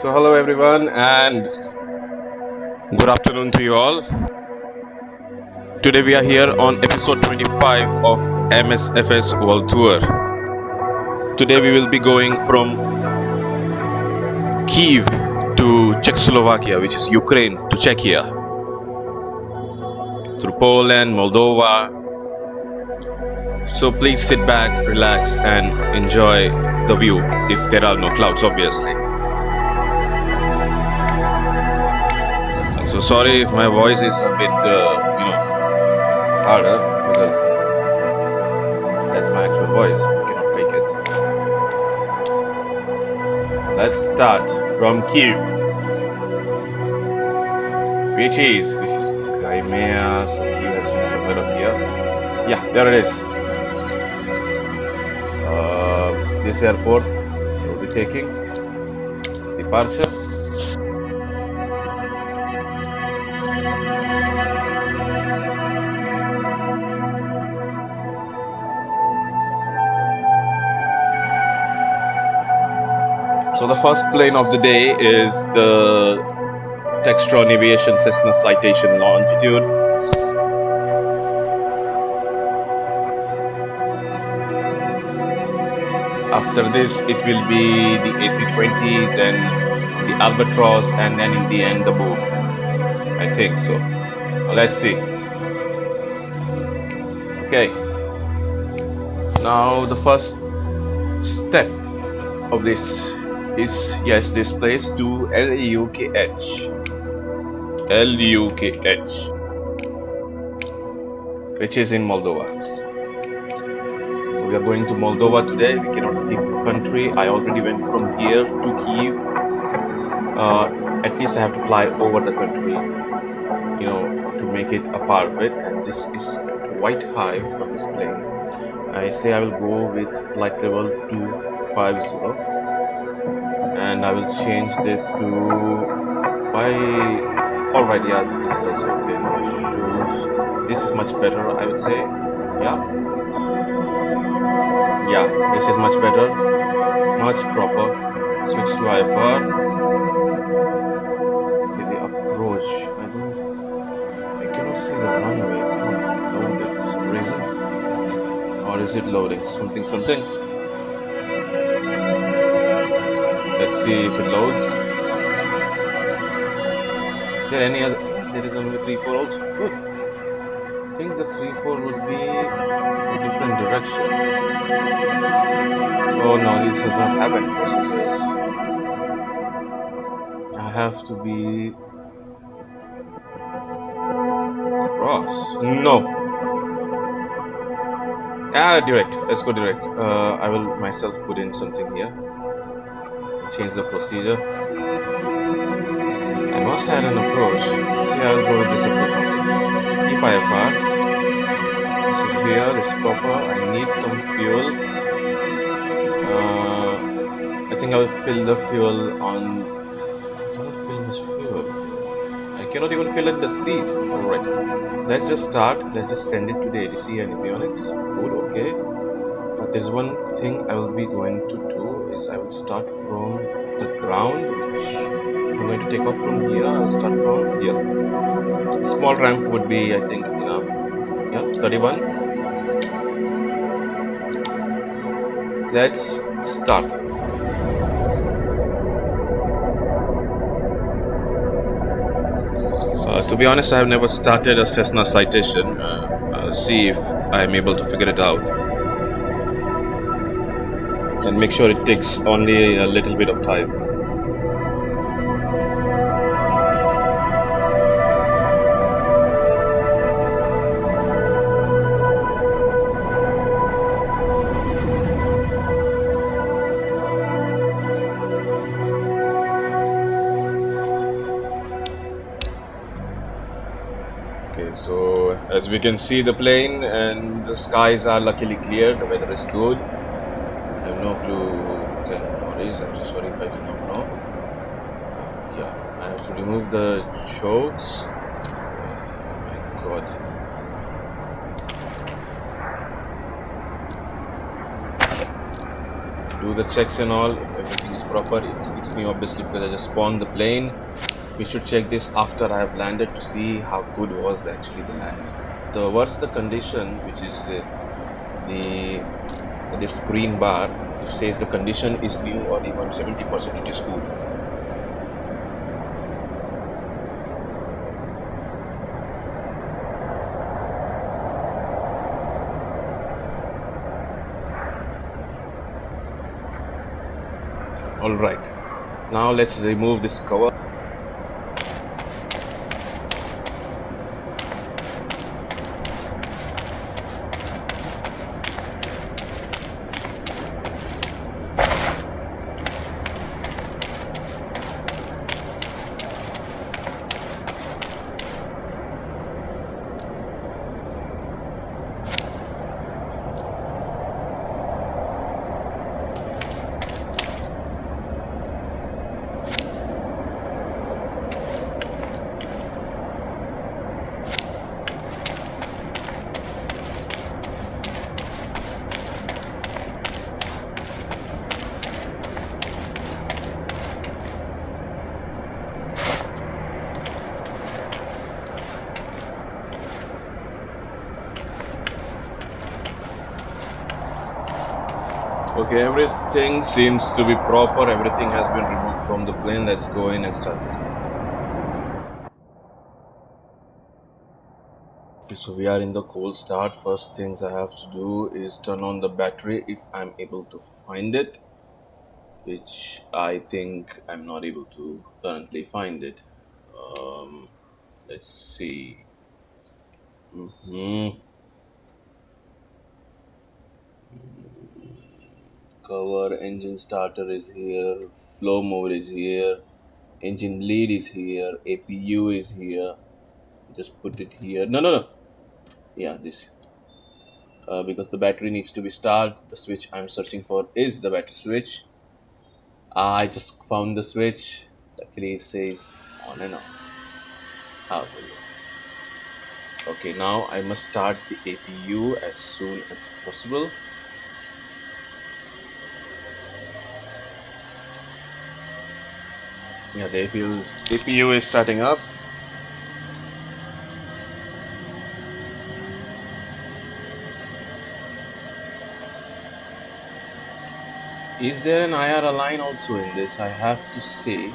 So hello everyone and good afternoon to you all. Today we are here on episode 25 of MSFS World Tour. Today we will be going from Kyiv to Czechoslovakia, which is Ukraine, to Czechia, through Poland, Moldova. So please sit back, relax and enjoy the view if there are no clouds, obviously. So sorry if my voice is a bit, harder, because that's my actual voice. I cannot fake it. Let's start from Kyiv, which is Crimea. So Kyiv has to be somewhere up here. Yeah, there it is. This airport we'll be taking departure. So the first plane of the day is the Textron Aviation Cessna Citation Longitude. After this it will be the A320, then the Albatros, and then in the end the boom. I think so. Well, let's see. Okay. Now the first step of this is, yes, this place to LUKH, which is in Moldova. So we are going to Moldova today. We cannot skip the country. I already went from here to Kyiv. At least I have to fly over the country, to make it a part of it. And this is quite high for this plane. I say I will go with flight level 250. And I will change this to alright, yeah, this is also okay. No issues. This is much better, I would say. Yeah, this is much better, much proper. Switch to IFR. Okay, the approach, I cannot see the runway. It's not loaded for some reason. Or is it loading? Something. Let's see if it loads. There is only 3-4 also. Good. I think the 3-4 would be a different direction. Oh no, this does not have any procedures. I have to be across. No. Direct. Let's go direct. I will myself put in something here. Change the procedure. I must add an approach. See, I will go with this approach only. Keep IFR. This is here, this is proper. I need some fuel. I think I will fill the fuel on. I cannot fill much fuel. I cannot even fill in the seats. Alright. Let's just start. Let's just send it to the ATC and avionics. Good, okay. But there's one thing I will be going to do. I will start from the ground. I'm going to take off from here. I'll start from here. Small ramp would be, I think, enough. Yeah, 31. Let's start. To be honest, I have never started a Cessna citation. I'll see if I am able to figure it out. And make sure it takes only a little bit of time. Okay, so as we can see the plane, and the skies are luckily clear, the weather is good. I have no clue. Okay, no worries. I'm so sorry if I do not know. Yeah, I have to remove the chokes. Oh my god. Do the checks and all. Everything is proper. It's new obviously because I just spawned the plane. We should check this after I have landed to see how good was actually the land. What's the condition, which is this green bar, it says the condition is new or even 70%, it is good. Alright, now let's remove this cover. Okay, everything seems to be proper. Everything has been removed from the plane. Let's go in and start this. Okay, so we are in the cold start. First things I have to do is turn on the battery if I'm able to find it, which I think I'm not able to currently find it. Let's see. Cover, engine starter is here, flow mode is here, engine lead is here, APU is here. Just put it here. No. Yeah, this. Because the battery needs to be started, the switch I'm searching for is the battery switch. I just found the switch. Luckily it says on and off. How brilliant. Okay, now I must start the APU as soon as possible. Yeah, the APU is starting up. Is there an IR line also in this? I have to say,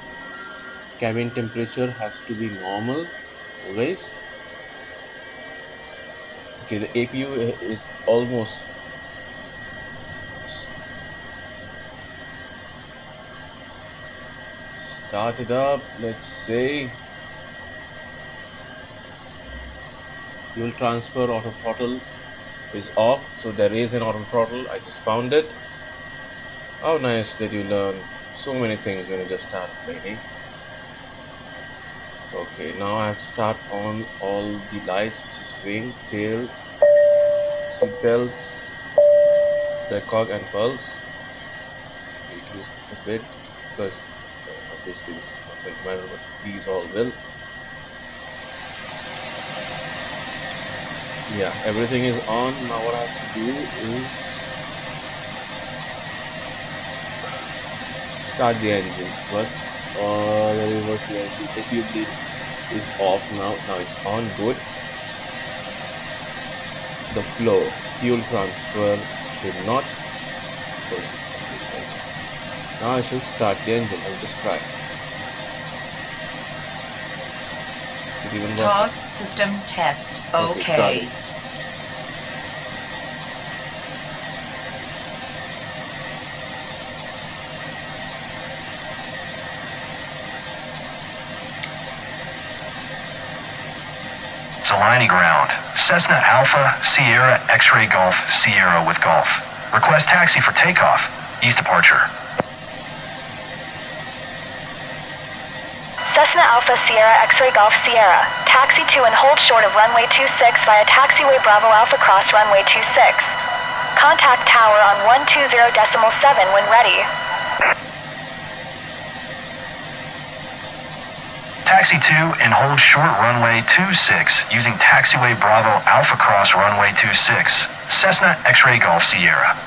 cabin temperature has to be normal always. Okay, the APU is almost started up. Let's say fuel transfer auto throttle is off, so there is an auto throttle. I just found it. How nice that you learn so many things when you just start playing. Okay, now I have to start on all the lights, which is wing, tail, seat belts, precog and pulse. So increase this a bit because obviously this is not going to matter, but these all will. Yeah, everything is on. Now what I have to do is start the engine first, or the reverse the engine. APU is off now. Now it's on. Good. The flow, fuel transfer should not. Now I should start the engine. I'll just try. It even TOS system test. Okay. Zelani ground. Cessna Alpha, Sierra, X-ray Golf, Sierra with Golf. Request taxi for takeoff. East departure. Cessna Alpha, Sierra, X-ray Golf, Sierra. Taxi to and hold short of runway 26 via taxiway Bravo Alpha Cross runway 26. Contact tower on 120.7 when ready. Taxi to and hold short runway 26 using taxiway Bravo Alpha Cross runway 26. Cessna X-ray Golf Sierra.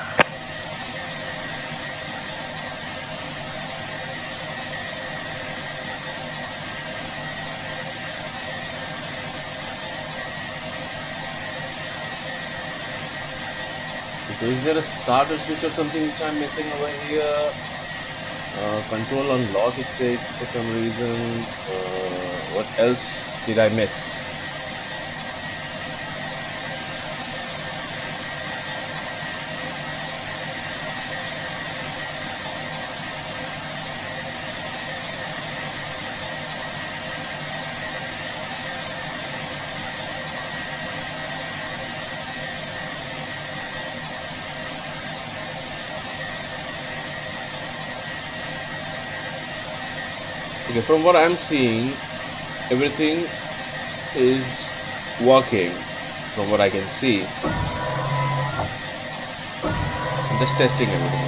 So is there a starter switch or something which I'm missing over here? Control on lock, it says for some reason. What else did I miss? Okay, from what I'm seeing, everything is working from what I can see. I'm just testing everything.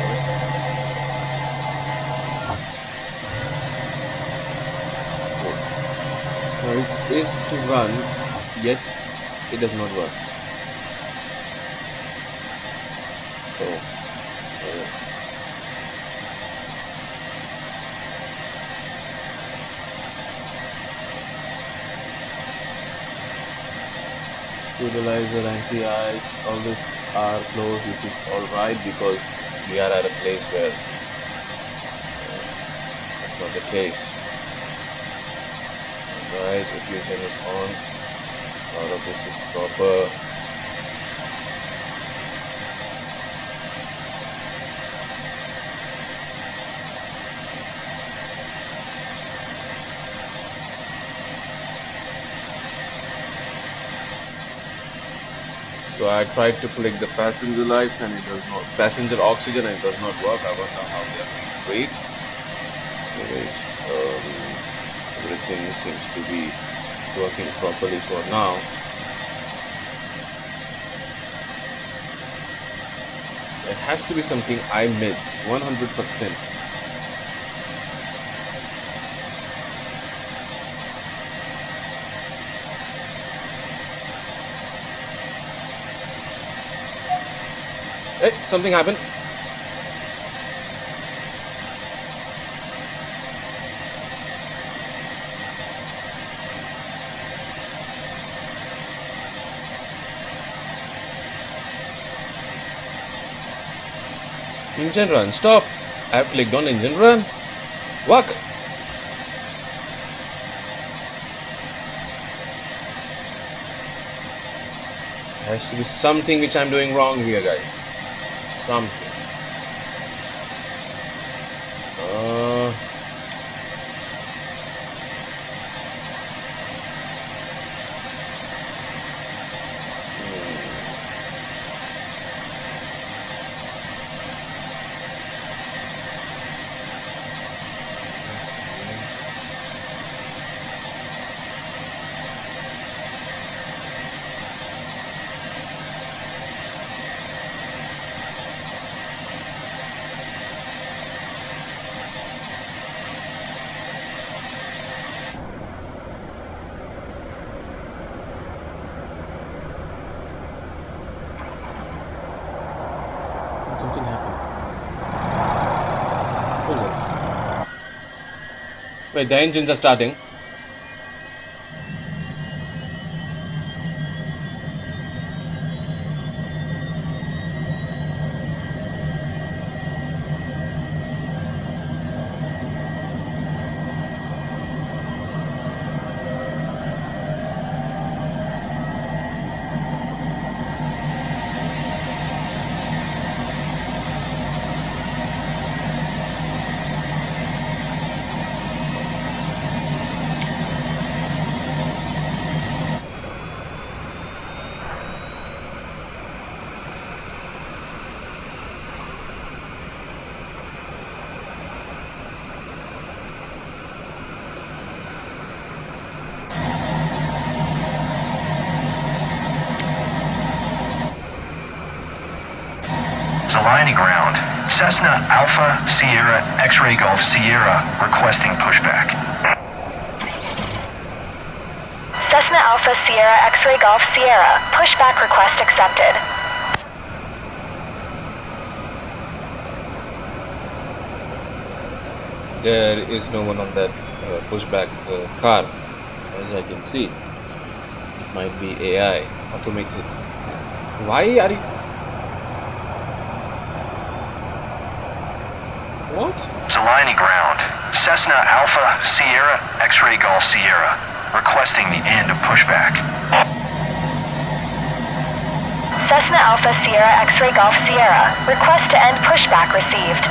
Now it is to run, yet it does not work. So, stabilizer, anti-ice, all this are closed, which is alright because we are at a place where that's not the case. Alright, diffusion is on, all of this is proper. So I tried to click the passenger lights and it does not, passenger oxygen, and it does not work. I wonder how they are being treated. Anyways, everything seems to be working properly for now. There has to be something I missed, 100%. Hey, something happened. Engine run, stop. I have clicked on engine run. Work. There has to be something which I'm doing wrong here, guys. Something. Something happened. Hold on. Wait, the engines are starting. Aligning ground. Cessna Alpha Sierra X-ray Golf Sierra requesting pushback. Cessna Alpha Sierra X-ray Golf Sierra. Pushback request accepted. There is no one on that pushback car, as I can see. It might be AI, automated. Why are you... What? Zeleny ground. Cessna Alpha Sierra X-ray Golf Sierra. Requesting the end of pushback. Cessna Alpha Sierra X-ray Golf Sierra. Request to end pushback received.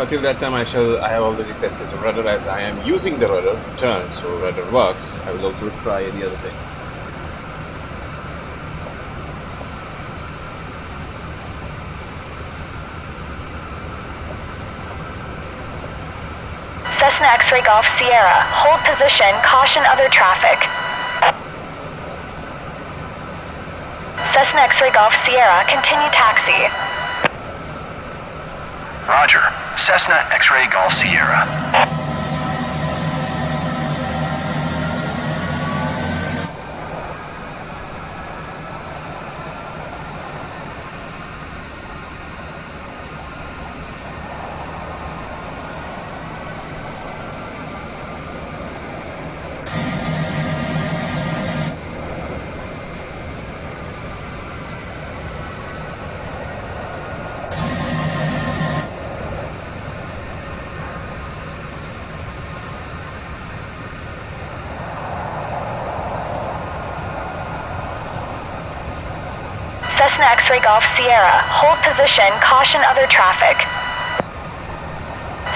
Till that time I have already tested the rudder, as I am using the rudder to turn, so rudder works. I will also try the other thing. Cessna X-ray Golf Sierra. Hold position. Caution other traffic. Cessna X-ray Golf Sierra. Continue taxi. Roger. Cessna X-ray Golf Sierra. Cessna X-ray Golf Sierra. Hold position. Caution other traffic.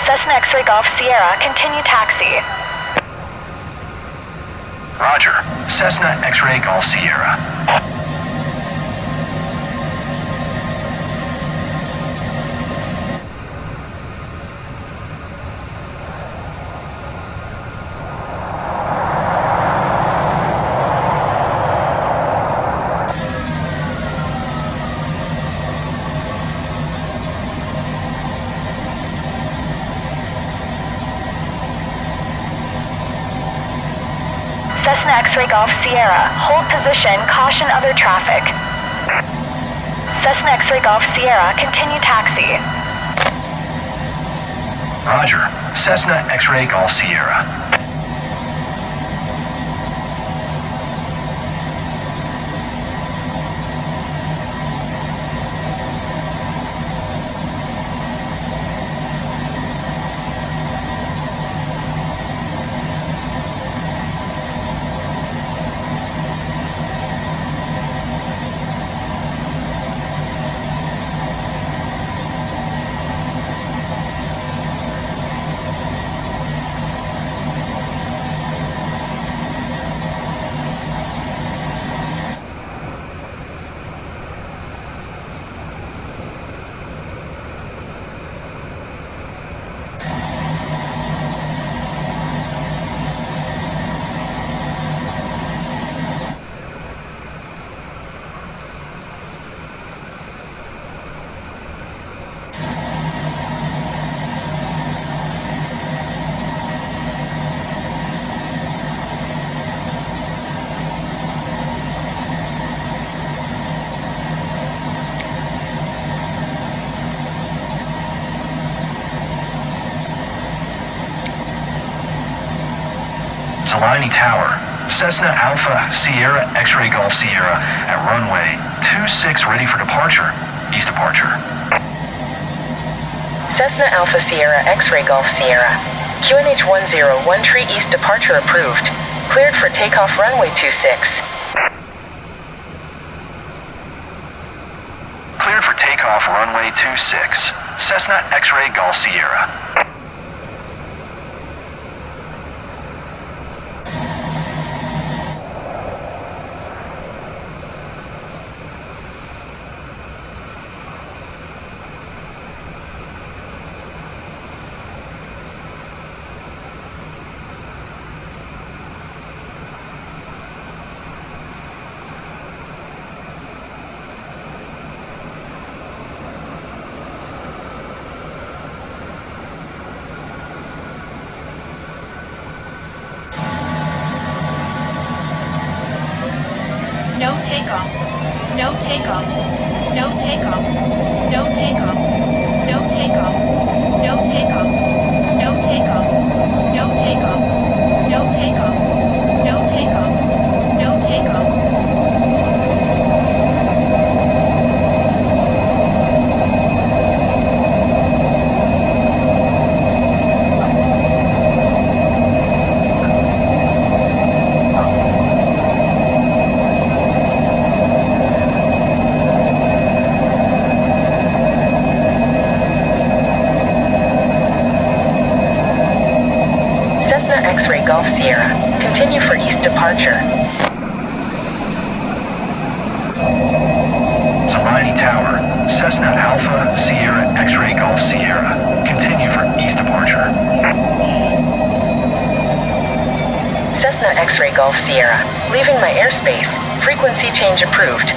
Cessna X-ray Golf Sierra. Continue taxi. Roger. Cessna X-ray Golf Sierra. Cessna X-ray Golf Sierra. Hold position. Caution other traffic. Cessna X-ray Golf Sierra. Continue taxi. Roger. Cessna X-ray Golf Sierra. Zeleny Tower, Cessna Alpha Sierra X-Ray Golf Sierra at runway 26 ready for departure. East departure. Cessna Alpha Sierra X-Ray Golf Sierra. QNH 101 Tree East departure approved. Cleared for takeoff runway 26. Cleared for takeoff runway 26. Cessna X-Ray Golf Sierra. No takeoff. No takeoff. No takeoff. No takeoff. No takeoff. No takeoff. No takeoff. No takeoff. No takeoff. No takeoff. No takeoff. X-Ray Golf Sierra. Continue for east departure. Zeleny Tower, Cessna Alpha Sierra X-Ray Golf Sierra. Continue for east departure. Cessna X-Ray Golf Sierra. Leaving my airspace. Frequency change approved.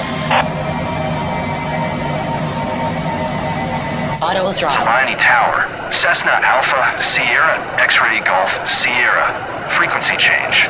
Auto throttle. Zeleny Tower, Cessna Alpha Sierra X-Ray Golf Sierra. Frequency change.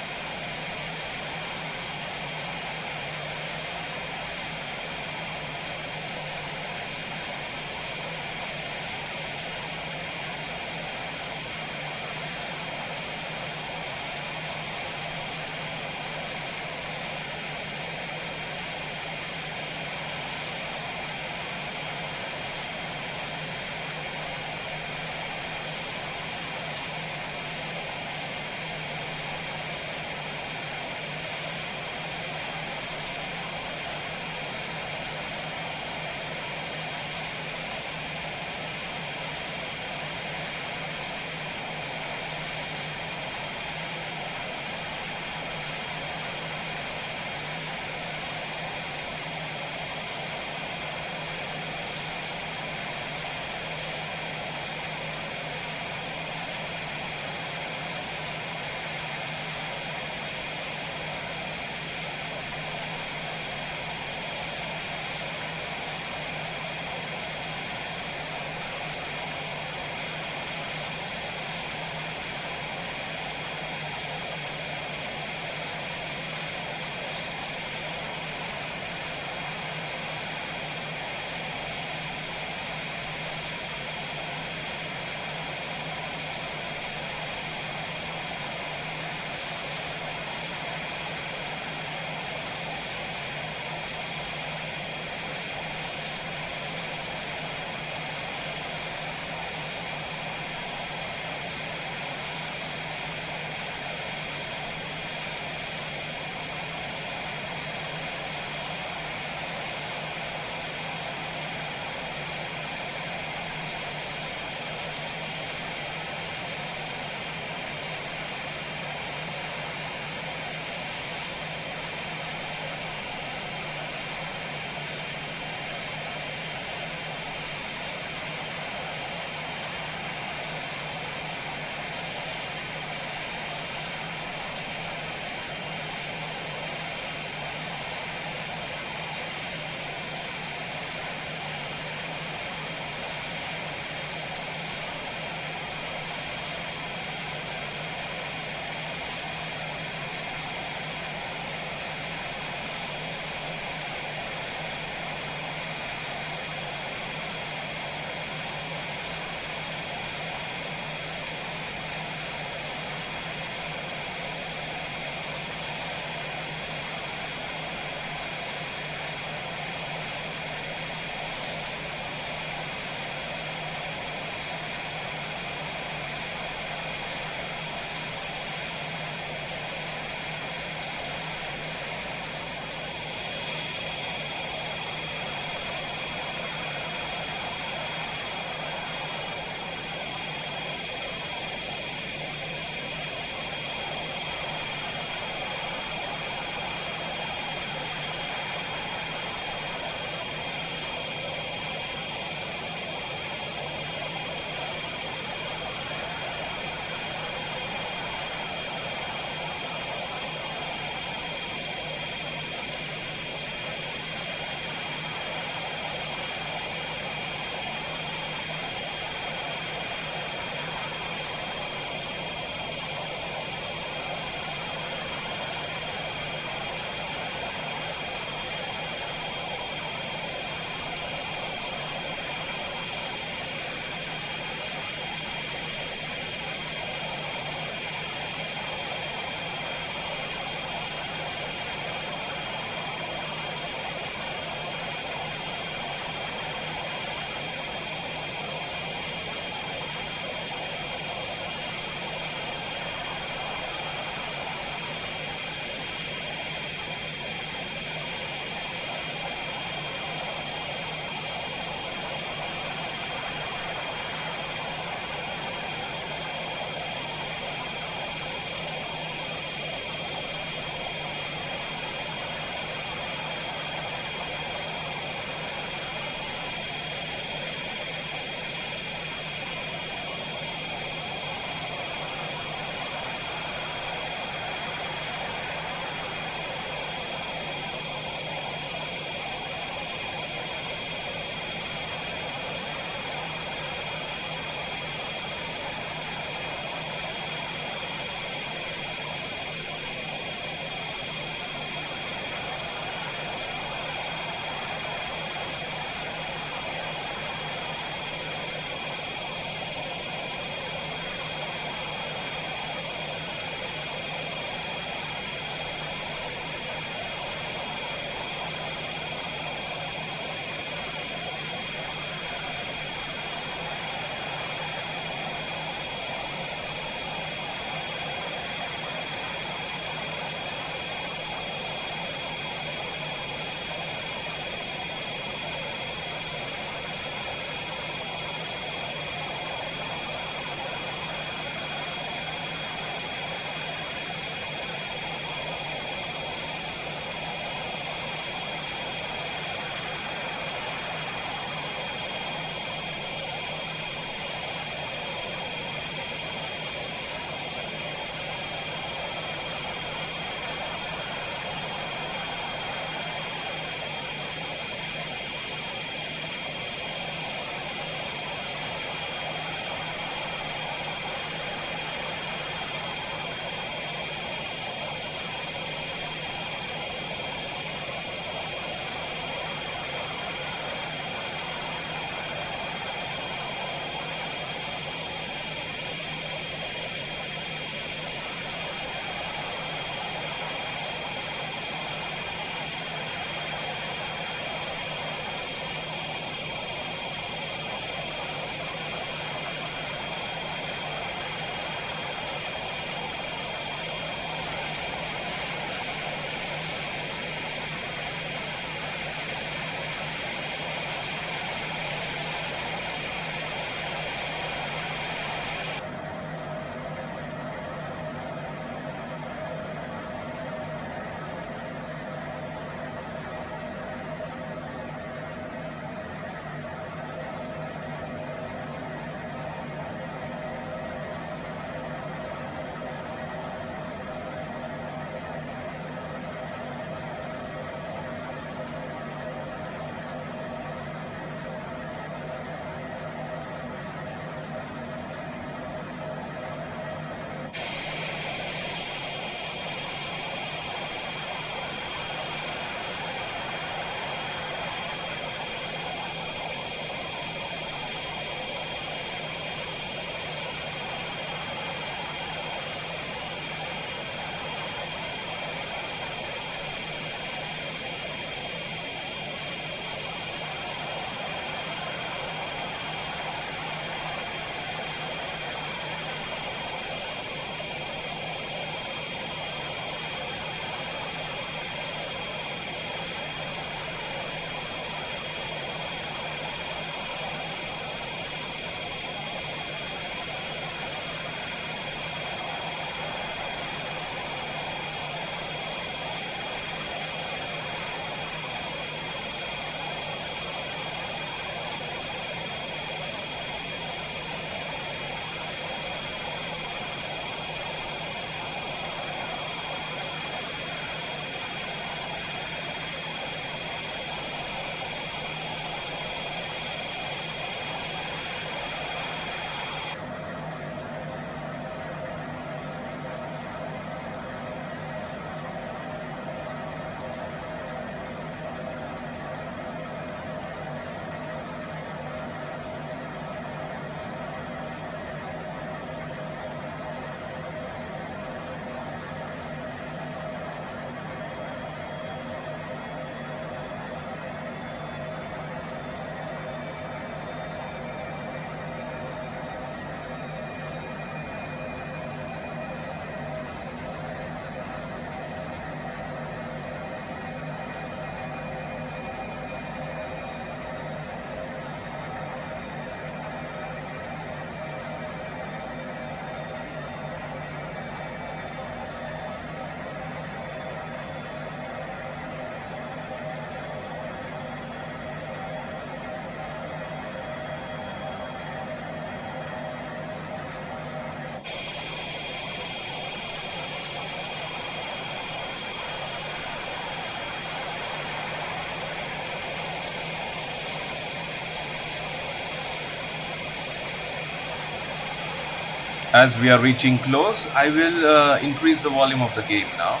As we are reaching close, I will increase the volume of the game now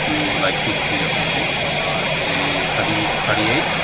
to like 50 or something, say 38.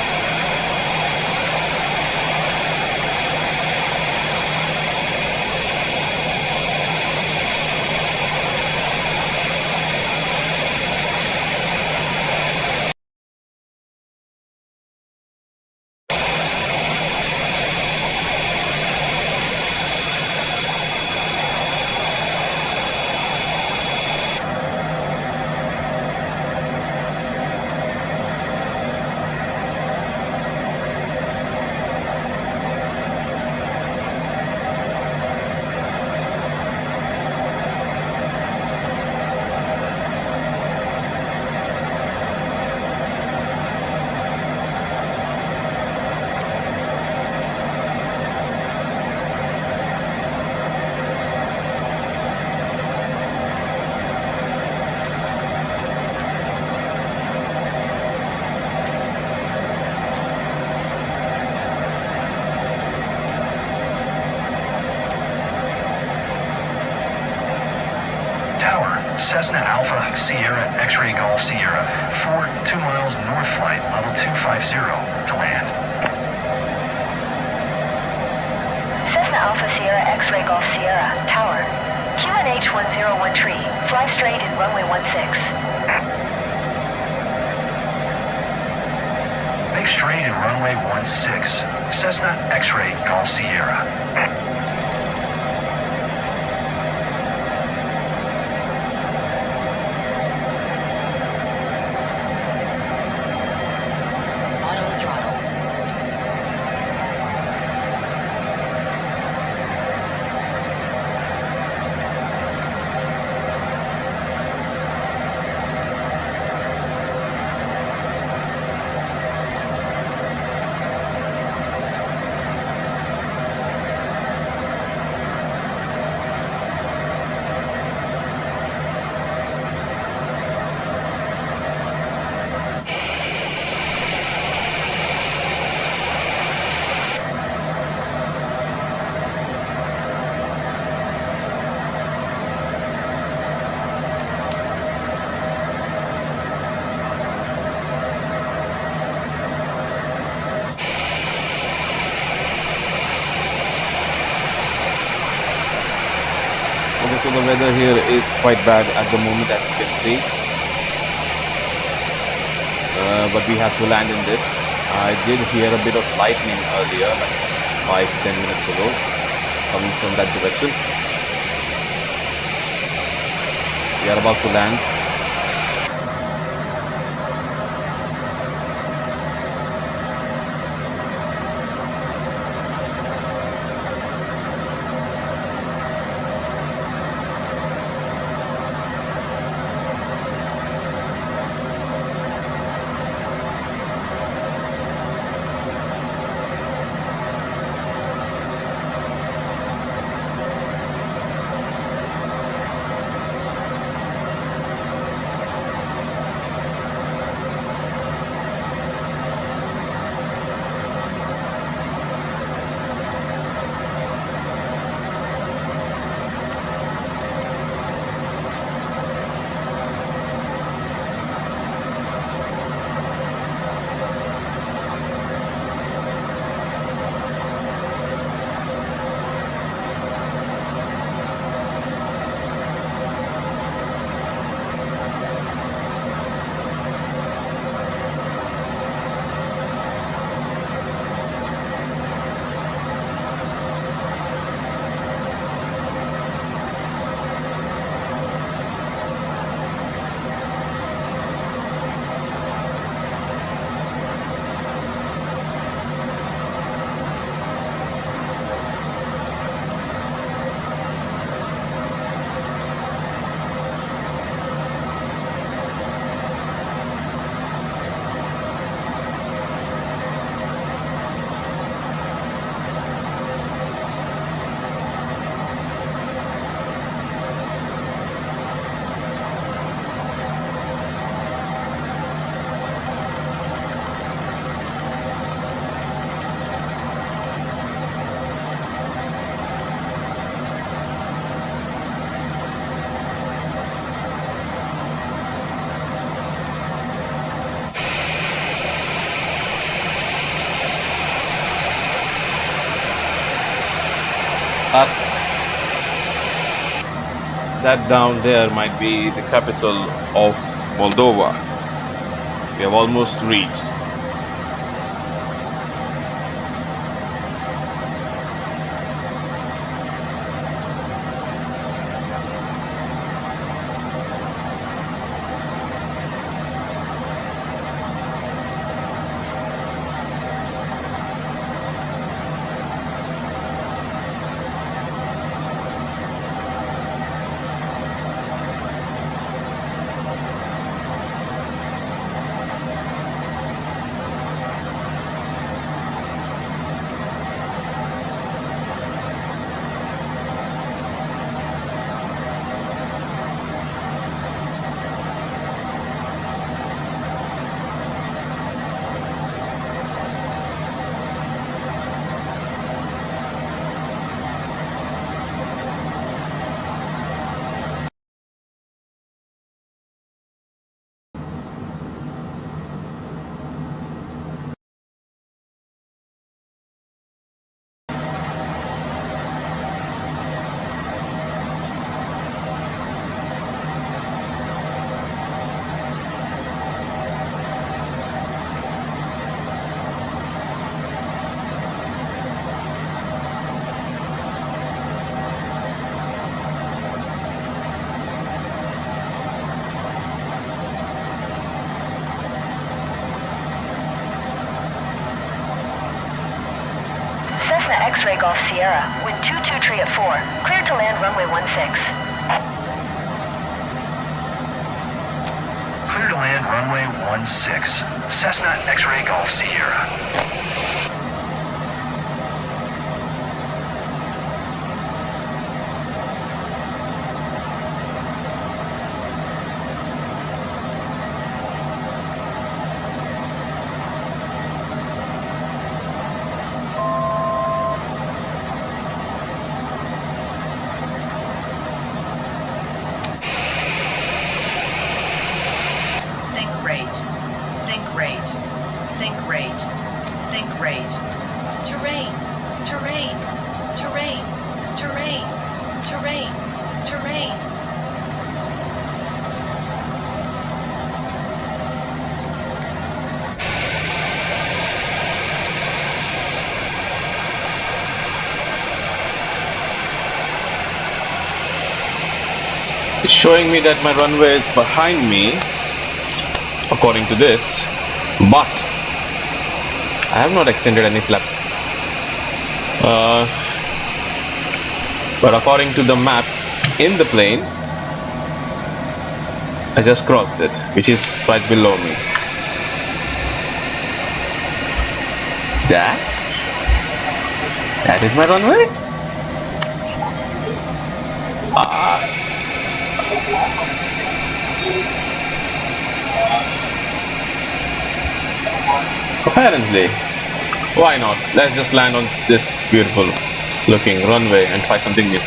Cessna Alpha Sierra X-Ray Golf Sierra 4 2 miles north flight level 250 to land. Cessna Alpha Sierra X-Ray Golf Sierra, Tower. QNH 1013, fly straight in runway 16. Make straight in runway 16. Cessna X-Ray Golf Sierra. So the weather here is quite bad at the moment, as you can see, but we have to land in this. I did hear a bit of lightning earlier, like 5-10 minutes ago, coming from that direction. We are about to land. that down there might be the capital of Moldova. We have almost reached. X-ray Golf Sierra, wind 223 at 4, cleared to land runway 16. Clear to land runway 16. Cessna X-ray Golf Sierra. It's showing me that my runway is behind me, according to this, but I have not extended any flaps. But according to the map in the plane, I just crossed it, which is right below me. That is my runway? Apparently. Why not? Let's just land on this beautiful looking runway and try something new.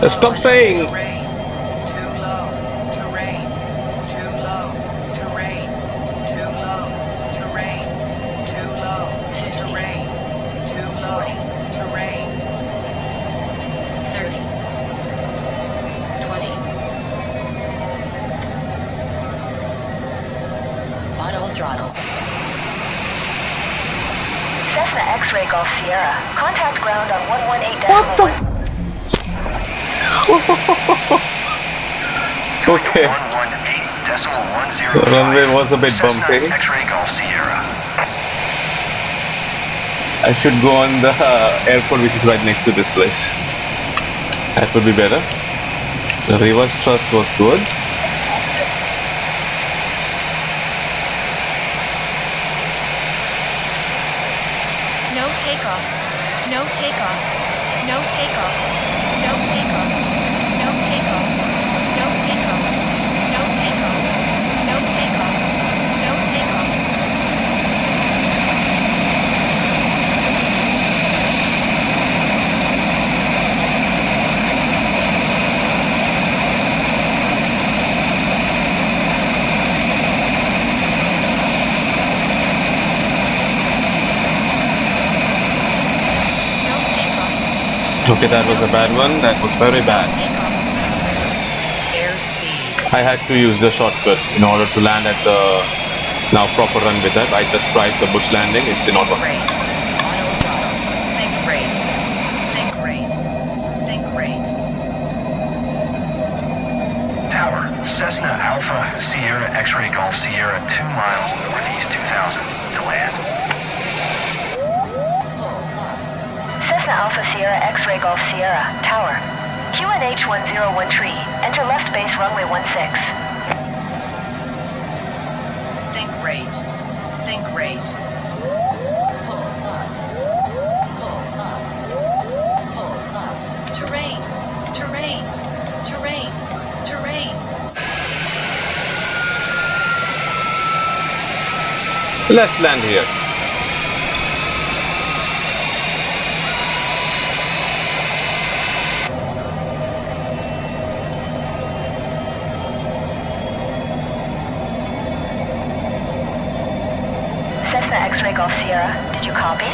Stop saying. Terrain. Too low. Terrain. Too low. Terrain. Too low. Terrain. Too low. 50. Terrain. Too low. 40. Terrain. 30. 20. Auto throttle. Cessna X-ray Golf Sierra. Contact ground on 118.1. Okay. 118.105. The runway was a bit Cessna bumpy. X-ray Golf Sierra. I should go on the airport which is right next to this place. That would be better. The reverse thrust was good. No takeoff. No takeoff. No takeoff. No takeoff. No takeoff. No takeoff. No takeoff. No takeoff. No takeoff. No takeoff. Okay, that was a bad one. That was very bad. Takeoff. Airspeed. I had to use the shortcut in order to land at the now proper runway that I just tried the bush landing. It did not work. Rate. Auto throttle. Sync rate. Sync rate. Sync rate. Tower, Cessna Alpha Sierra X-ray Golf Sierra 2 miles northeast 2000 to land. Pull up. Cessna Alpha Sierra X-ray Golf Sierra. Tower. QNH 101 tree. Enter left base runway 16. Sync rate. Sync rate. Pull up. Pull up. Pull up. Terrain. Terrain. Terrain. Terrain. Let's land here. Cessna X-ray Golf Sierra. Did you copy?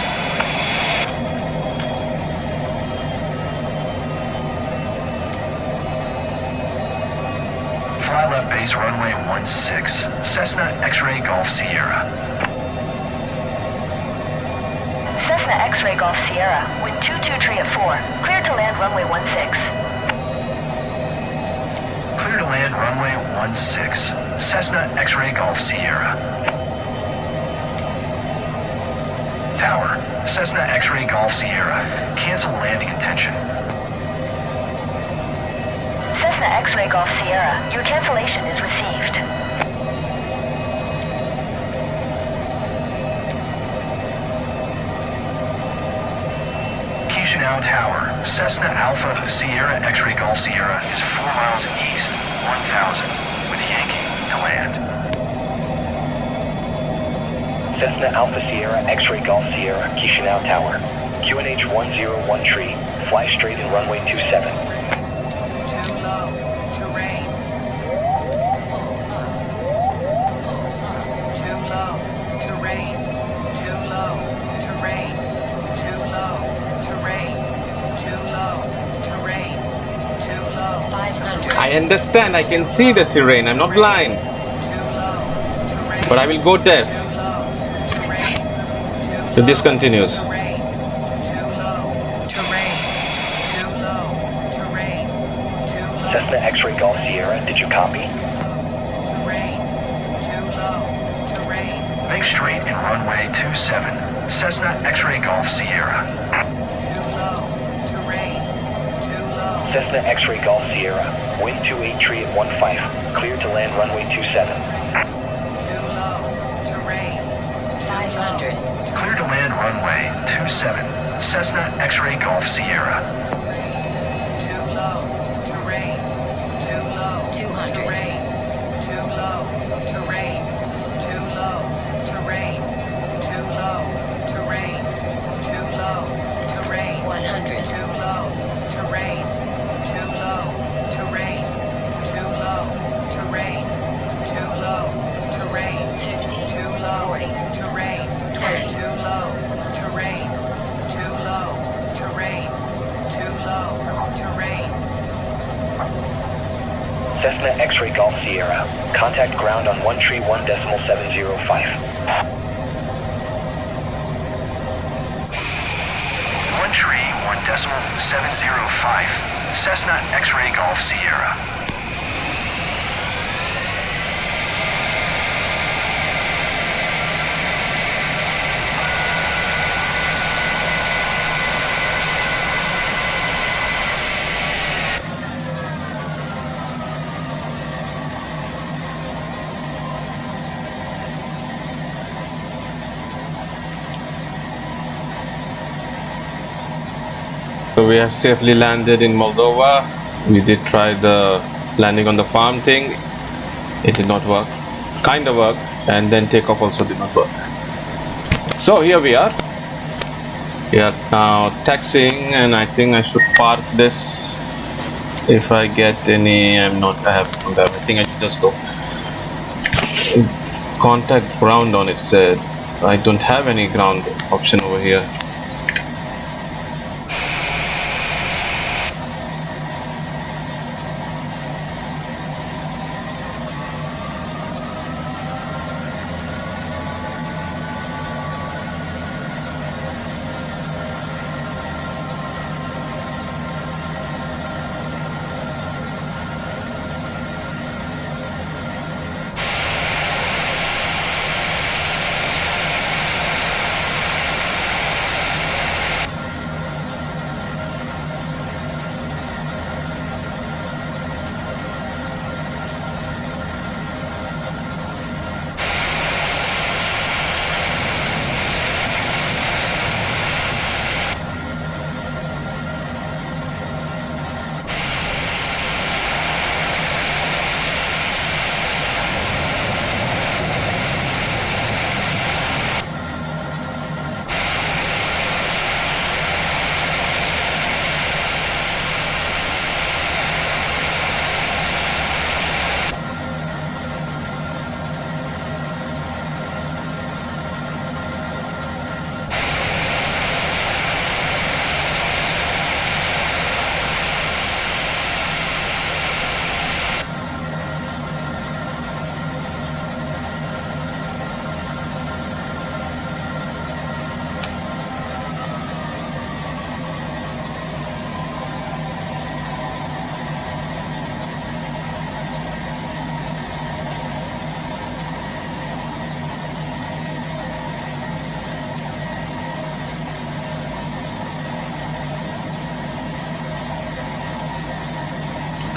Fly left base runway 16, Cessna X-ray Golf Sierra. Cessna X-ray Golf Sierra. Wind 22 tree at 4. Cleared to land runway 16. Clear to land runway 16, Cessna X-ray Golf Sierra. Tower, Cessna X-ray Golf Sierra. Cancel landing intention. Cessna X-ray Golf Sierra. Your cancellation is received. Chișinău Tower, Cessna Alpha Sierra X-ray Golf Sierra is 4 miles east, 1000, with Yankee to land. Cessna Alpha Sierra X-ray Golf Sierra, Chișinău Tower. QNH 101 tree. Fly straight in runway 27. Too low. Terrain. Pull up. Pull up. Too low. Terrain. Too low. Terrain. Too low. Terrain. Too low. Terrain. Too low. 500. I understand. I can see the terrain. I'm not blind. Too low. Terrain. But I will go there Too low. Terrain. if this continues. Terrain. Too low. Terrain. Too low. Terrain. Too low. Cessna X-ray Golf Sierra, did you copy? Terrain. Too low. Terrain. Make straight in runway 27, Cessna X-ray Golf Sierra. Too low. Terrain. Too low. Cessna X-ray Golf Sierra. Wind 28 tree at 15. Clear to land runway 27. Too low. Terrain. 500. Clear to land runway 27, Cessna X-ray Golf Sierra. Too low. Terrain. Too low. 200. Terrain. Too low. Terrain. Too low. Terrain. Too low. Terrain. Too low. Terrain. 100. Too low. Terrain. Too low. Cessna X-ray Golf Sierra. Contact ground on 131.705. 131.705. Cessna X-ray Golf Sierra. So we have safely landed in Moldova. We did try the landing on the farm thing. It did not work. Kind of worked, and then takeoff also did not work. So here we are. We are now taxiing, and I think I should park this. If I get any, I don't have. I think I should just go. Contact ground on it said. I don't have any ground option over here.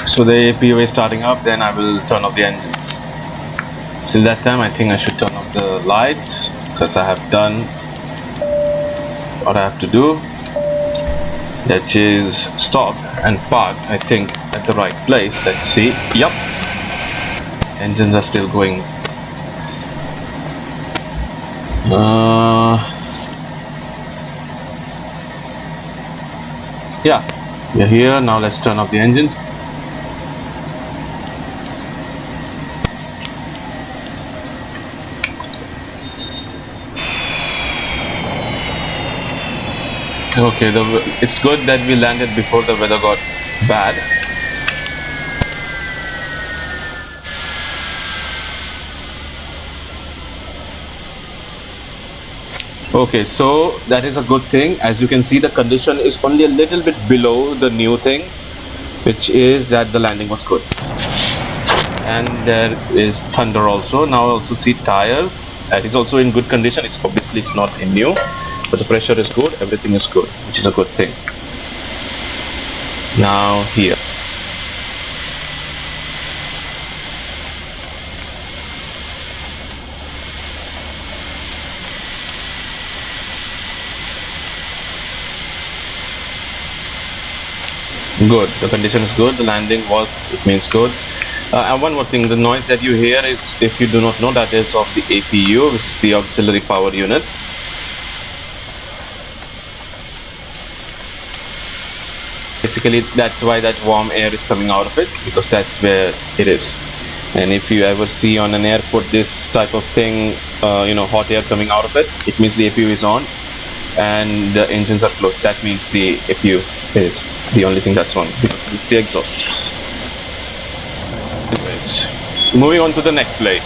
So the APWA is starting up, then I will turn off the engines. Till that time I think I should turn off the lights, because I have done what I have to do. That is stop and park, I think, at the right place. Let's see. Yup. Engines are still going. Yeah, we're here. Now let's turn off the engines. Okay, it's good that we landed before the weather got bad. Okay, so that is a good thing. As you can see, the condition is only a little bit below the new thing, which is that the landing was good. And there is thunder also. Now I also see tires. That is also in good condition. It's obviously it's not in new. But the pressure is good, everything is good, which is a good thing. Now here. Good, the condition is good, the landing was, it means good. And one more thing, the noise that you hear is, if you do not know, that is of the APU, which is the auxiliary power unit. Basically, that's why that warm air is coming out of it, because that's where it is. And if you ever see on an airport this type of thing, hot air coming out of it, it means the APU is on and the engines are closed. That means the APU is the only thing that's on, because it's the exhaust. moving on to the next plane.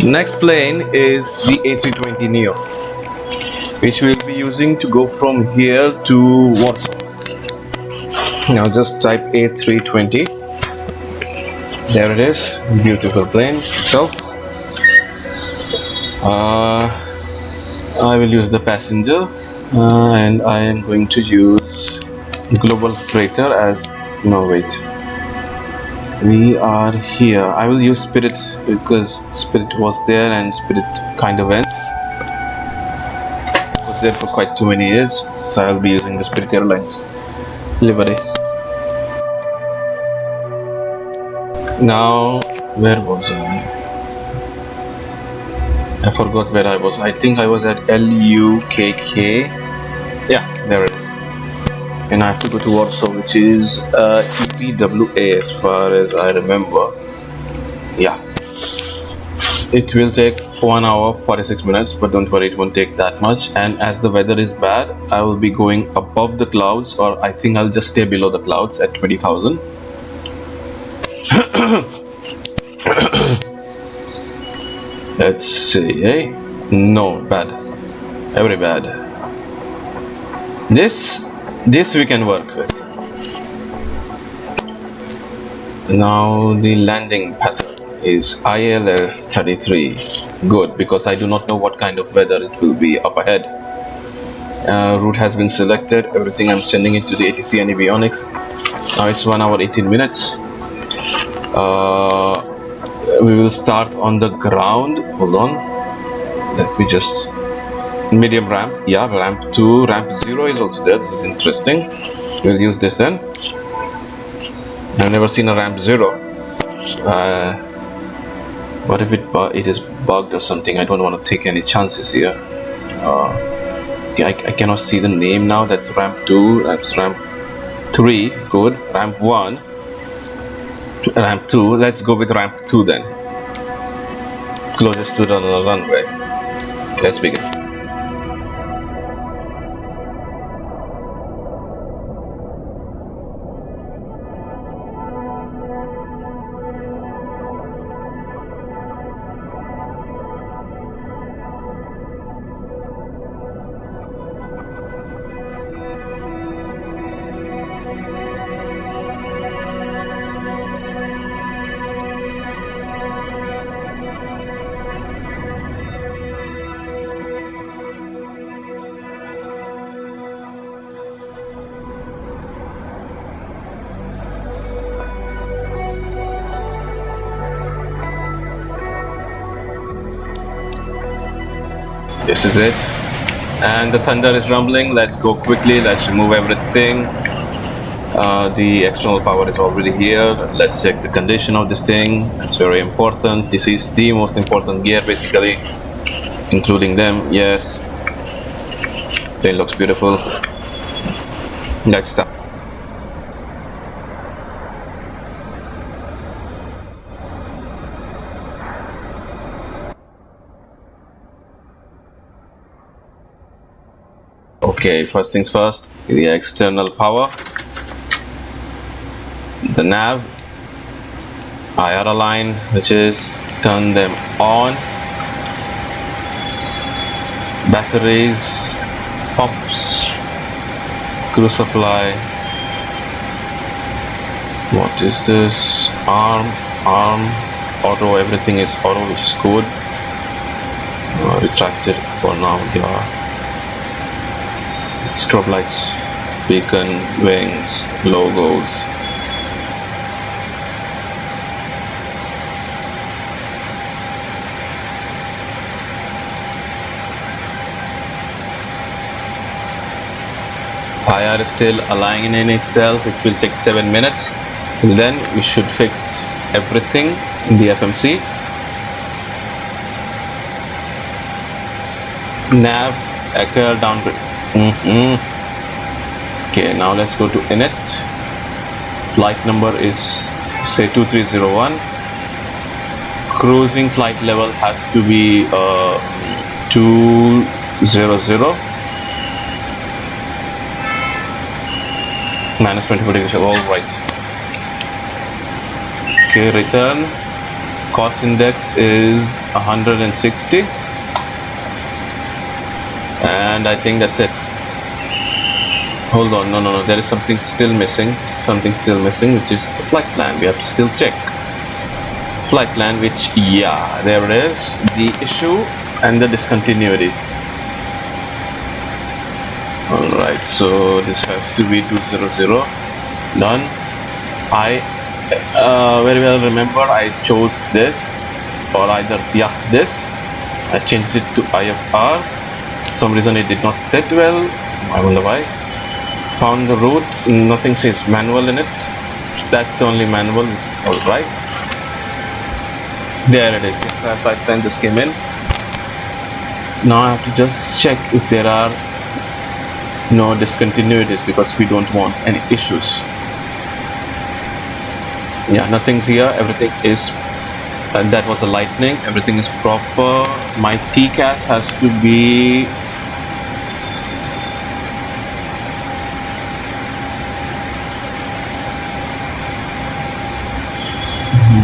Next plane is the A320 Neo, which we'll be using to go from here to Warsaw. Now just type A320. There it is, beautiful plane itself. I will use the passenger, and I am going to use global freighter as no wait. We are here. I will use Spirit because Spirit was there and Spirit kind of went. It was there for quite too many years, so I will be using the Spirit Airlines livery. Now, where was I? I forgot where I was. I think I was at LUKK. Yeah, there it is. And I have to go to Warsaw, which is EPWA as far as I remember. Yeah. It will take 1 hour 46 minutes, but don't worry, it won't take that much. And as the weather is bad, I will be going above the clouds, or I think I'll just stay below the clouds at 20,000. Let's see, eh? No, bad. Very bad. This we can work with. Now the landing pattern is ILS 33. Good, because I do not know what kind of weather it will be up ahead. Route has been selected. Everything, I'm sending it to the ATC and avionics. Now it's 1 hour 18 minutes. We will start on the ground. Hold on. Let me just... medium ramp. Yeah, ramp 2. Ramp 0 is also there. This is interesting. We'll use this then. I've never seen a ramp 0. What if it is bugged or something? I don't want to take any chances here. I cannot see the name now. That's ramp 2. That's ramp 3. Good. Ramp 1. Ramp 2. Let's go with ramp 2 then. Closest to the runway. Let's begin. This is it, and the thunder is rumbling. Let's go quickly. Let's remove everything. The external power is already here. Let's check the condition of this thing. It's very important. This is the most important gear basically, including them. Yes, plane looks beautiful. Let's start. Okay, first things first, the external power, the nav, IR line, which is turn them on, batteries, pumps, crew supply, what is this, arm, auto, everything is auto, which is good, retracted for now, yeah. Strobe lights, beacon, wings, logos. IR is still aligning in itself. It will take 7 minutes. Till then we should fix everything in the FMC. Nav, echo, downgrade. Okay, now let's go to init. Flight number is say 2301. cruising flight level has to be 200 minus 24 degrees. All right. Okay, return. Cost index is 160, and I think that's it. Hold on, no, there is something still missing, which is the flight plan. We have to still check flight plan, which, yeah, there it is, the issue and the discontinuity. Alright, so this has to be 200, done. I very well remember I chose this, or either, yeah, this. I changed it to IFR. For some reason it did not set well, I wonder why. Found the route, nothing says manual in it. That's the only manual, which is alright. There it is, the flight plan just came in. Now I have to just check if there are no discontinuities, because we don't want any issues. Yeah, nothing's here, everything is, and that was a lightning, everything is proper. My TCAS has to be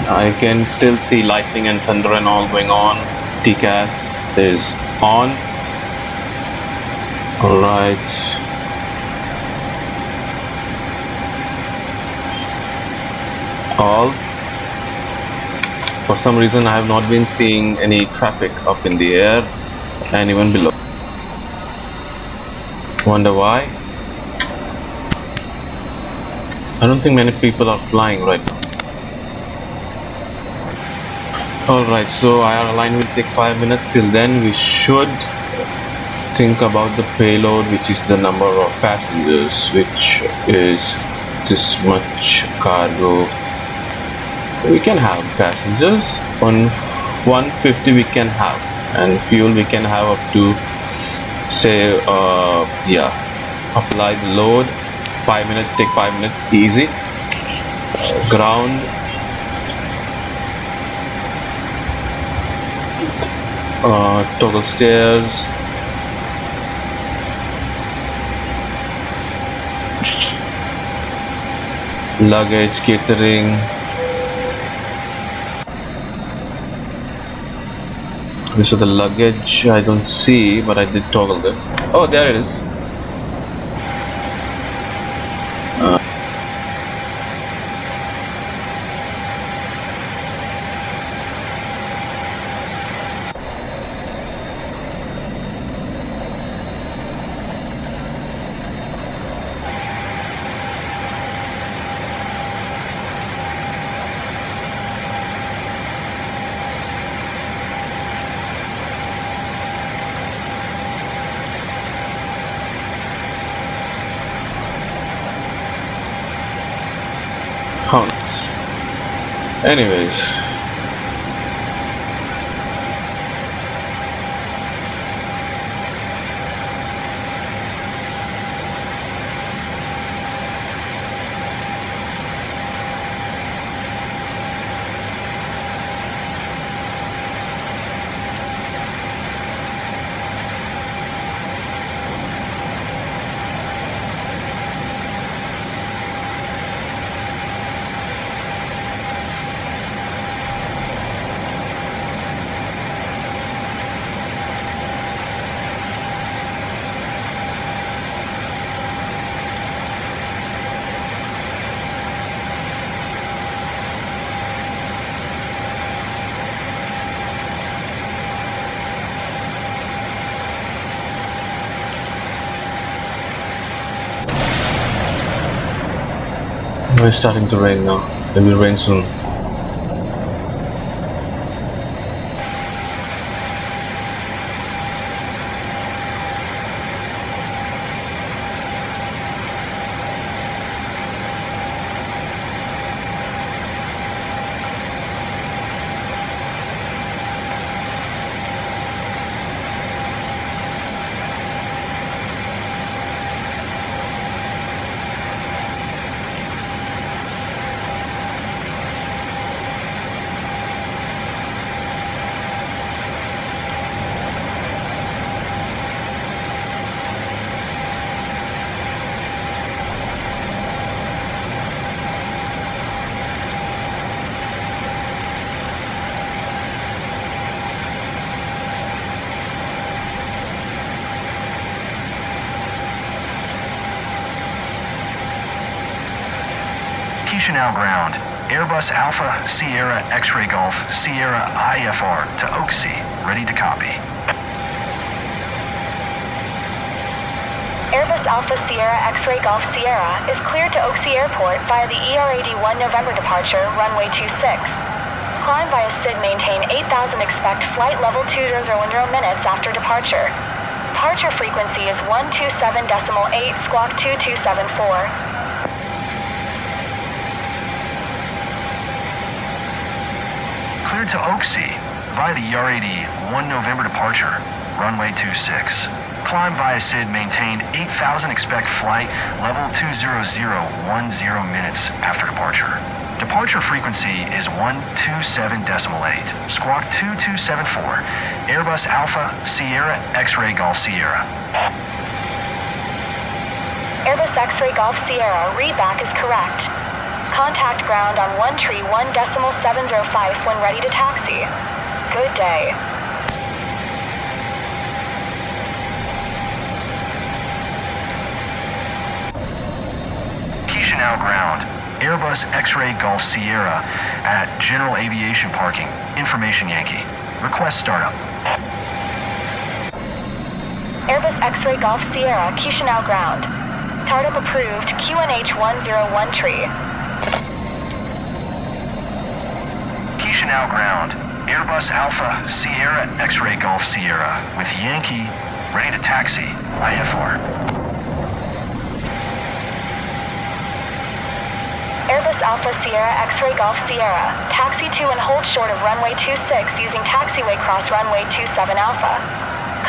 I can still see lightning and thunder and all going on. TCAS is on. Alright. All. For some reason I have not been seeing any traffic up in the air and even below. Wonder why? I don't think many people are flying right now. Alright, so our align will take 5 minutes. Till then we should think about the payload, which is the number of passengers, which is this much cargo. We can have passengers on 150 we can have, and fuel we can have up to, say, yeah, apply the load. 5 minutes, take 5 minutes, easy. Ground. Toggle stairs. Luggage, catering. Okay, so the luggage I don't see, but I did toggle them. Oh, there it is. Anyways, it's starting to rain now. It will rain soon. Chișinău ground. Airbus Alpha Sierra X-ray Golf Sierra IFR to Oak Sea. Ready to copy. Airbus Alpha Sierra X-ray Golf Sierra is cleared to Oak Sea Airport via the ERAD 1 November departure, runway 26. Climb via SID maintain 8,000, expect flight level 2010 minutes after departure. Departure frequency is 127.8, squawk 2274. Cleared to Oak Sea via the ERAD 1 November departure, runway 26. Climb via SID maintained 8,000, expect flight level 20010 minutes after departure. Departure frequency is 127.8, squawk 2274, Airbus Alpha Sierra X-ray Golf Sierra. Airbus X-ray Golf Sierra, readback is correct. Contact ground on 131.705 when ready to taxi. Good day. Chișinău ground. Airbus X-ray Golf Sierra at General Aviation Parking. Information Yankee. Request startup. Airbus X-ray Golf Sierra, Chișinău ground. Startup approved, QNH 101 Chișinău ground. Airbus Alpha Sierra X-ray Golf Sierra with Yankee ready to taxi. IFR. Airbus Alpha Sierra X-ray Golf Sierra, taxi to and hold short of runway 26 using taxiway cross runway 27 Alpha.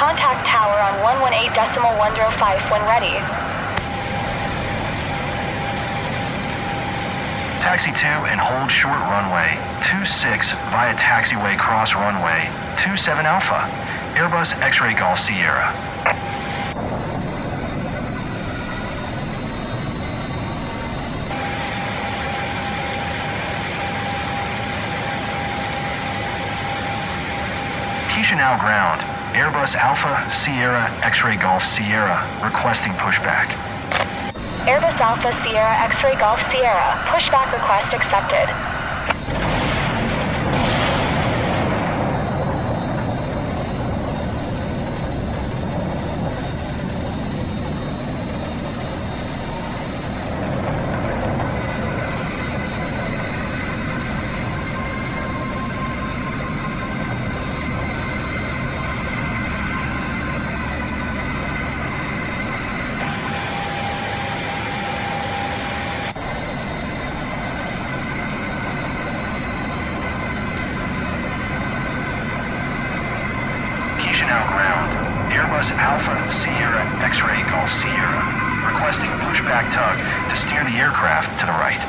Contact tower on 118.105 when ready. Taxi to and hold short runway 26 via taxiway cross runway 27 Alpha. Airbus X-ray Golf Sierra. Chișinău ground. Airbus Alpha Sierra X-ray Golf Sierra requesting pushback. Airbus Alpha Sierra X-ray Golf Sierra, pushback request accepted. Airbus Alpha Sierra X-ray Golf Sierra, requesting pushback tug to steer the aircraft to the right.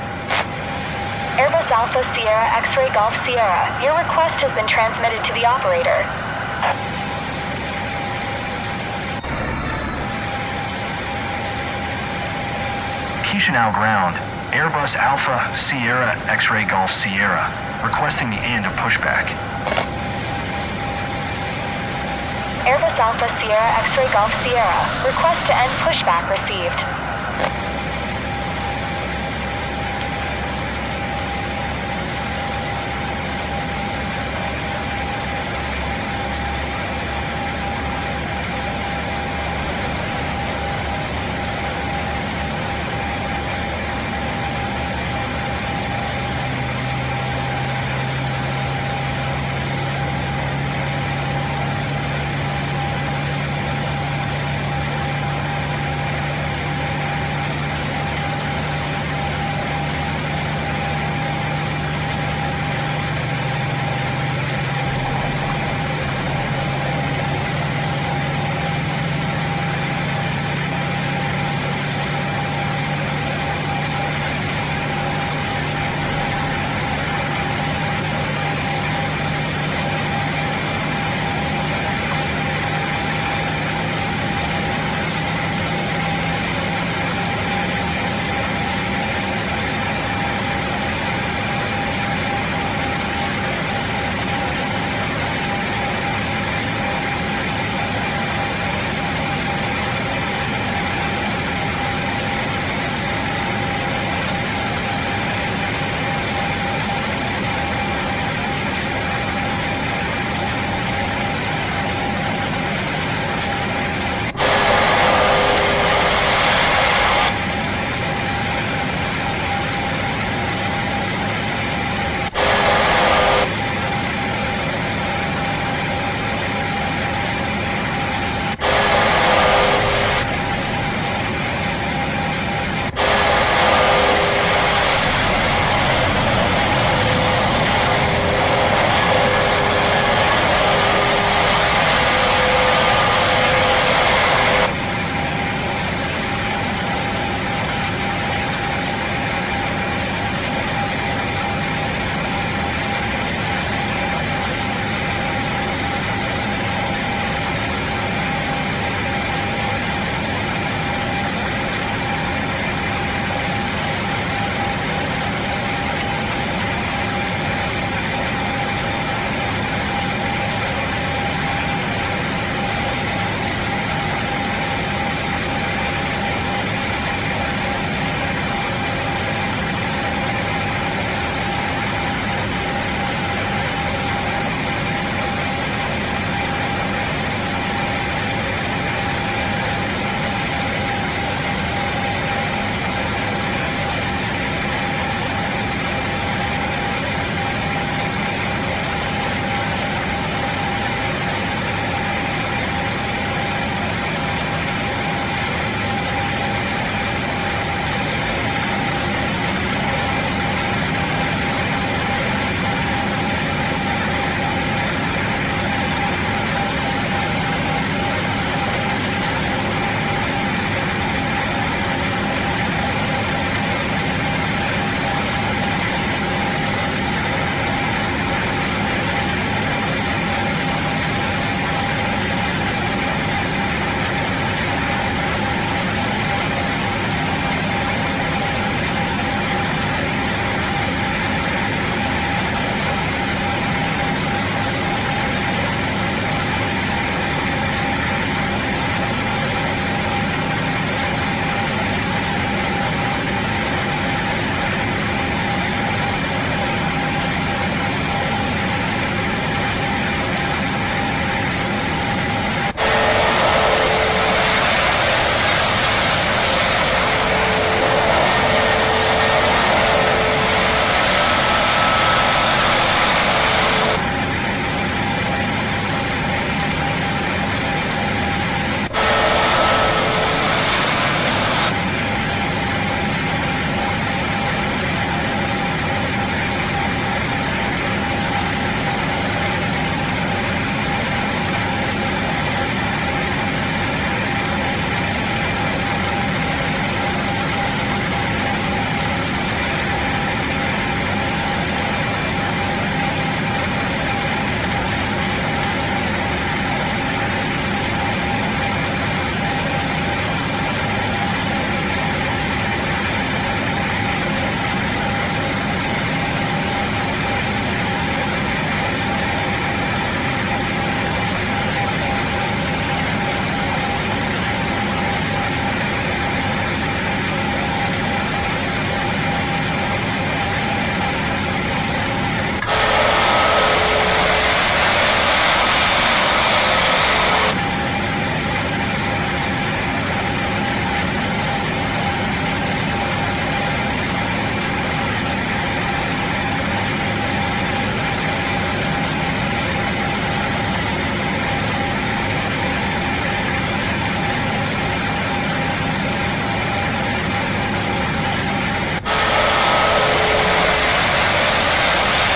Airbus Alpha Sierra X-ray Golf Sierra, your request has been transmitted to the operator. Chișinău ground. Airbus Alpha Sierra X-ray Golf Sierra, requesting the end of pushback. Airbus Alpha Sierra X-ray Golf Sierra, request to end pushback received.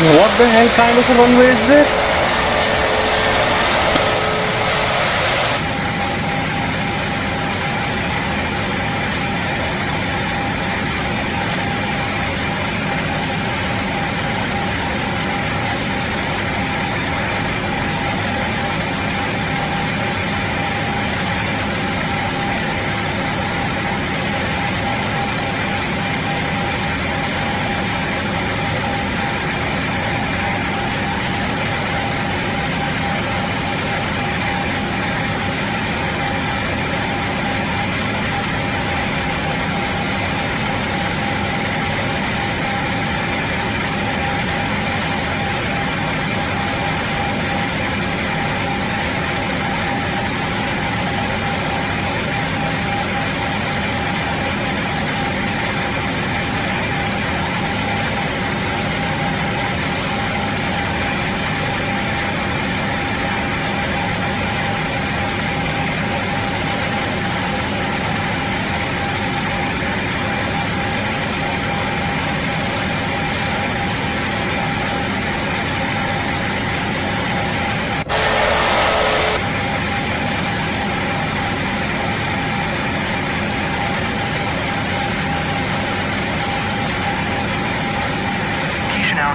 What the hell kind of a runway is this?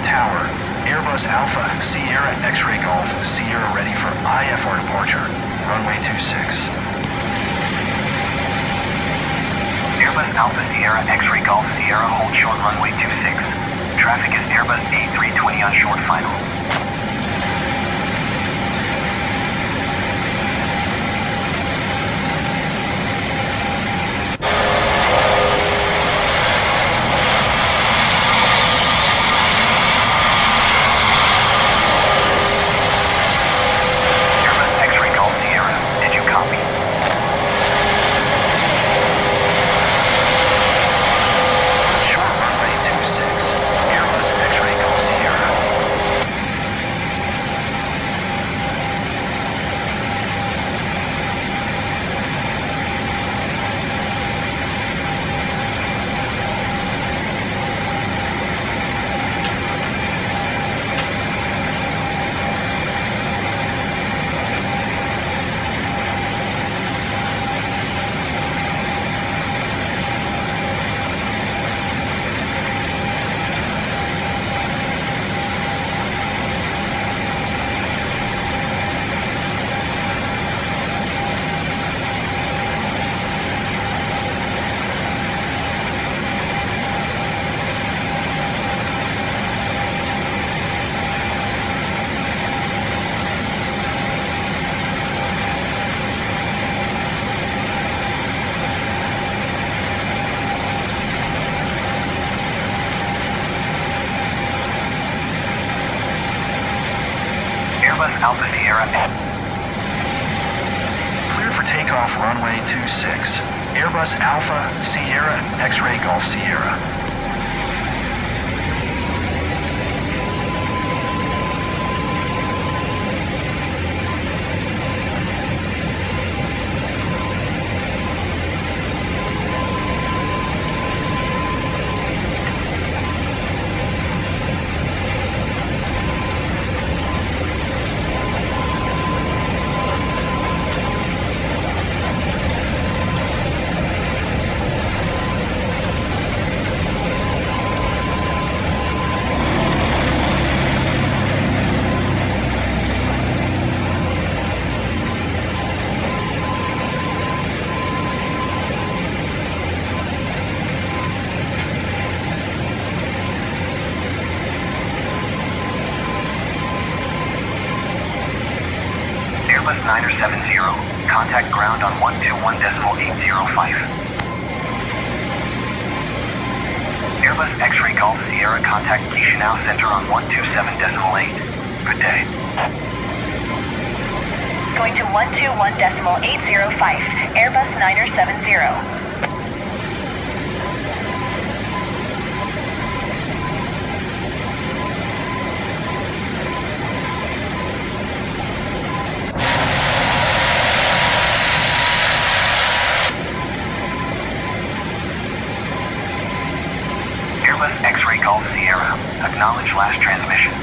Tower, Airbus Alpha, Sierra X-Ray Golf, Sierra ready for IFR departure, runway 26. Airbus Alpha Sierra X-Ray Golf Sierra hold short runway 26. Traffic is Airbus A320 on short final. Alpha Sierra. Cleared for takeoff runway 26. Airbus Alpha Sierra X-Ray Golf Sierra. Airbus 970, contact ground on 121.805. Airbus X-Ray Golf Sierra, contact Chișinău Center on 127.8. Good day. Going to 121.805, Airbus 970. Airbus X-Ray Golf Sierra, Acknowledge last transmission.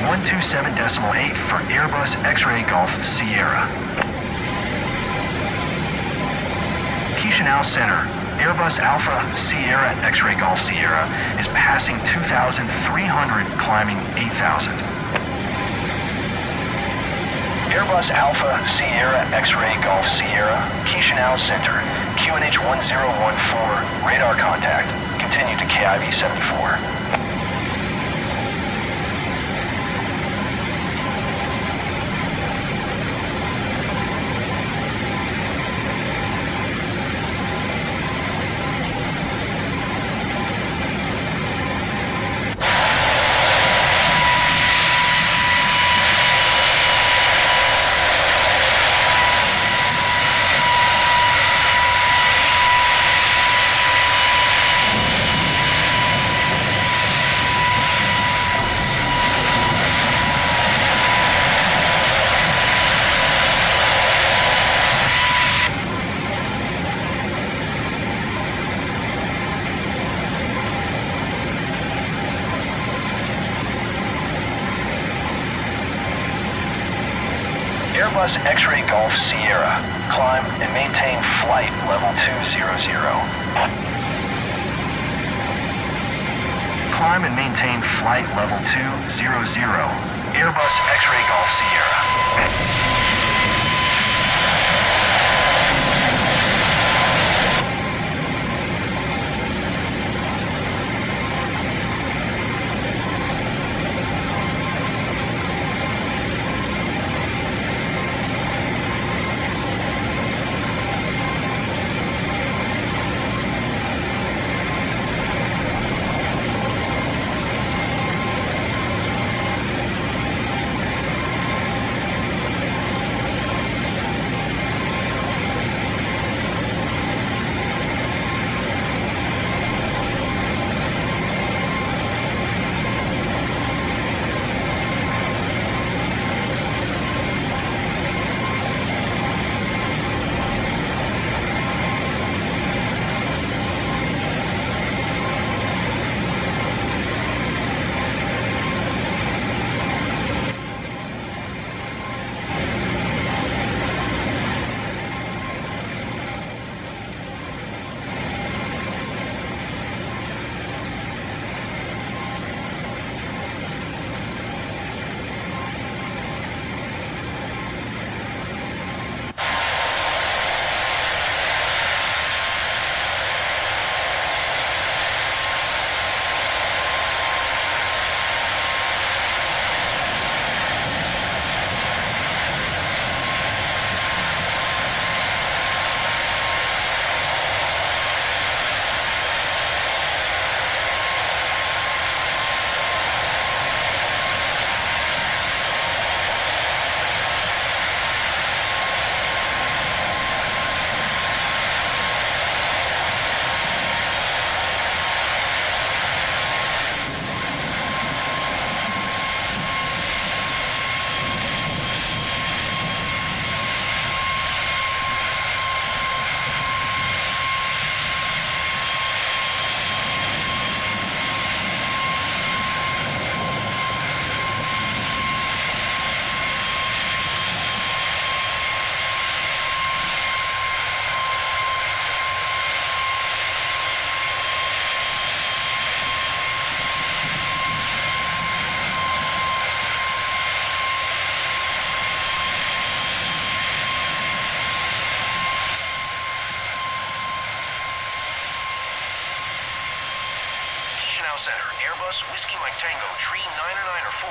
127.8 for Airbus X-Ray Golf Sierra. Chișinău Center, Airbus Alpha Sierra X-Ray Golf Sierra is passing 2,300, climbing 8,000. Airbus Alpha Sierra X-Ray Golf Sierra, Chișinău Center, QNH 1014, radar contact. Continue to Kyiv 74. Airbus X-Ray Golf Sierra, climb and maintain flight level 200. Climb and maintain flight level 200. Airbus X-Ray Golf Sierra. Center, Airbus Whiskey Mike Tango, tree 994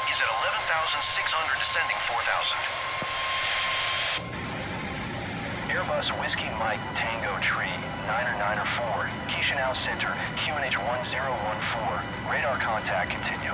is at 11,600, descending 4,000. Airbus Whiskey Mike Tango, tree 994, Chișinău Center, QNH 1014, radar contact, continue.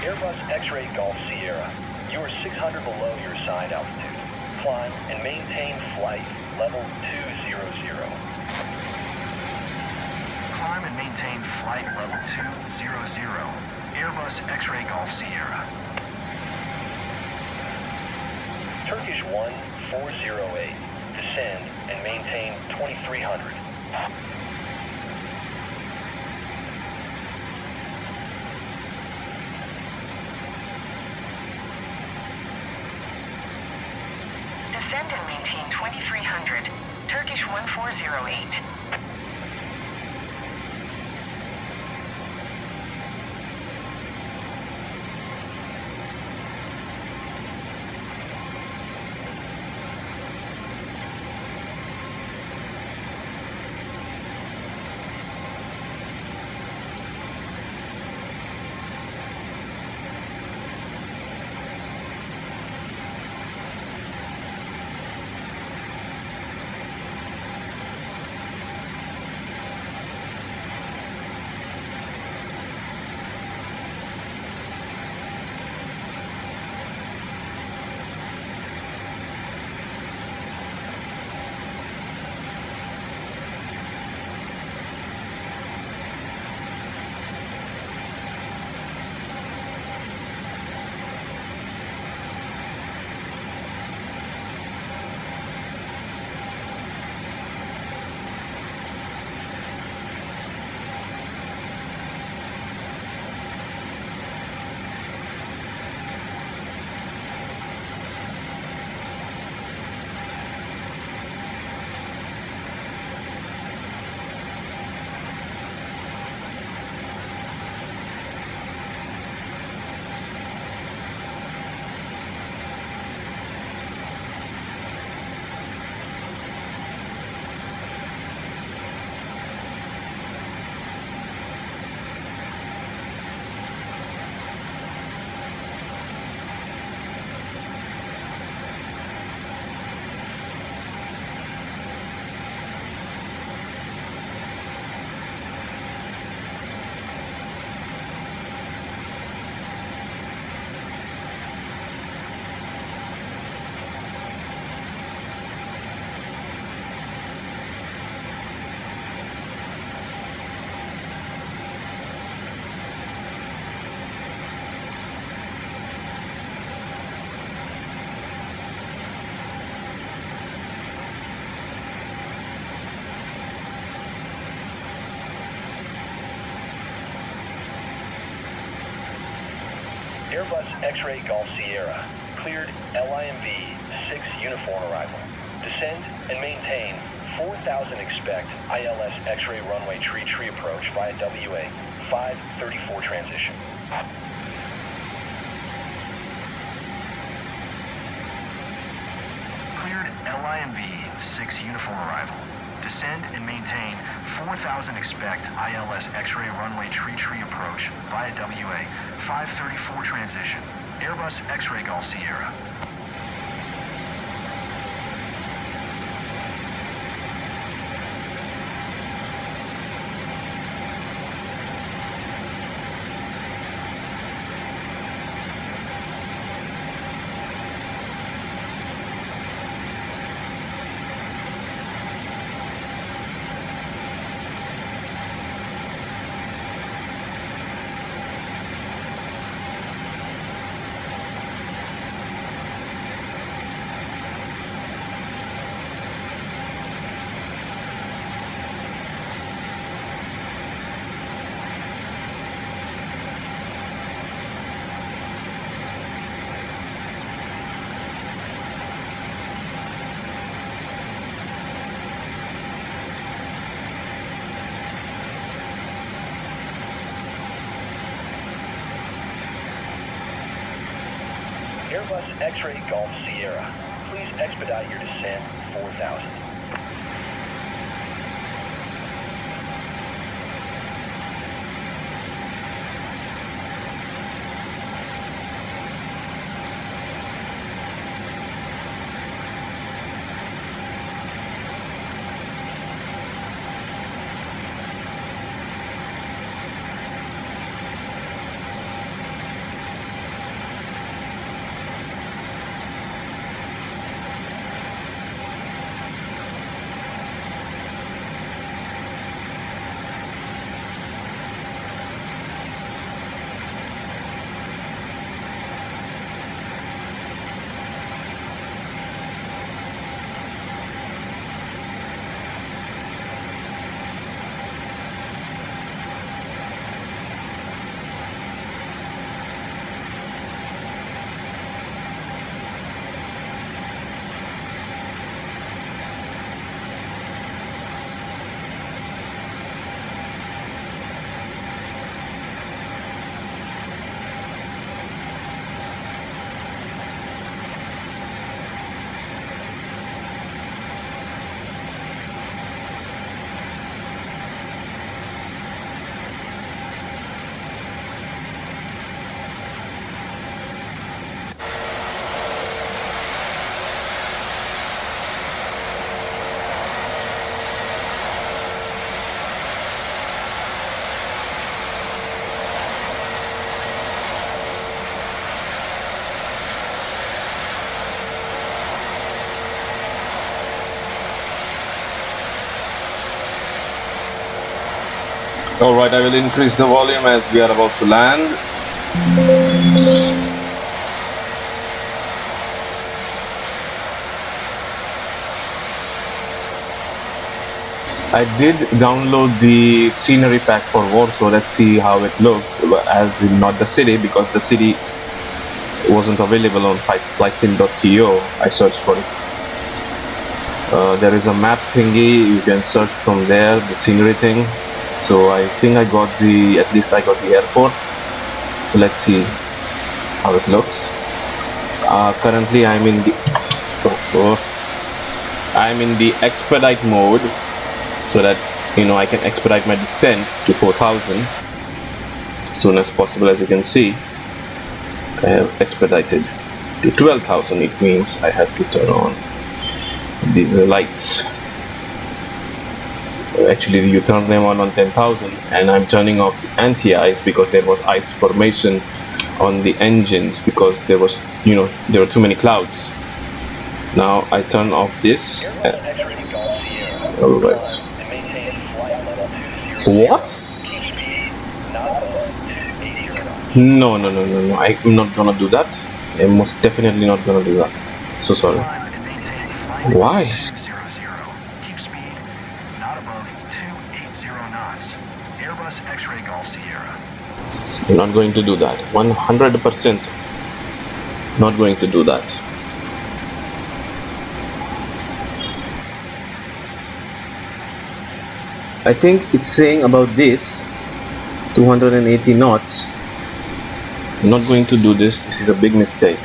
Airbus X-Ray Golf Sierra, you are 600 below your assigned altitude. Climb and maintain flight level 200. Climb and maintain flight level 200. Airbus X-Ray Golf Sierra. Turkish 1408, descend and maintain 2300. Descend and maintain 2300. Turkish 1408. Airbus X-Ray Golf Sierra, cleared LIMV 6 uniform arrival. Descend and maintain 4000 expect ILS X-ray runway tree approach via WA 534 transition. Cleared LIMV 6 uniform arrival. Descend and maintain 4000 expect ILS X-ray runway tree approach via WA 534 transition. Airbus X-Ray Golf Sierra. Airbus X-Ray Golf Sierra, please expedite your descent 4000. Alright, I will increase the volume as we are about to land. I did download the scenery pack for Warsaw. Let's see how it looks, as in not the city, because the city wasn't available on flightsim.to. I searched for it. There is a map thingy, you can search from there, the scenery thing. So I think I got at least I got the airport. So let's see how it looks. Currently I'm in the expedite mode, so that I can expedite my descent to 4,000 as soon as possible. As you can see, I have expedited to 12,000. It means I have to turn on these lights. Actually, you turn them on 10,000, and I'm turning off the anti-ice because there was ice formation on the engines because there was there were too many clouds. Now I turn off this. Alright. What? No. I'm not gonna do that. I'm most definitely not gonna do that. So sorry. Why? Keep speed not above 280 knots. Airbus X-ray Golf Sierra. I'm not going to do that. 100% not going to do that. I think it's saying about this 280 knots. I'm not going to do this. This is a big mistake.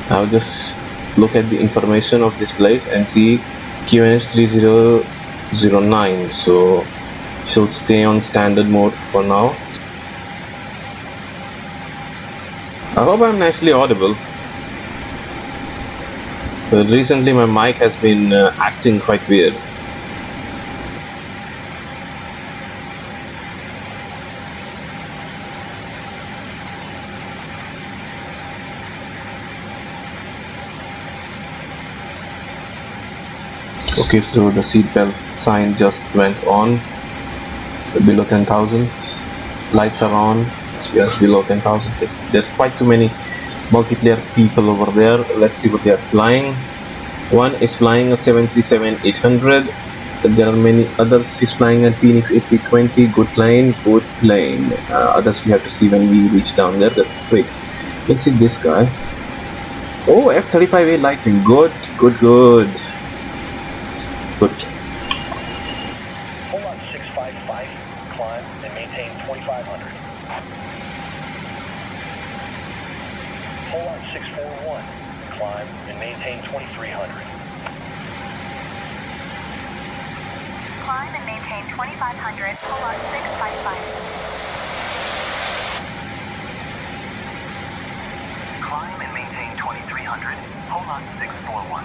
I'll just look at the information of this place and see QNH 3009. So she'll stay on standard mode for now. I hope I'm nicely audible. But recently my mic has been acting quite weird. Okay, so the seatbelt sign just went on. Below 10,000. Lights are on. Yes, below 10,000. There's quite too many multiplayer people over there. Let's see what they are flying. One is flying a 737-800. There are many others. He's flying a Phoenix A320. Good plane. Others we have to see when we reach down there. Wait, let's see this guy. Oh, F-35A Lightning. Good. Hold on 655, climb and maintain 2500. Hold on 641, climb and maintain 2300. Climb and maintain 2,500. Hold on 655. Climb and maintain 2300. Hold on 641.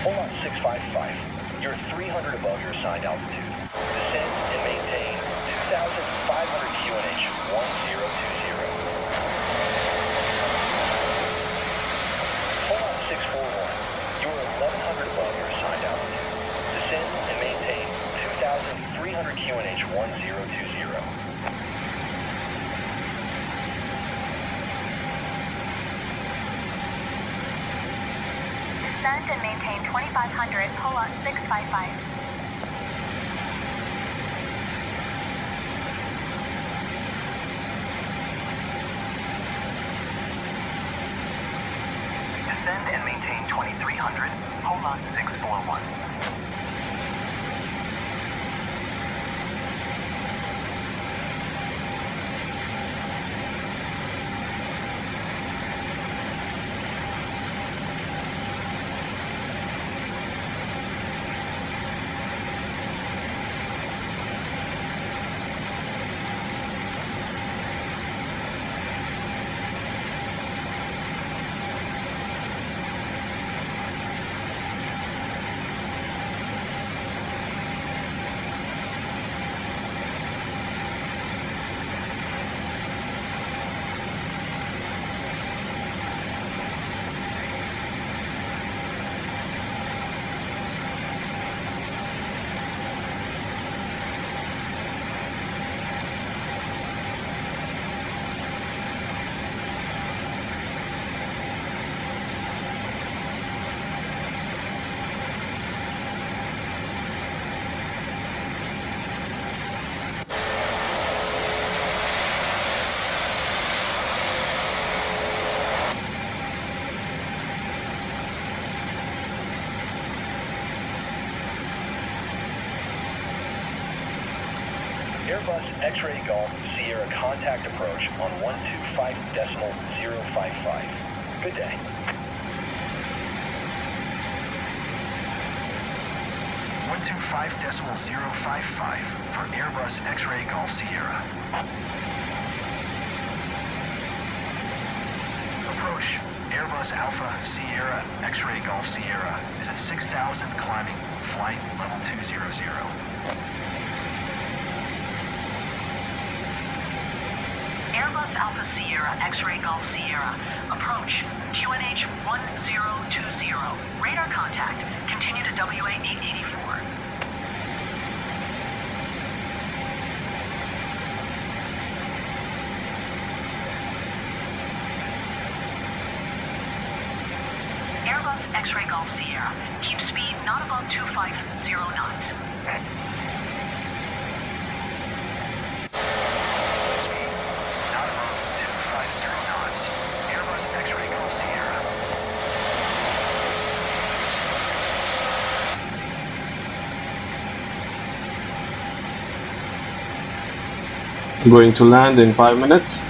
Hold on 655. You're 300 above your assigned altitude. Descend and maintain 2,500 QNH 1020. Hold on 641. You're 1,100 above your assigned altitude. Descend and maintain 2,300 QNH 1020. Descend and maintain 2,500. Hold on 655. Descend and maintain 2300, hold on 641. Airbus X-Ray Golf Sierra contact approach on 125.055. Good day. .055 for Airbus X-Ray Golf Sierra. Approach Airbus Alpha Sierra X-Ray Golf Sierra is at 6,000 climbing, flight level 200. Airbus Alpha Sierra X-Ray Golf Sierra. Approach QNH 1020. Radar contact. Continue to WA 884. Airbus X-Ray Golf Sierra. Keep speed not above 250 knots. Going to land in 5 minutes.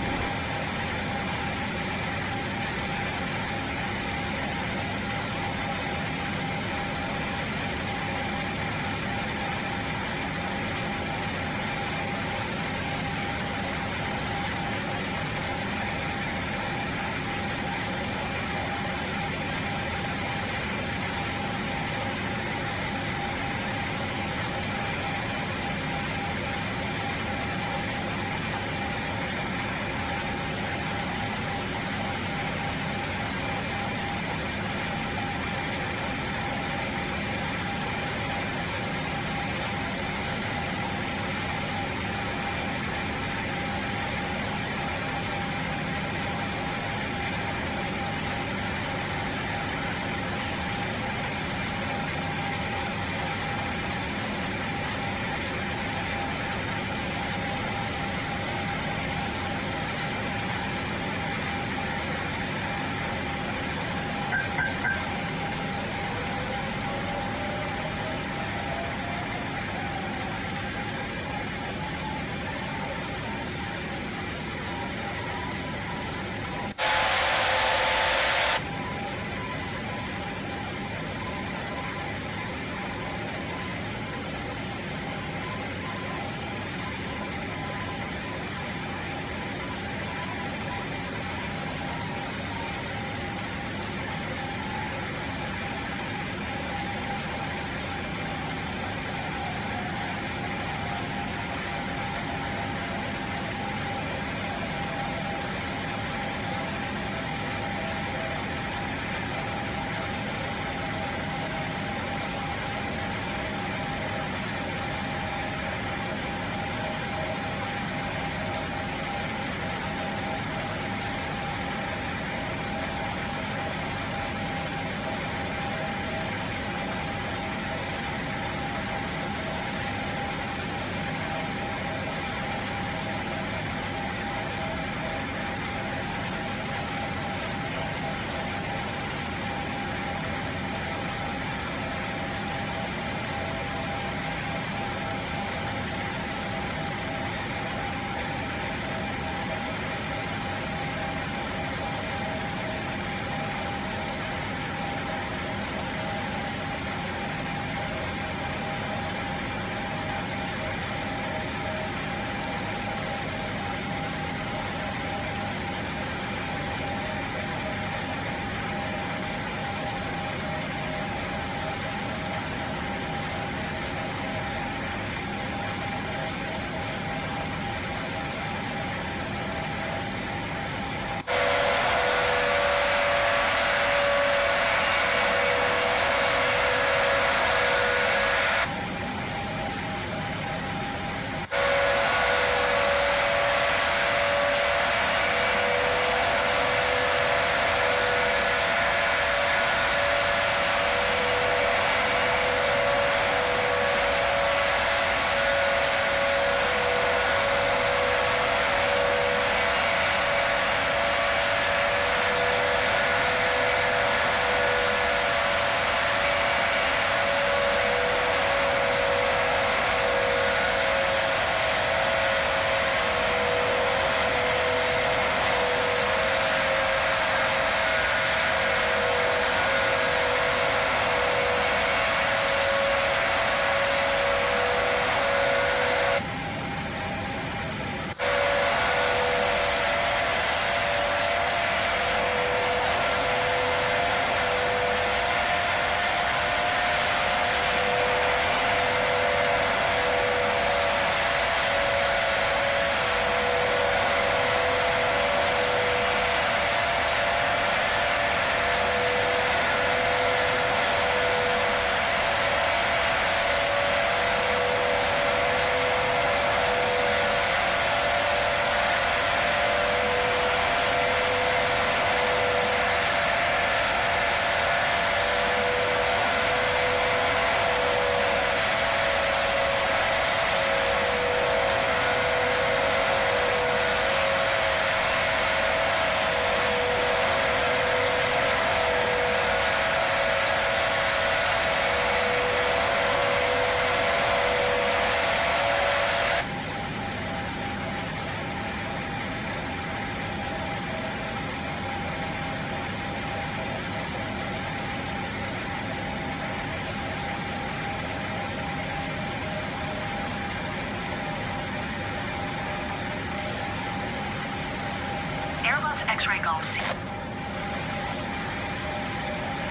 X-ray Golf Sierra.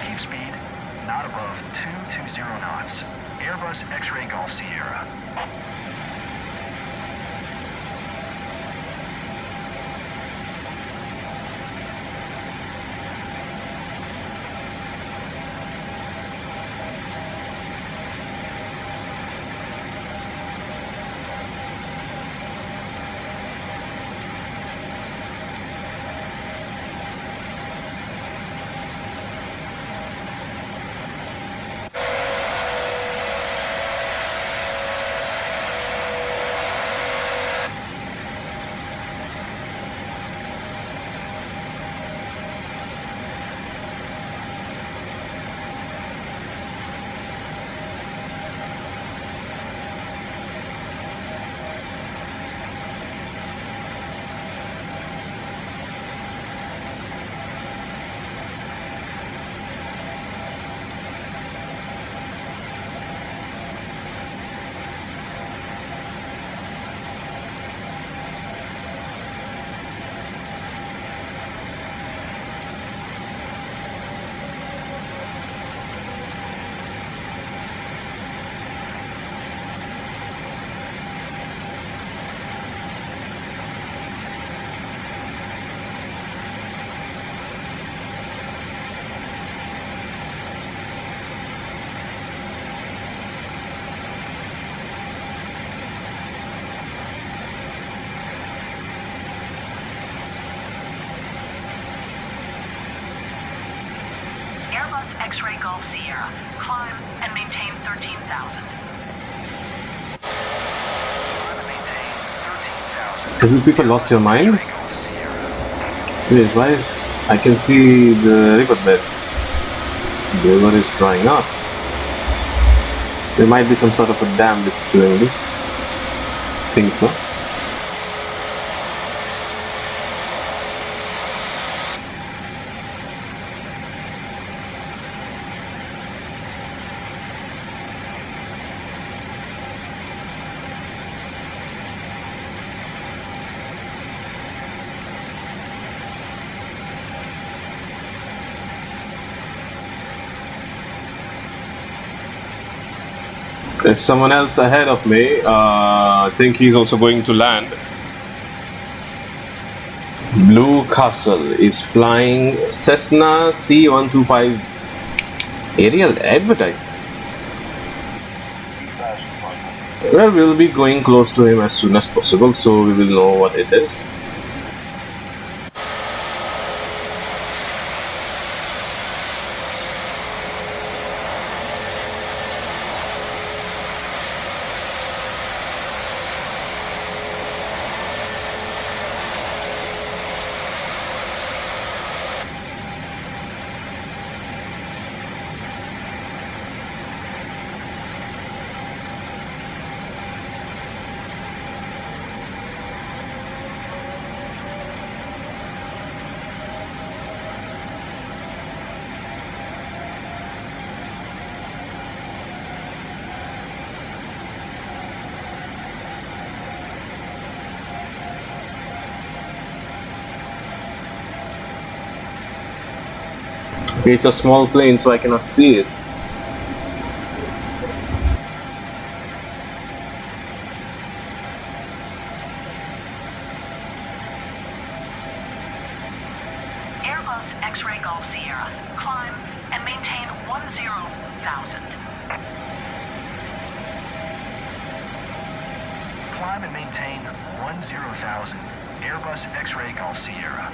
Keep speed not above 220 knots. Airbus X-ray Golf Sierra. Airbus X-ray Golf Sierra. Climb and maintain 13,000. Have you people lost your mind? Yes, why is... I can see the riverbed. The river is drying up. There might be some sort of a dam which is doing this. Think so. There's someone else ahead of me. I think he's also going to land. Blue Castle is flying Cessna C125 aerial advertising. Well, we'll be going close to him as soon as possible, so we will know what it is. It's a small plane, so I cannot see it. Airbus X-ray Golf Sierra. Climb and maintain 10,000. Climb and maintain 10,000. Airbus X-ray Golf Sierra.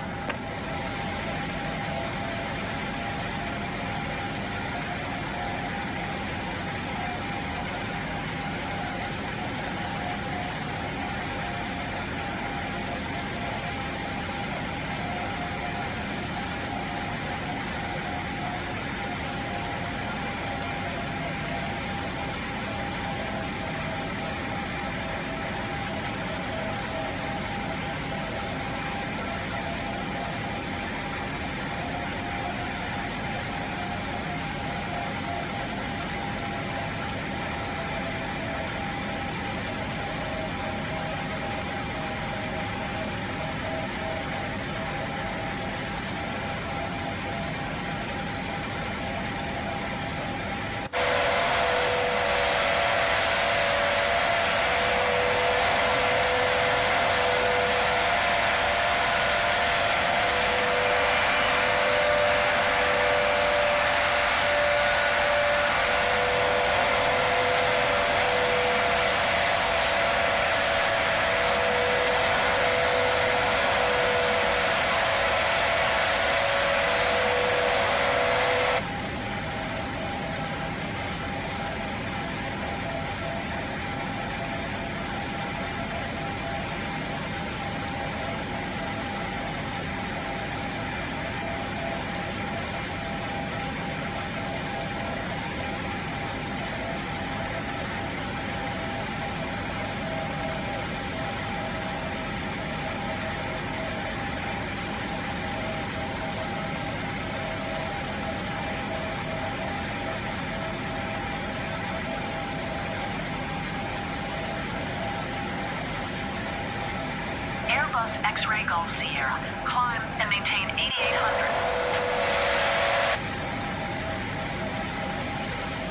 Airbus X-ray Golf Sierra. Climb and maintain 8800.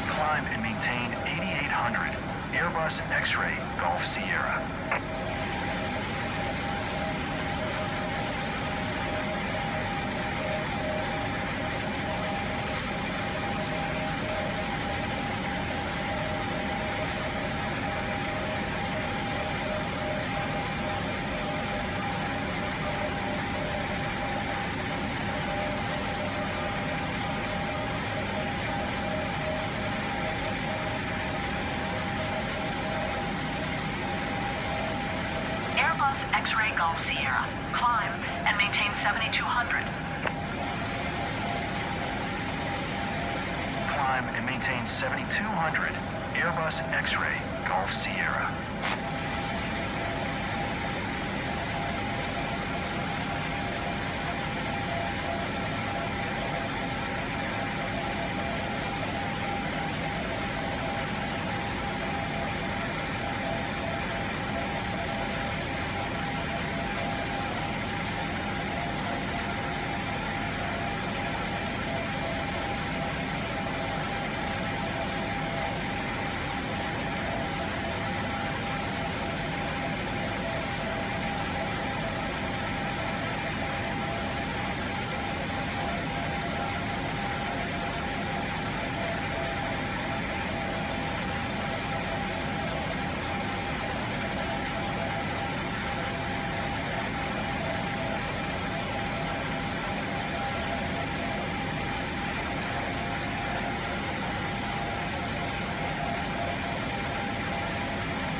Climb and maintain 8800. Airbus X-ray Golf Sierra. Airbus X-ray Golf Sierra. Climb and maintain 7200. Climb and maintain 7200. Airbus X-ray Golf Sierra.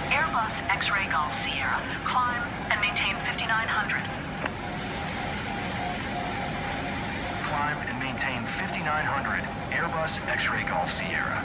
Airbus X-ray Golf Sierra. Climb and maintain 5900. Climb and maintain 5900. Airbus X-ray Golf Sierra.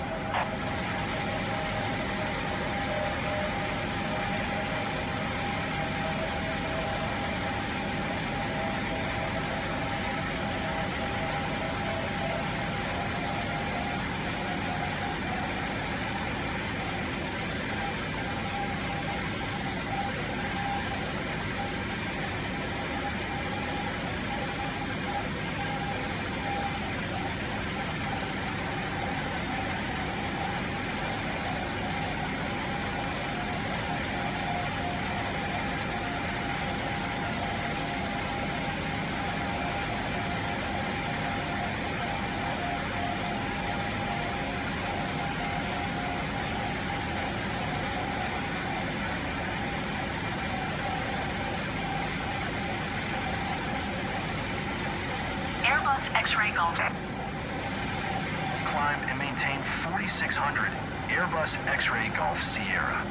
Airbus X-ray Golf. Climb and maintain 4600. Airbus X-ray Golf Sierra.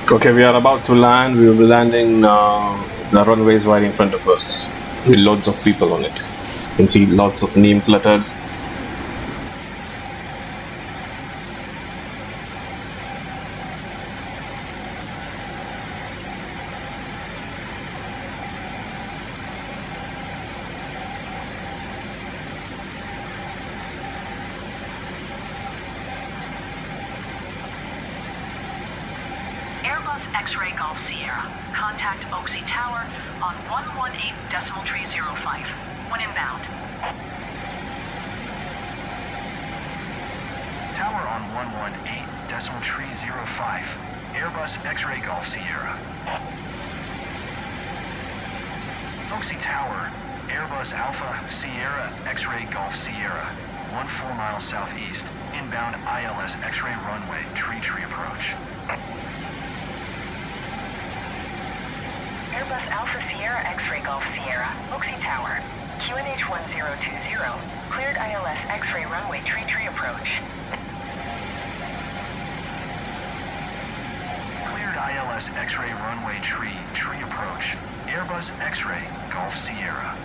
Okay, we are about to land. We will be landing now. The runway is right in front of us with loads of people on it. You can see lots of name platters. Airbus X-ray Golf Sierra. Contact Oaksey Tower on 118.305 when inbound. Tower on 118.305. Airbus X-ray Golf Sierra. Oaksey Tower, Airbus Alpha Sierra X-ray Golf Sierra. 14 miles southeast. Inbound ILS X-ray runway tree approach. Airbus Alpha Sierra X-Ray Golf Sierra, Oxy Tower. QNH 1020, cleared ILS X-Ray runway tree approach. Cleared ILS X-ray runway tree approach. Airbus X-ray Golf Sierra.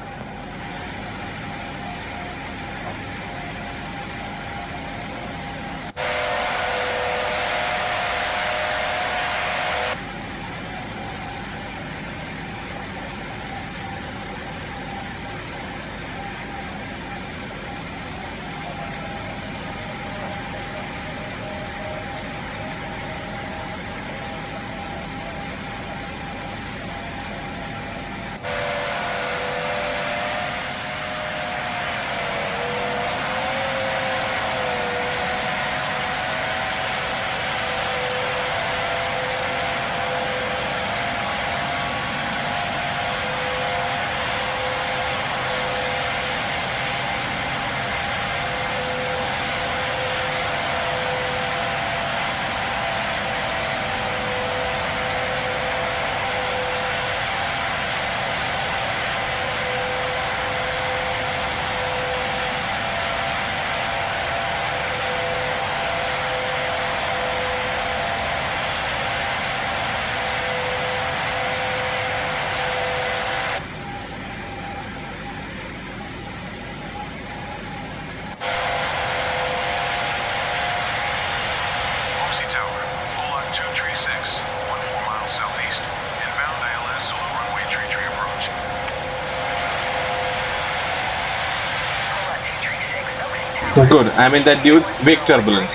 Good. I mean that dude's big turbulence.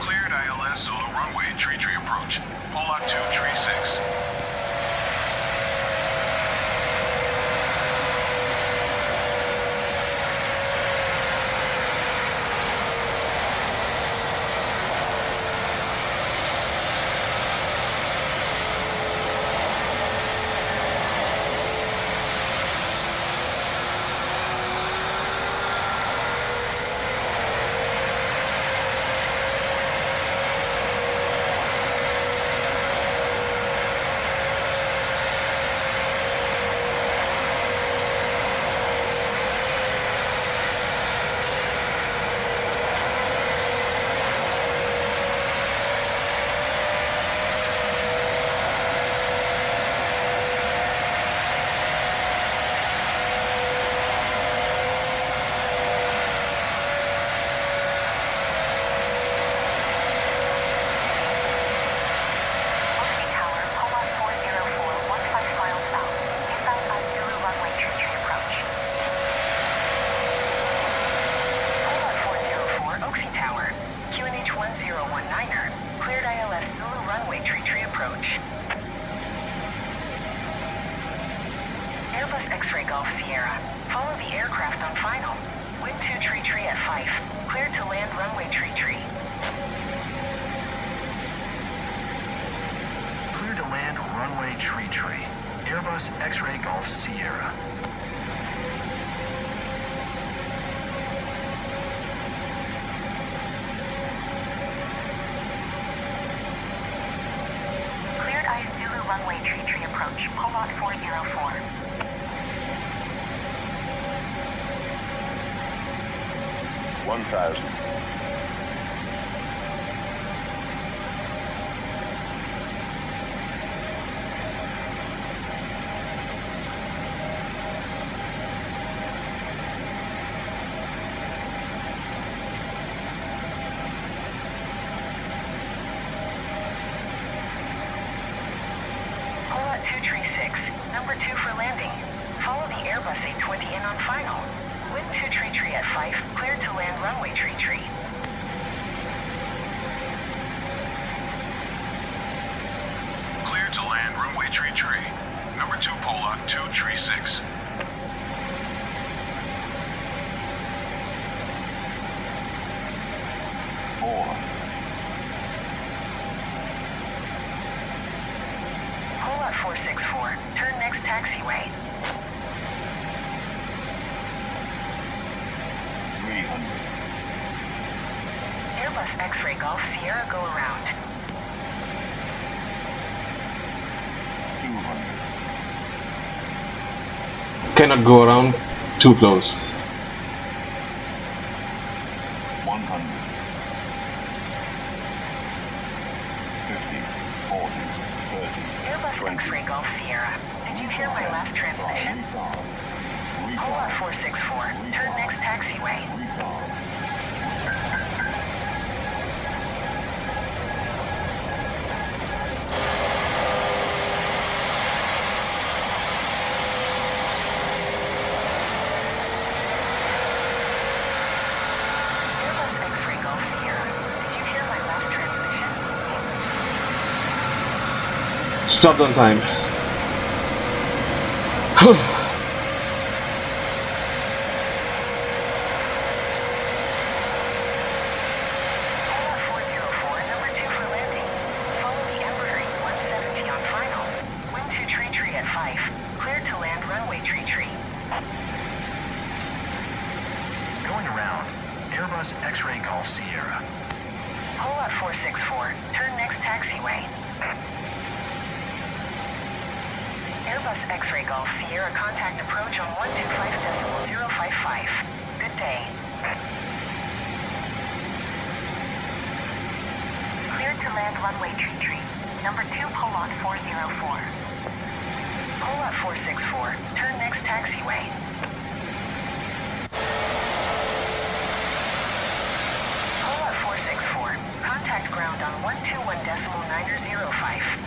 Cleared ILS Zulu runway tree approach. Pollock 2, tree 6. Airbus X-Ray Golf Sierra. Follow the aircraft on final. Wind 2 tree at 5. Cleared to land runway tree. Cleared to land runway tree. Airbus X-Ray Golf Sierra. Cleared IS Zulu runway tree approach. Polot 404. 1,000. Polot 2 tree 6. Number 2 for landing. Follow the Airbus A320 in on final. Wind 2 tree at 5. Cleared to land runway tree. Cleared to land runway tree. Number 2 Pollock 2 tree 6. Polot 464. Turn next taxiway. Golf Sierra, go around. 200. Cannot go around, too close. 100. 50, 40, 30, Airbus 20. X-ray Golf Sierra. Did you hear my last transmission? Polar 464. Turn next taxiway. Airbus X-ray Golf Sierra. Did you hear my last transmission? Stopped on time. Polar 404, number 2 for landing. Follow the Embraer 170 on final. Wind to tree at 5. Cleared to land runway tree. Going around, Airbus X-ray Golf Sierra. Polar 464, turn next taxiway. Airbus X-ray Golf Sierra, contact approach on 125.055. Good day. Cleared to land runway tree. Number 2 Polot 404. Polot 464, turn next taxiway. Polot 464, contact ground on 121.905.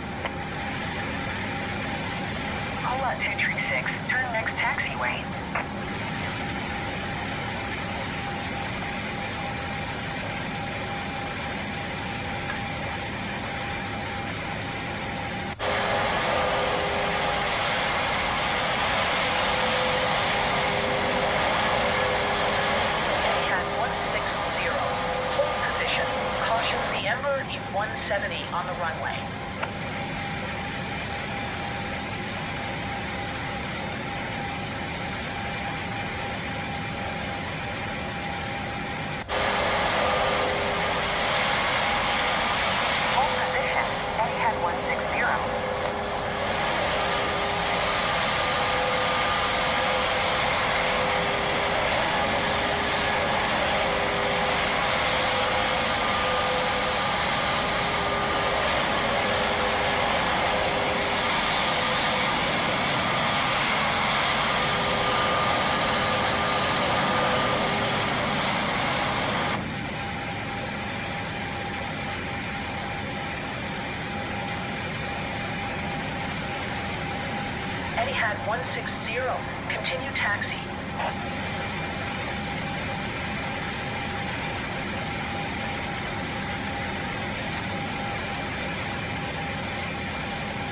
Polot 236, turn next taxiway. Etihad 160, hold position. Caution, the Embraer 170 on the runway. Hold position, Etihad 160. Etihad 160, continue taxi.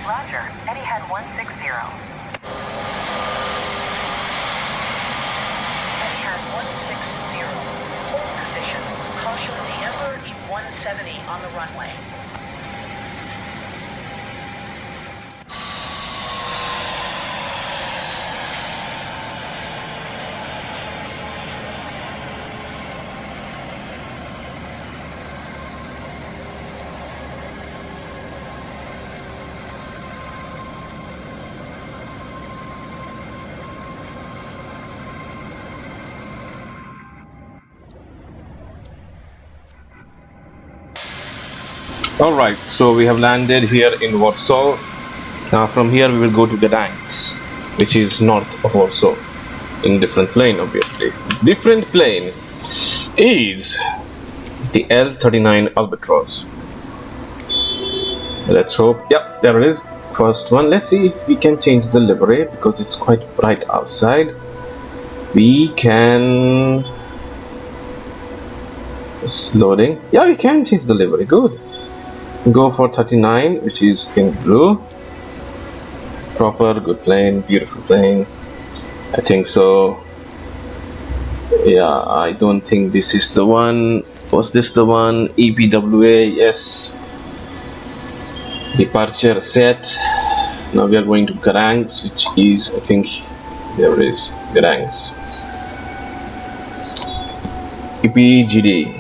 Roger, Etihad 160. Etihad 160, hold position. Caution, the Embraer 170 on the runway. Alright, so we have landed here in Warsaw. Now from here we will go to Gdańsk, which is north of Warsaw, in different plane obviously. Different plane is the L-39 Albatros. Let's hope, yep, there it is, first one. Let's see if we can change the livery because it's quite bright outside. We can, it's loading, yeah, we can change the livery, good. Go for 39, which is in blue. Proper, good plane, beautiful plane. I think so. Yeah, I don't think this is the one. Was this the one? EPWA, yes. Departure set. Now we are going to Gdańsk, which is, I think, there is Gdańsk. EPGD.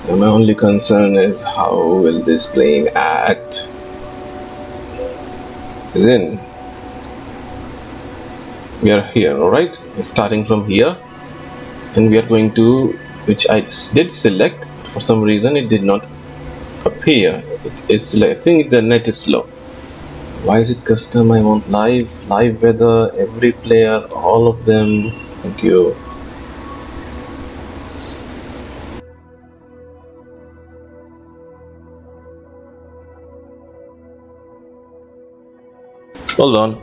My only concern is how will this plane act? As in, we are here, alright? We're starting from here, and we are going to, which I did select, for some reason it did not appear. It is, I think the net is slow. Why is it custom? I want live weather, every player, all of them. Thank you. Hold on.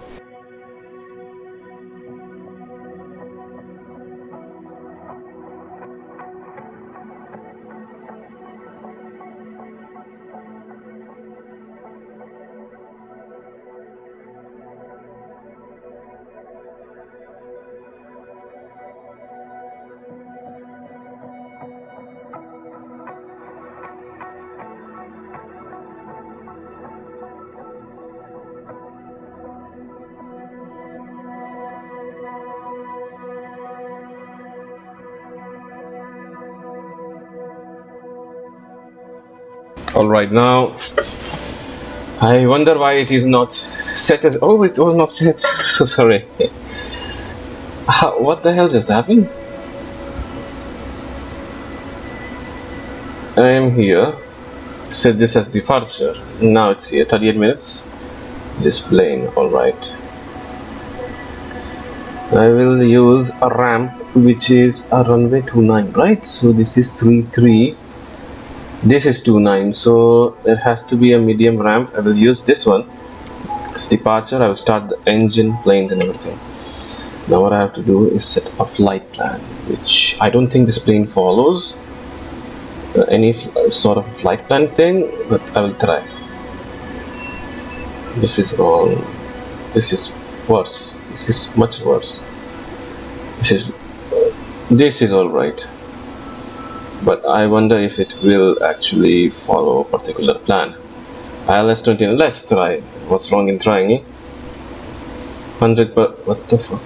Alright, now I wonder why it is not set as. Oh, it was not set. So sorry. What the hell just happened? I am here. Set this as departure. Now it's here. 38 minutes. This plane. Alright. I will use a ramp which is a runway 29, right? So this is 33. This is 29, so there has to be a medium ramp. I will use this one as departure. I will start the engine, planes and everything. Now what I have to do is set a flight plan, which I don't think this plane follows any sort of flight plan thing, but I will try. This is wrong. This is worse. This is much worse. This is alright. But I wonder if it will actually follow a particular plan. ILS-29, let's try. What's wrong in trying it? 100 per. What the fuck?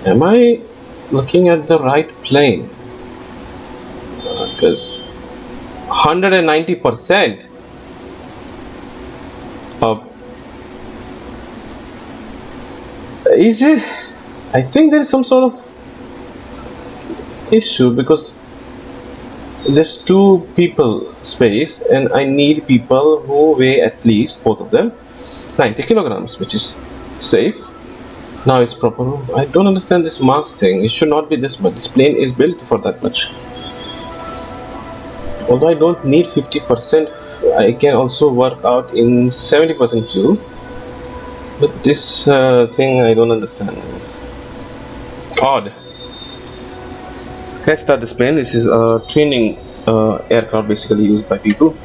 Am I looking at the right plane? Because 190% of. Is it? I think there is some sort of issue because there's 2 people space and I need people who weigh at least, both of them, 90 kilograms, which is safe. Now it's proper. I don't understand this mass thing. It should not be this much. This plane is built for that much. Although I don't need 50%, I can also work out in 70% fuel. But this thing I don't understand. It's odd. Let's start this plane. This is a training aircraft basically used by people.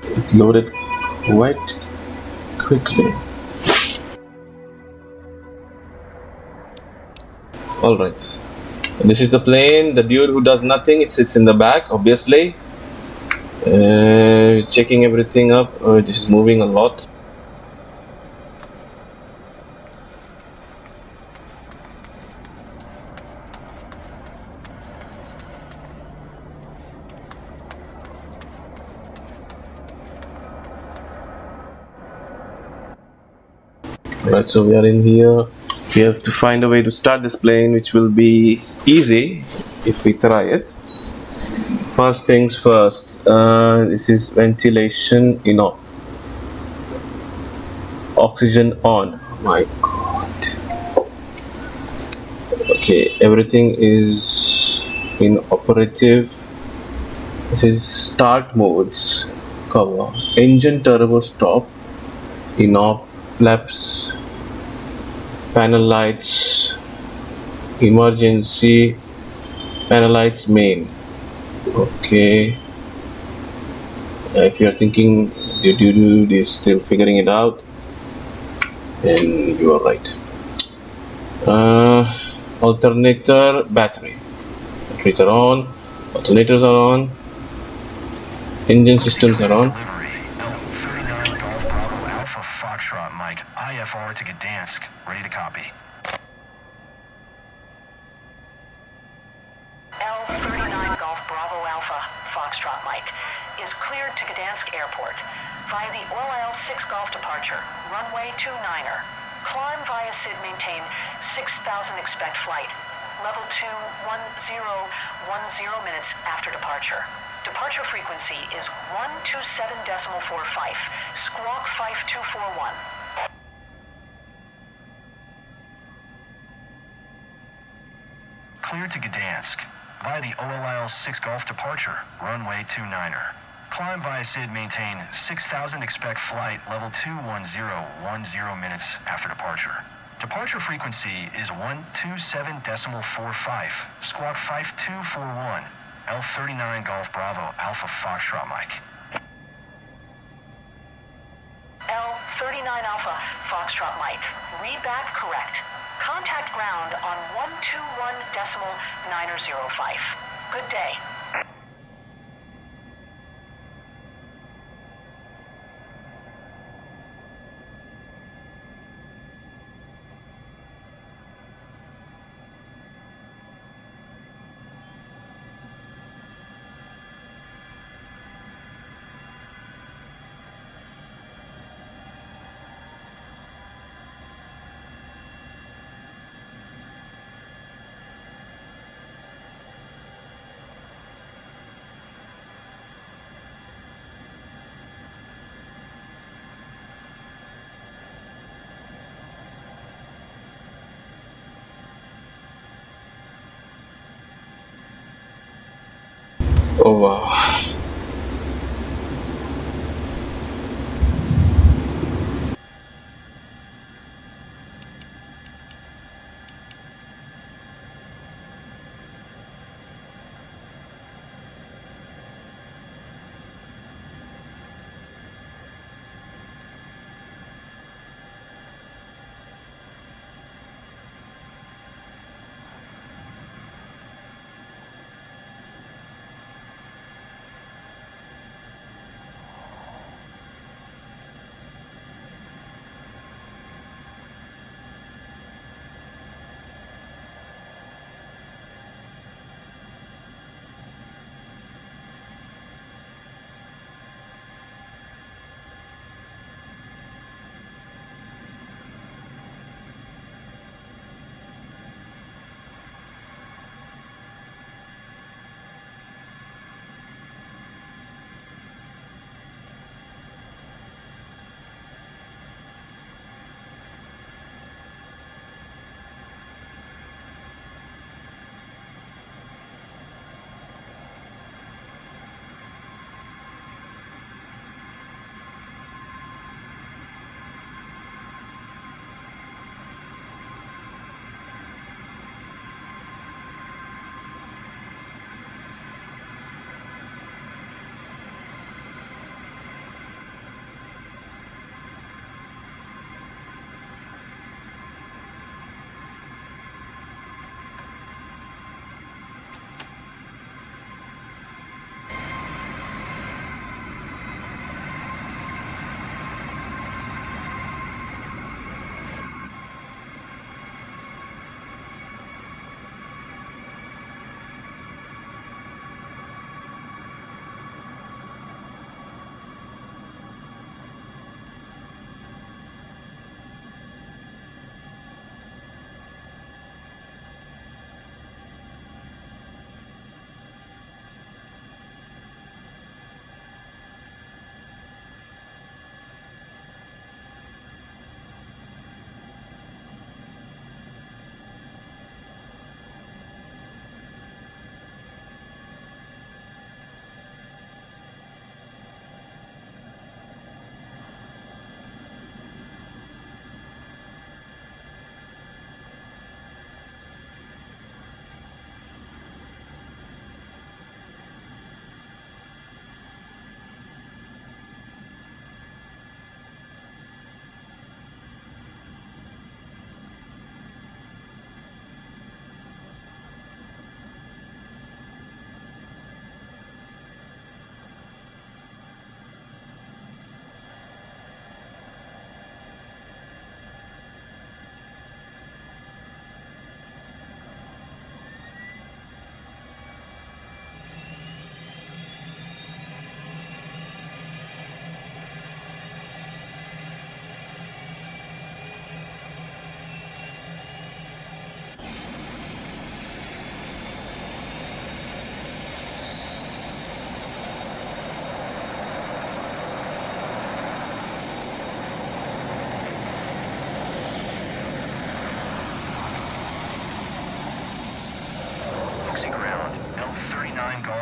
It loaded quite quickly. Alright. This is the plane. The dude who does nothing, it sits in the back, obviously. Checking everything up. This is moving a lot. Right, so we are in here. We have to find a way to start this plane, which will be easy if we try it. First things first, this is ventilation, oxygen on. Oh my god. Okay, everything is in operative. This is start modes, cover, engine turbo stop, off, flaps, panel lights, emergency, panel lights, main. Okay. If you are thinking dude is still figuring it out, then you are right. Alternator, battery. Batteries are on, alternators are on, engine systems are on. Mike, IFR to Gdańsk, ready to copy. Foxtrot Mike, is cleared to Gdańsk Airport via the Orlyle 6 Golf departure, runway 29er. Climb via SID, maintain 6,000, expect flight. Level 2, 1010 minutes after departure. Departure frequency is 127.45, squawk 5241. Cleared to Gdańsk via the OLL 6 Golf departure, runway 29er. Climb via SID, maintain 6,000, expect flight, level 21010 minutes after departure. Departure frequency is 127.45, squawk 5241, L39 Golf Bravo Alpha Foxtrot Mike. L39 Alpha Foxtrot Mike, read back correct. Contact ground on 121.905. Good day. Oh wow.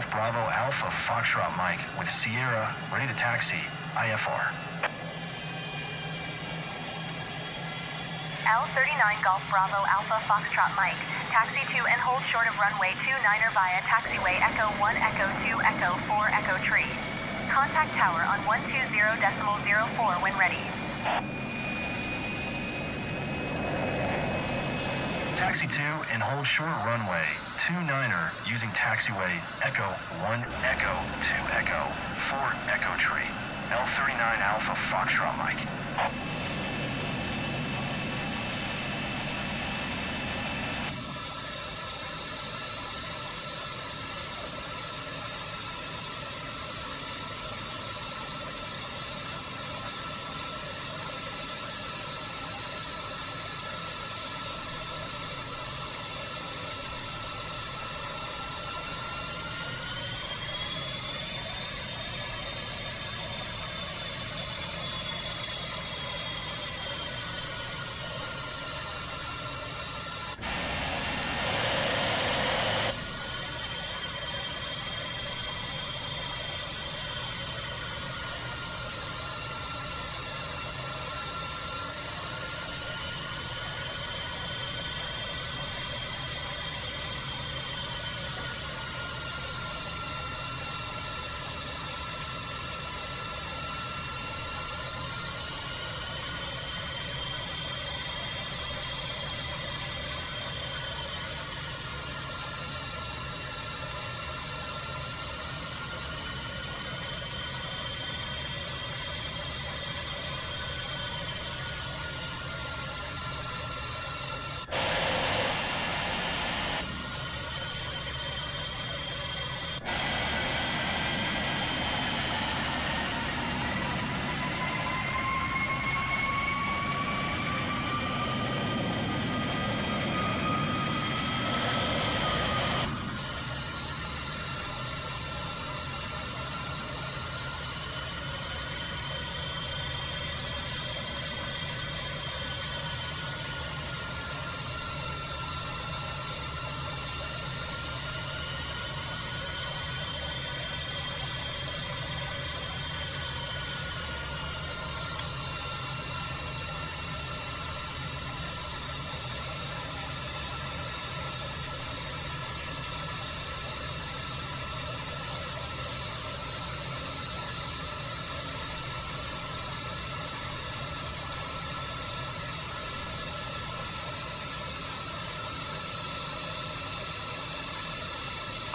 Golf Bravo Alpha Foxtrot Mike with Sierra, ready to taxi, IFR. L39 Golf Bravo Alpha Foxtrot Mike, taxi to and hold short of runway 29er via taxiway Echo 1 Echo 2 Echo 4 Echo Tree. Contact tower on 120.04 when ready. Taxi 2 and hold short runway 29er using taxiway Echo 1 Echo 2 Echo 4 Echo Tree. L39 Alpha Foxtrot Mike.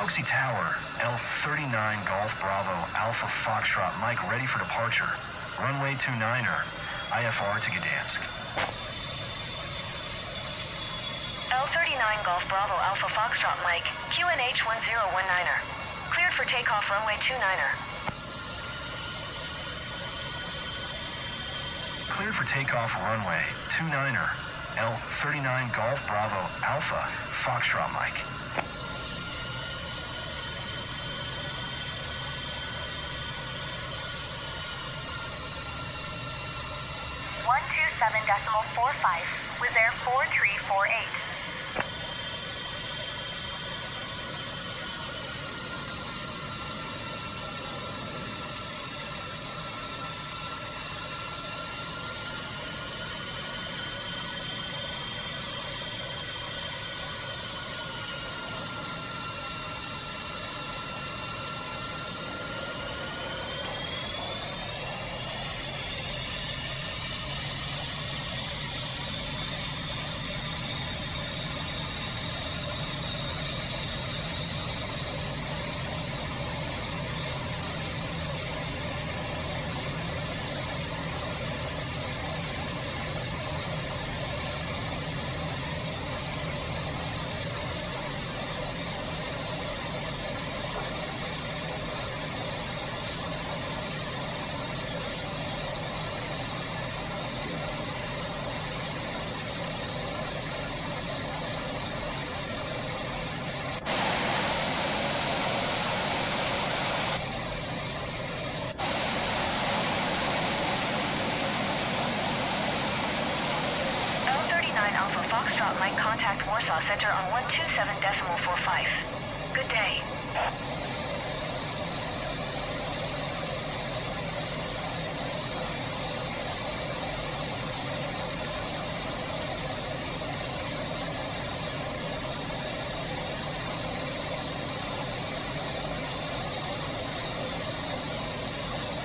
Oxy Tower, L39 Golf Bravo Alpha Foxtrot Mike ready for departure. Runway 29er, IFR to Gdańsk. L39 Golf Bravo Alpha Foxtrot Mike, QNH 1019er. Cleared for takeoff runway 29er. Cleared for takeoff runway 29er, L39 Golf Bravo Alpha Foxtrot Mike. .45, with Air 4348. Foxtrot might contact Warsaw Center on 127.45. Good day.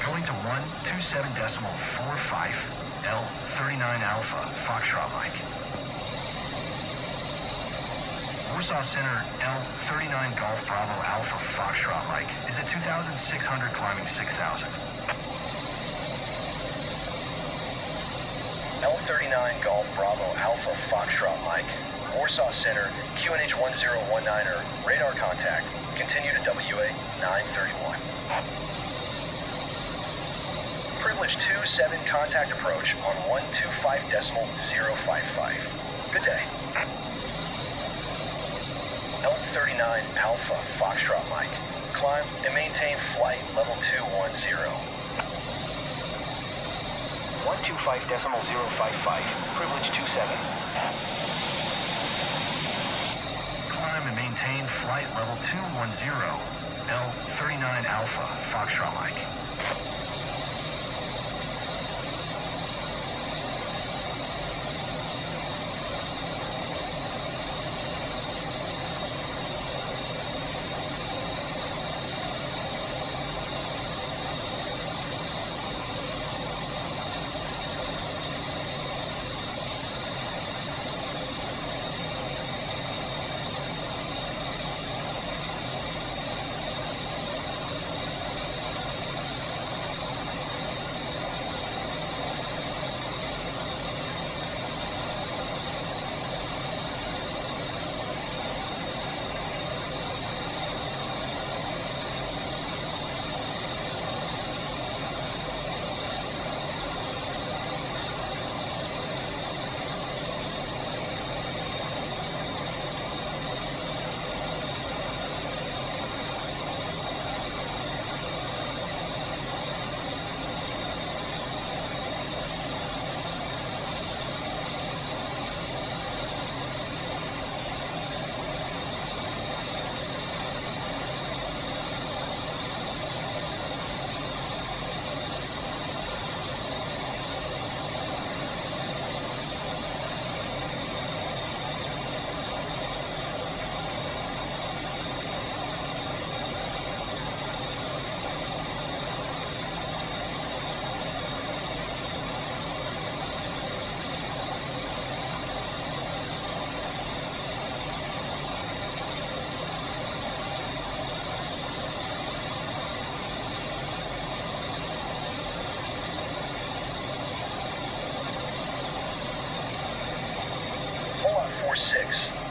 Going to 127.45 L39 Alpha, Foxtrot Mike. Warsaw Center L39 Golf Bravo Alpha, Foxtrot Mike is at 2,600 climbing 6,000. L39 Golf Bravo Alpha Foxtrot Mike. Warsaw Center, QNH 1019er, radar contact. Continue to WA 931. Privilege 27 contact approach on 125.055. Good day. L39 Alpha Foxtrot Mike. Climb and maintain flight level 210. 125.055. Privilege 27. Climb and maintain flight level 210, L39 Alpha, Foxtrot Mike.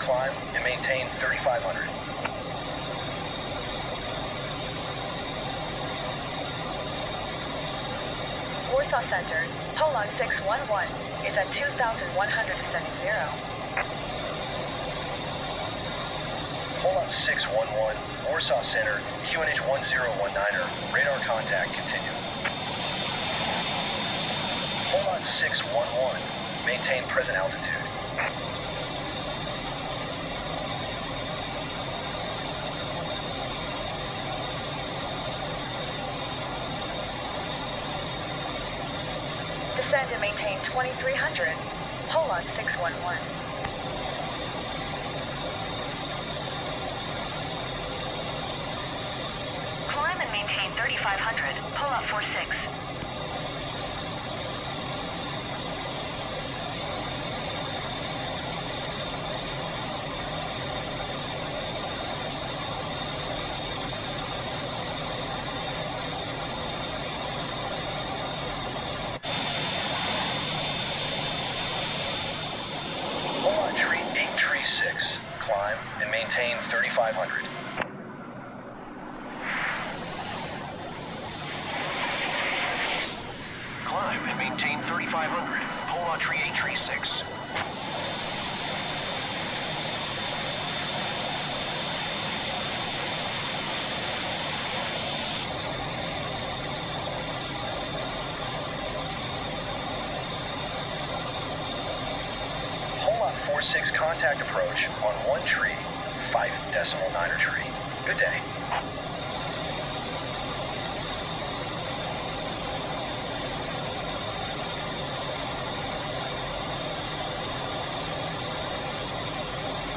Climb and maintain 3,500. Warsaw Center, Poland 611 is at 2,100 descending 0. Poland 611, Warsaw Center, QNH 1019er, radar contact continue. Poland 611, maintain present altitude. Descend and maintain 2,300, Poland 611. Climb and maintain 3,500, Poland 46. Maintain 3,500. Climb and maintain 3,500. Hold on tree 836. Hold on 46 contact approach on 1 tree. 5.9er tree. Good day.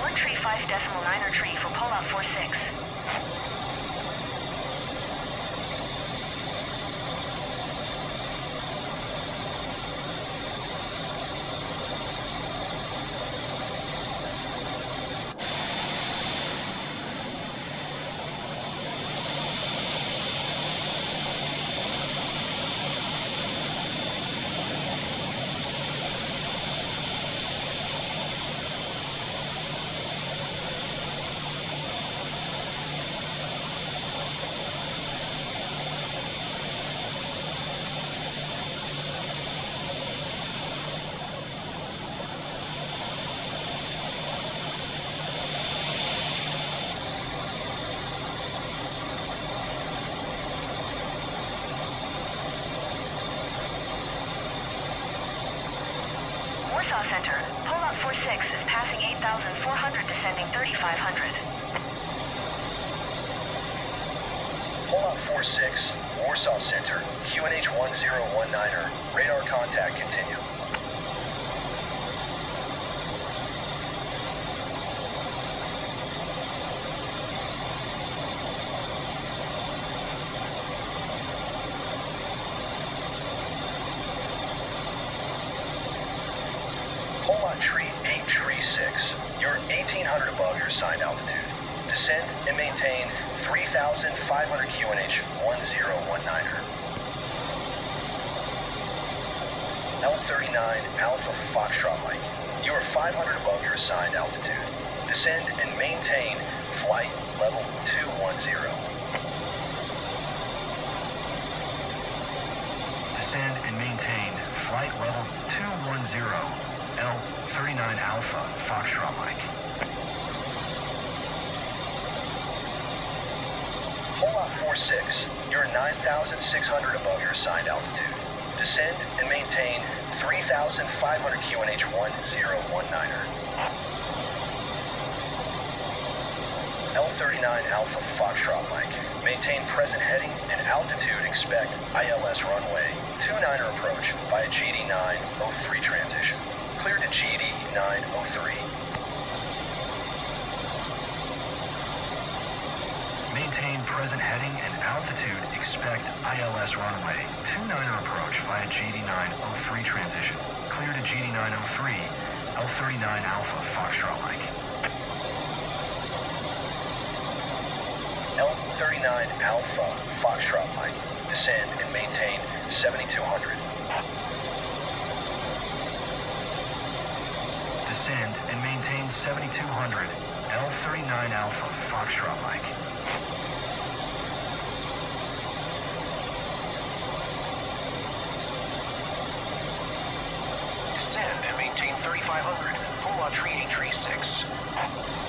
One tree 5.9er tree for Poland 46. Warsaw Center, pull-up 46 is passing 8,400, descending 3,500. Pull-up 46, Warsaw Center, QNH 1019er, radar contact continue. Pull-up tree 836, you're 1,800 above your assigned altitude. Descend and maintain 3,500 QNH 1019er. L39 Alpha Foxtrot Mike. You are 500 above your assigned altitude. Descend and maintain flight level 210. Descend and maintain flight level 210, L39 Alpha Foxtrot Mike. Pull-up 46, you're 9,600 above your assigned altitude. Descend and maintain 3,500 QNH 1019er. L39 Alpha Foxtrot Mike. Maintain present heading and altitude. Expect ILS runway 29er approach via GD 903 transition. Clear to GD 903. Maintain present heading and altitude. Expect ILS runway 29er approach via GD 903 transition. Clear to GD 903, L39 Alpha Foxtrot Mike. L39 Alpha Foxtrot Mike. Descend and maintain 7,200. Descend and maintain 7,200, L39 Alpha Foxtrot Mike. Descend and maintain 3,500. Pull on tree 836.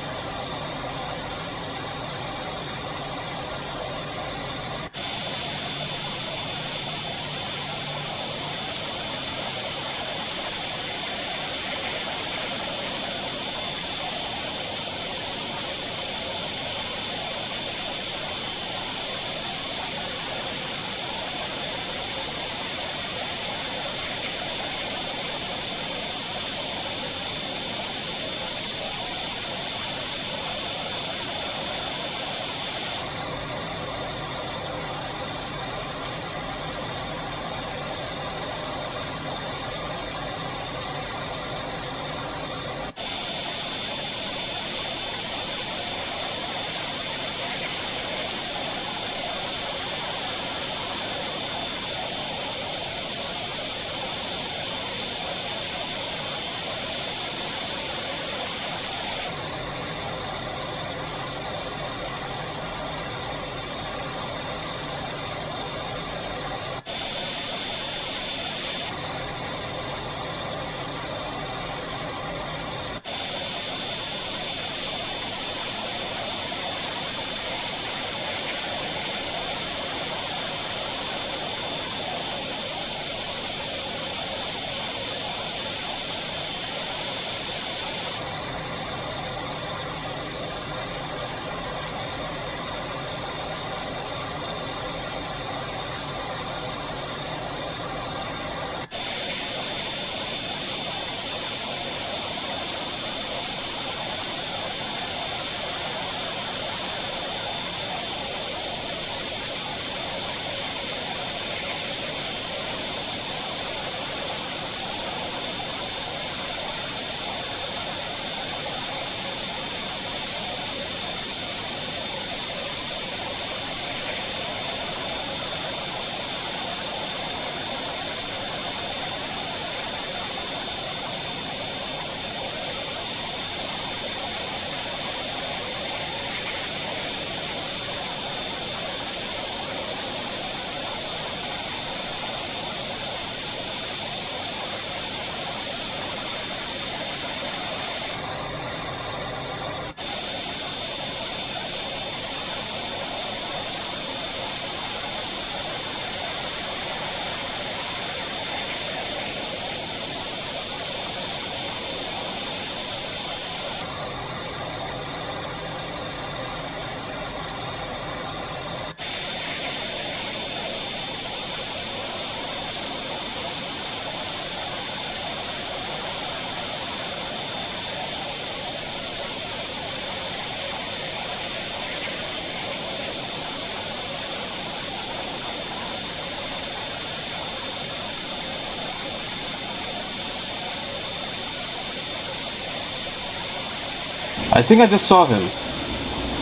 I think I just saw him.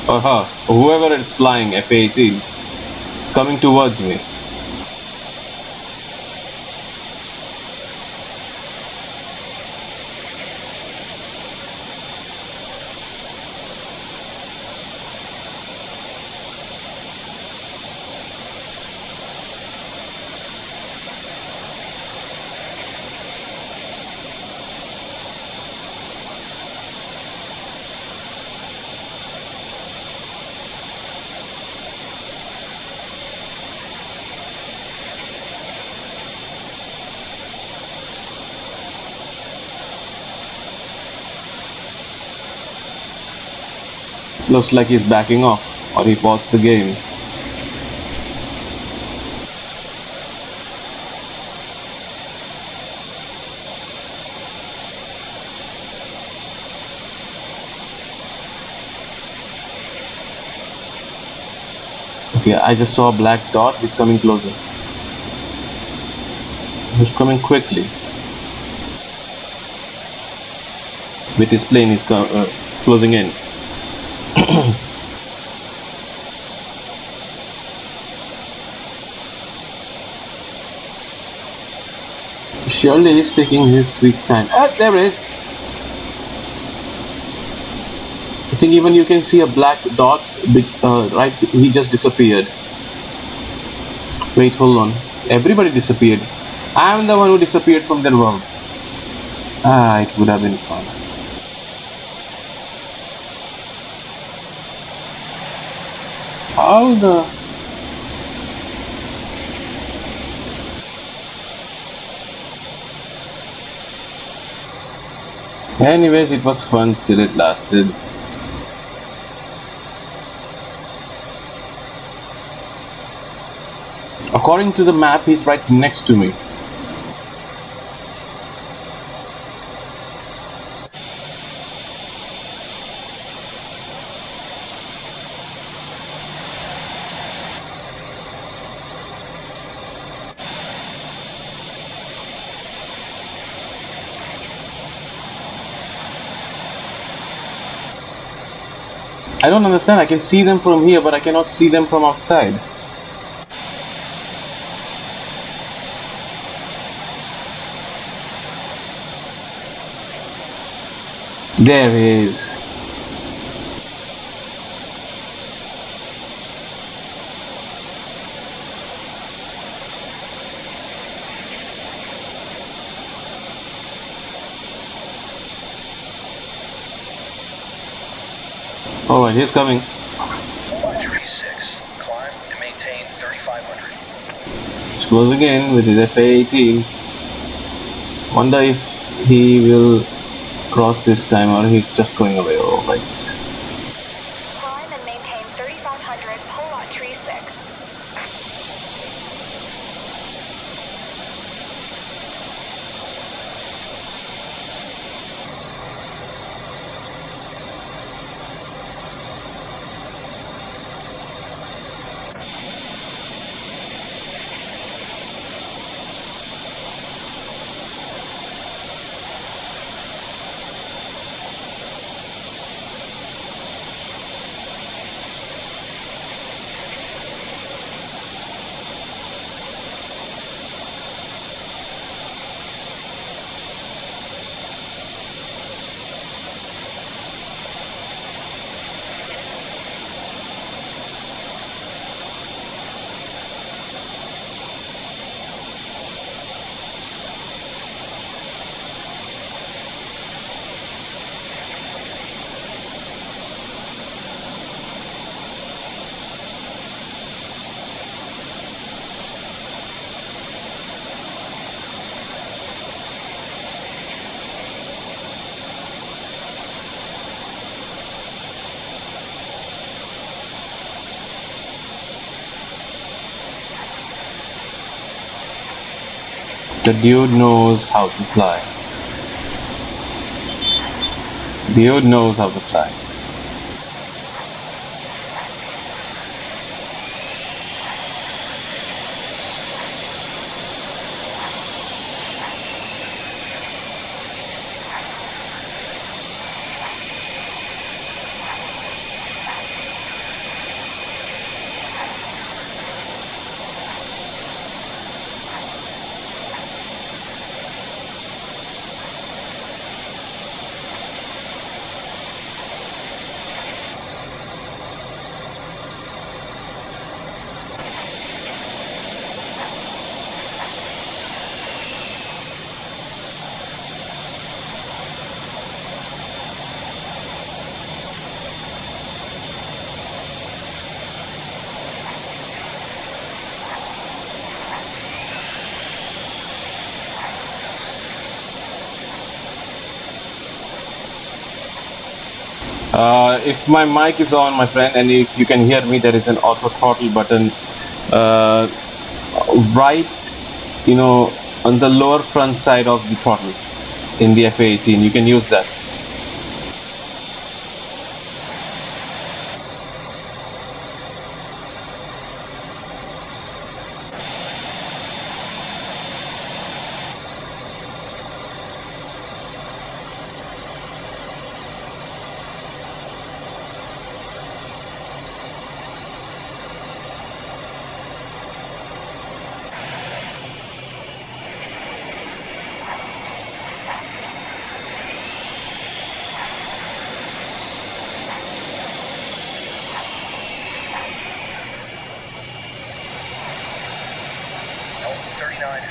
Or her. Or whoever it's flying, F-18. It's coming towards me. Looks like he's backing off, or he paused the game. Okay, I just saw a black dot. He's coming closer. He's coming quickly. With his plane, he's closing in. Surely he's taking his sweet time. Ah, there is. I think even you can see a black dot. Right, he just disappeared. Wait, hold on. Everybody disappeared. I'm the one who disappeared from their world. Ah, it would have been fun. How the... Anyways, it was fun till it lasted. According to the map, he's right next to me. I don't understand. I can see them from here, but I cannot see them from outside. There he is. Alright, he's coming. 136. Climb and maintain 3,500. He's closing in with his FA-18. Wonder if he will cross this time or he's just going away. Alright. Climb and maintain 3,500, pull at tree 6. The dude knows how to fly. Dude knows how to fly. If my mic is on, my friend, and if you can hear me, there is an auto throttle button right, on the lower front side of the throttle in the FA-18. You can use that.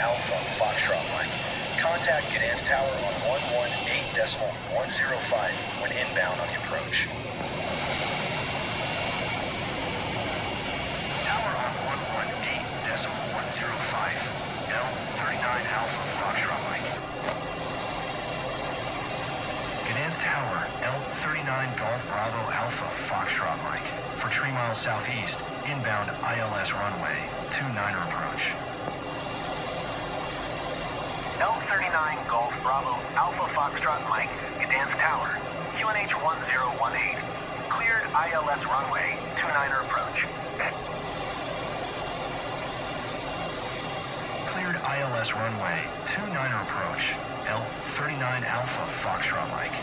Alpha Foxtrot Mike. Contact Gdańsk Tower on 118.105 when inbound on the approach. Tower on 118.105. L39 Alpha Foxtrot Mike. Gdańsk Tower, L39 Golf Bravo Alpha Foxtrot Mike. For 3 miles southeast, inbound ILS runway, 29er approach. L39 Golf Bravo Alpha Foxtrot Mike, Gdańsk Tower, QNH 1018. Cleared ILS runway, 29er approach. Cleared ILS runway, 29er approach. L39 Alpha Foxtrot Mike.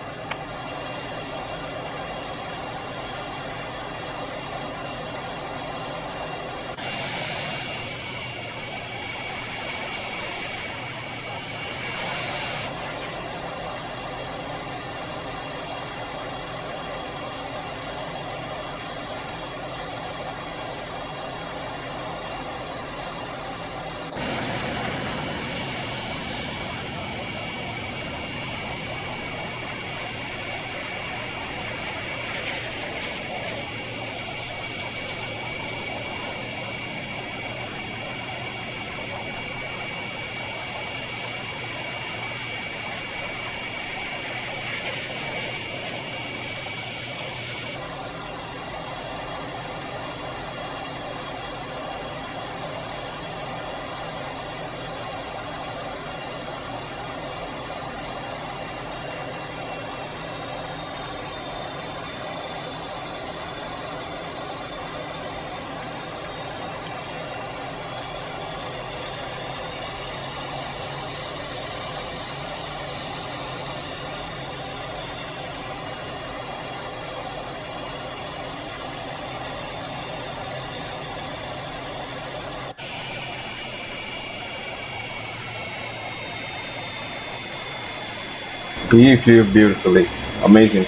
He flew beautifully. Amazing.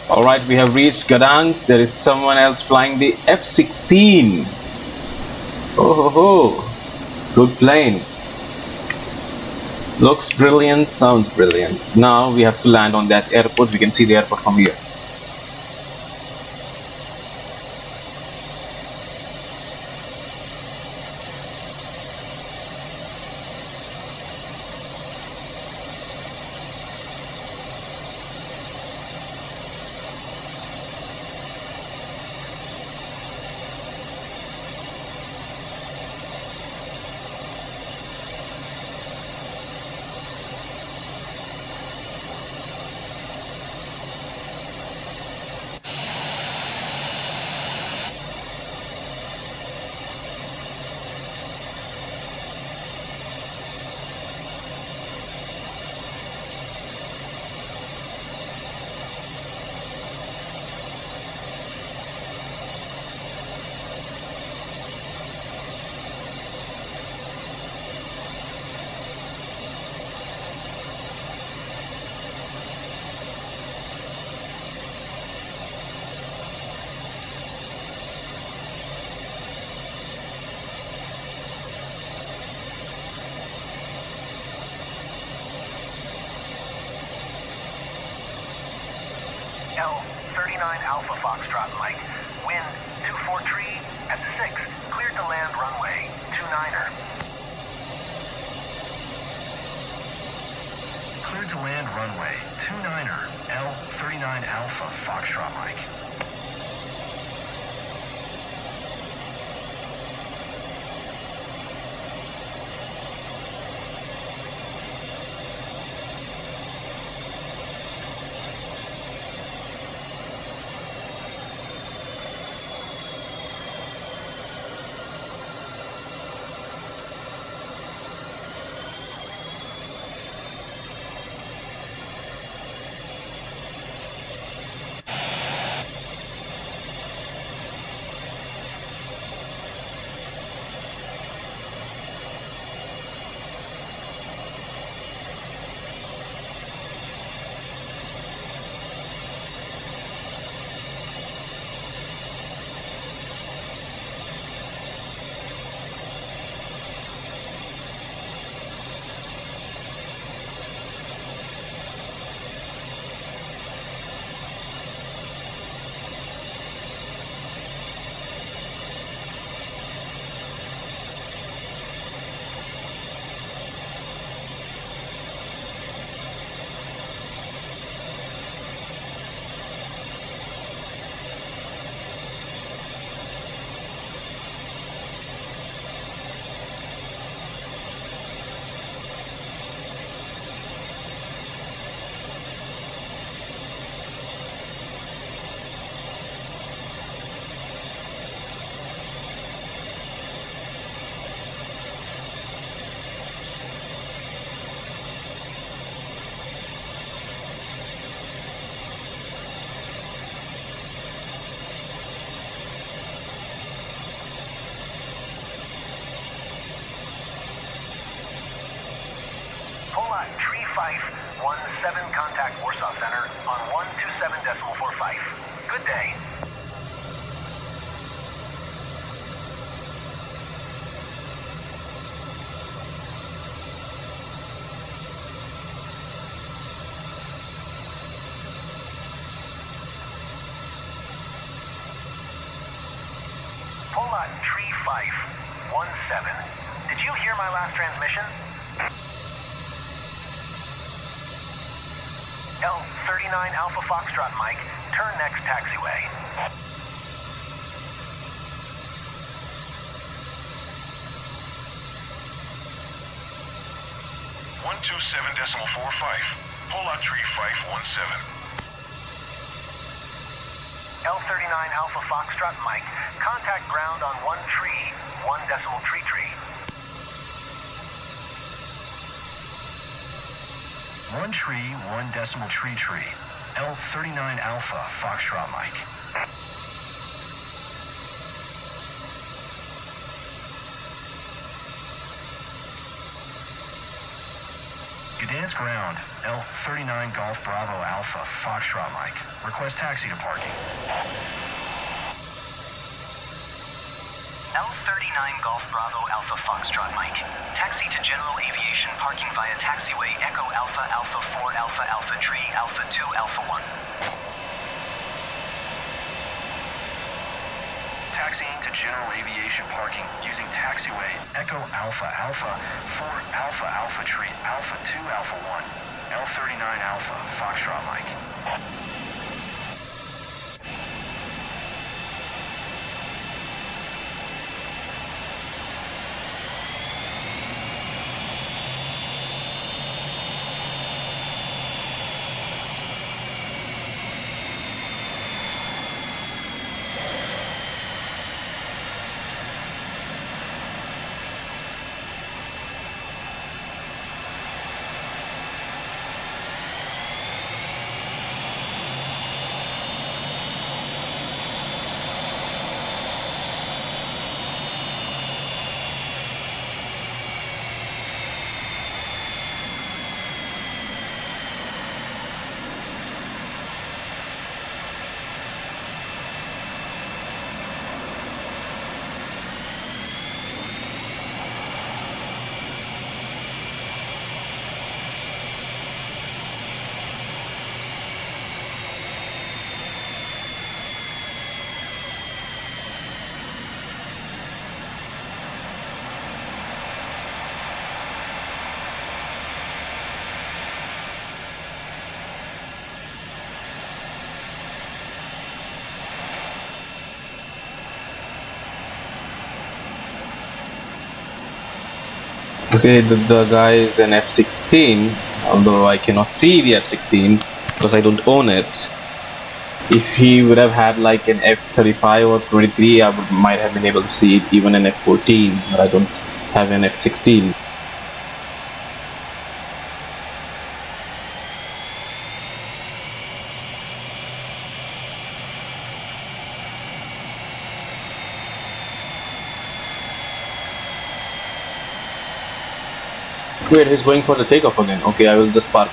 Alright, we have reached Gdańsk. There is someone else flying the F-16. Oh ho ho. Good plane. Looks brilliant, sounds brilliant. Now we have to land on that airport. We can see the airport from here. L39 Alpha Foxtrot Mike. Wind 243 at 6. Cleared to land runway 29er. Cleared to land runway 29er. L39 Alpha Foxtrot Mike. Tree Fife 17 contact Warsaw Center on 127.45. Good day. Poland Tree Fife 17. Did you hear my last transmission? L39 Alpha Foxtrot Mike, turn next taxiway. .45. Poland Tree Fife 17. L39 Alpha Foxtrot Mike, contact ground on 1 tree, 1.33. 1 tree, 1.33. L39 Alpha Foxtrot Mike. Gdańsk ground, L39 Golf Bravo Alpha, Foxtrot Mike. Request taxi to parking. L39 Golf Bravo Alpha Foxtrot Mike. Taxi to General Aviation parking via taxiway Echo Alpha Alpha 4 Alpha Alpha Tree Alpha 2 Alpha 1. Taxiing to General Aviation parking using taxiway Echo Alpha Alpha 4 Alpha Alpha Tree Alpha 2 Alpha 1. L39 Alpha, Foxtrot Mike. Okay, the guy is an F-16, although I cannot see the F-16 because I don't own it. If he would have had like an F-35 or 23, I might have been able to see it, even an F-14, but I don't have an F-16. Wait, he's going for the takeoff again. Okay, I will just park.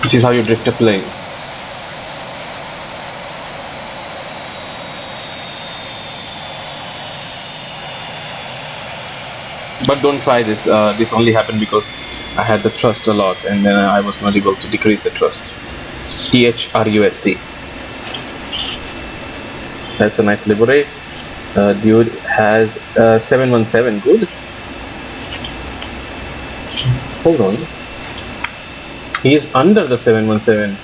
This is how you drift a plane. But don't try this. This only happened because I had the thrust a lot and then I was not able to decrease the thrust. THRUST. That's a nice livery. Dude has 717. Good. Hold on. He is under the 717.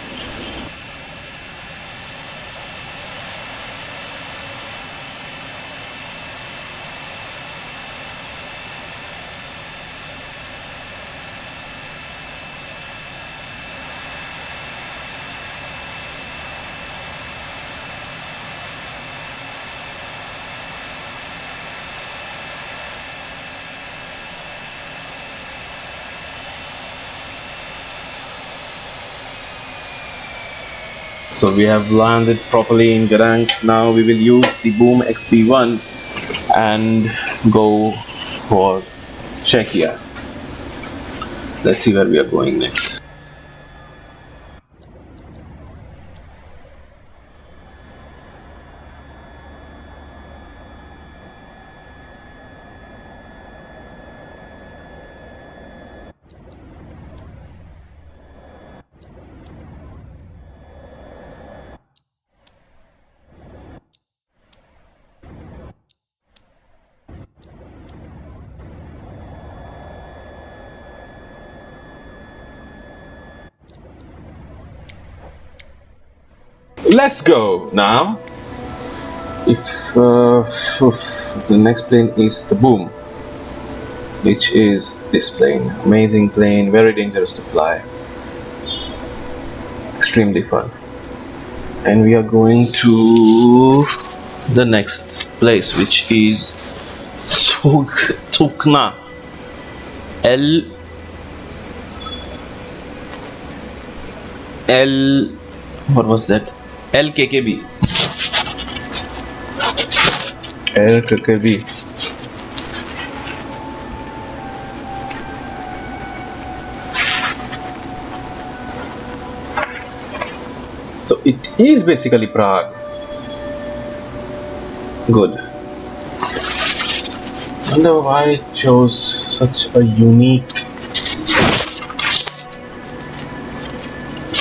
So we have landed properly in Gdańsk. Now we will use the boom XB-1 and go for Czechia. Let's see where we are going next. Let's go now. If the next plane is the boom, which is this plane. Amazing plane, very dangerous to fly. extremely fun. And we are going to the next place, which is Točná. What was that? LKKB. LKKB. So it is basically Prague. Good. Wonder why it chose such a unique.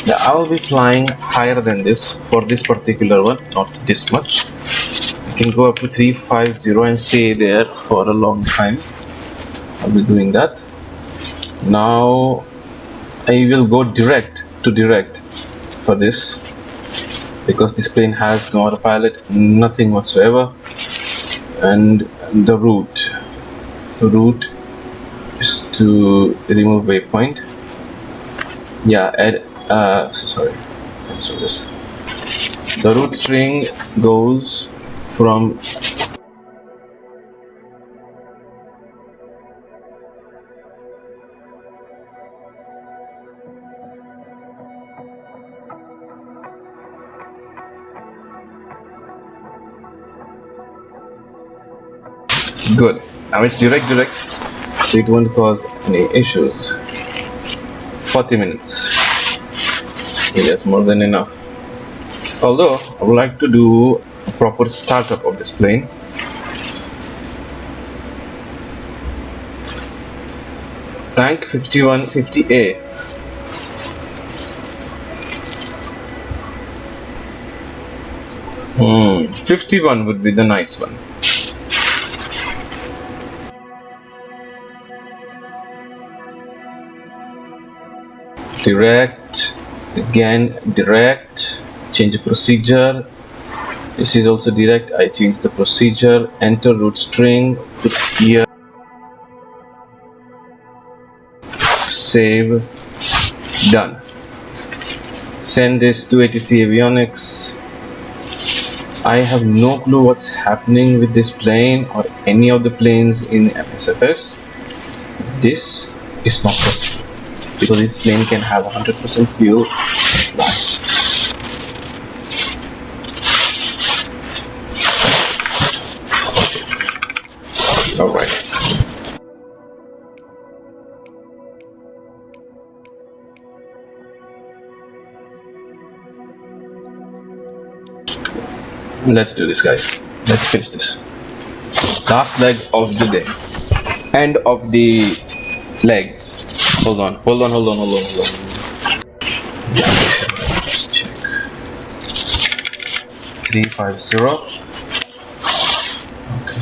Yeah, I will be flying higher than this for this particular one, not this much. I can go up to 350 and stay there for a long time. I'll be doing that. Now I will go direct for this, because this plane has no autopilot, nothing whatsoever. And the route is to remove waypoint. Yeah, sorry, cancel this. The route string goes from good. Now it's direct, so it won't cause any issues. 40 minutes. That's more than enough. Although I would like to do a proper startup of this plane. Rank 5150A. Hmm, 51 would be the nice one. Direct, again direct, change the procedure. This is also direct. I change the procedure, enter route string, put here, save, done. Send this to ATC Avionics. I have no clue what's happening with this plane or any of the planes in MSFS. This is not possible, because this plane can have 100% fuel. Alright. Let's do this, guys. Let's finish this. Last leg of the day. End of the leg. Hold on. 350. Okay.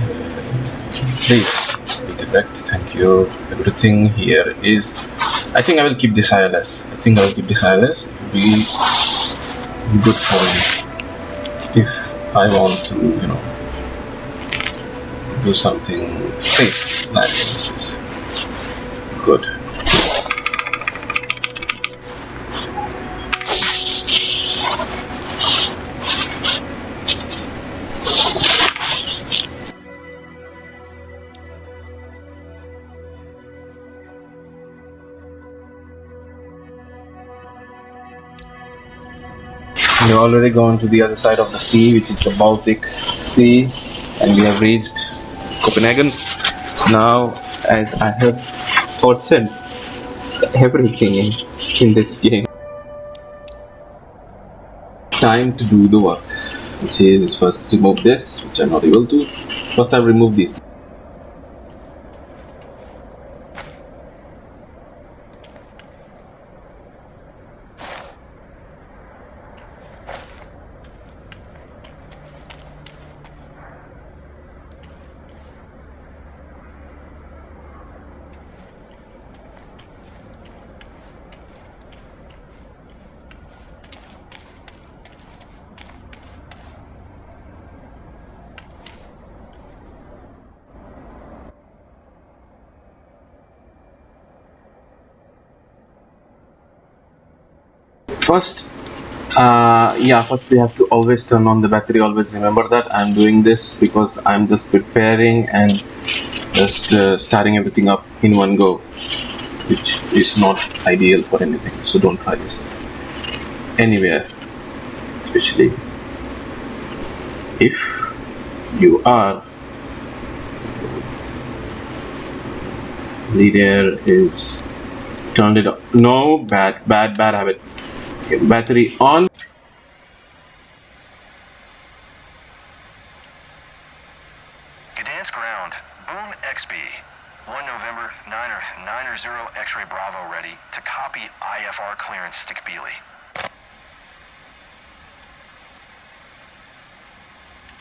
Please be direct. Thank you. Everything here is. I think I will keep this ILS. It will be good for me if I want to, do something safe landing, which is good. We've already gone to the other side of the sea, which is the Baltic Sea, and we have reached Copenhagen. Now, as I have said everything in this game, time to do the work, which is first remove this, which I'm not able to. First I remove these. First, Yeah, first we have to always turn on the battery. Always remember that. I'm doing this because I'm just preparing and just starting everything up in one go, which is not ideal for anything. So don't try this anywhere, especially if you are. Lead air is turned it up. No, bad habit. Okay, battery on. Gdańsk ground. Boom XB. 1 November 990 X-ray Bravo ready to copy IFR clearance to Kyiv.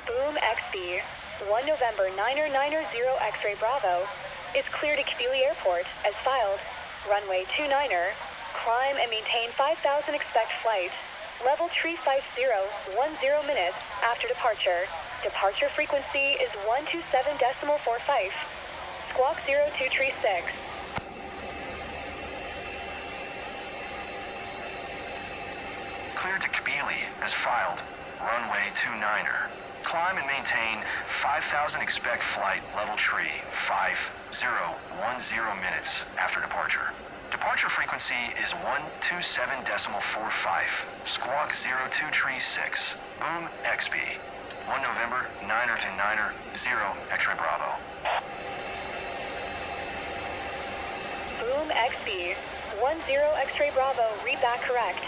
Boom XB, 1 November 990 X-ray Bravo is clear to Kyiv Airport as filed. Runway 29er, climb and maintain 5,000 expect flight. Level 350, 10 minutes after departure. Departure frequency is 127.45. Squawk 0236. Clear to Kyiv as filed. Runway 29er. Climb and maintain 5,000 expect flight level tree 5010 minutes after departure. Departure frequency is 127.45. Squawk 0236. Boom XB. 1 November 990 X-ray Bravo. Boom XB, 10 X-ray Bravo, read back correct.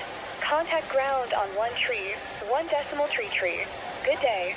Contact ground on 1 tree, 1.3 tree. Good day.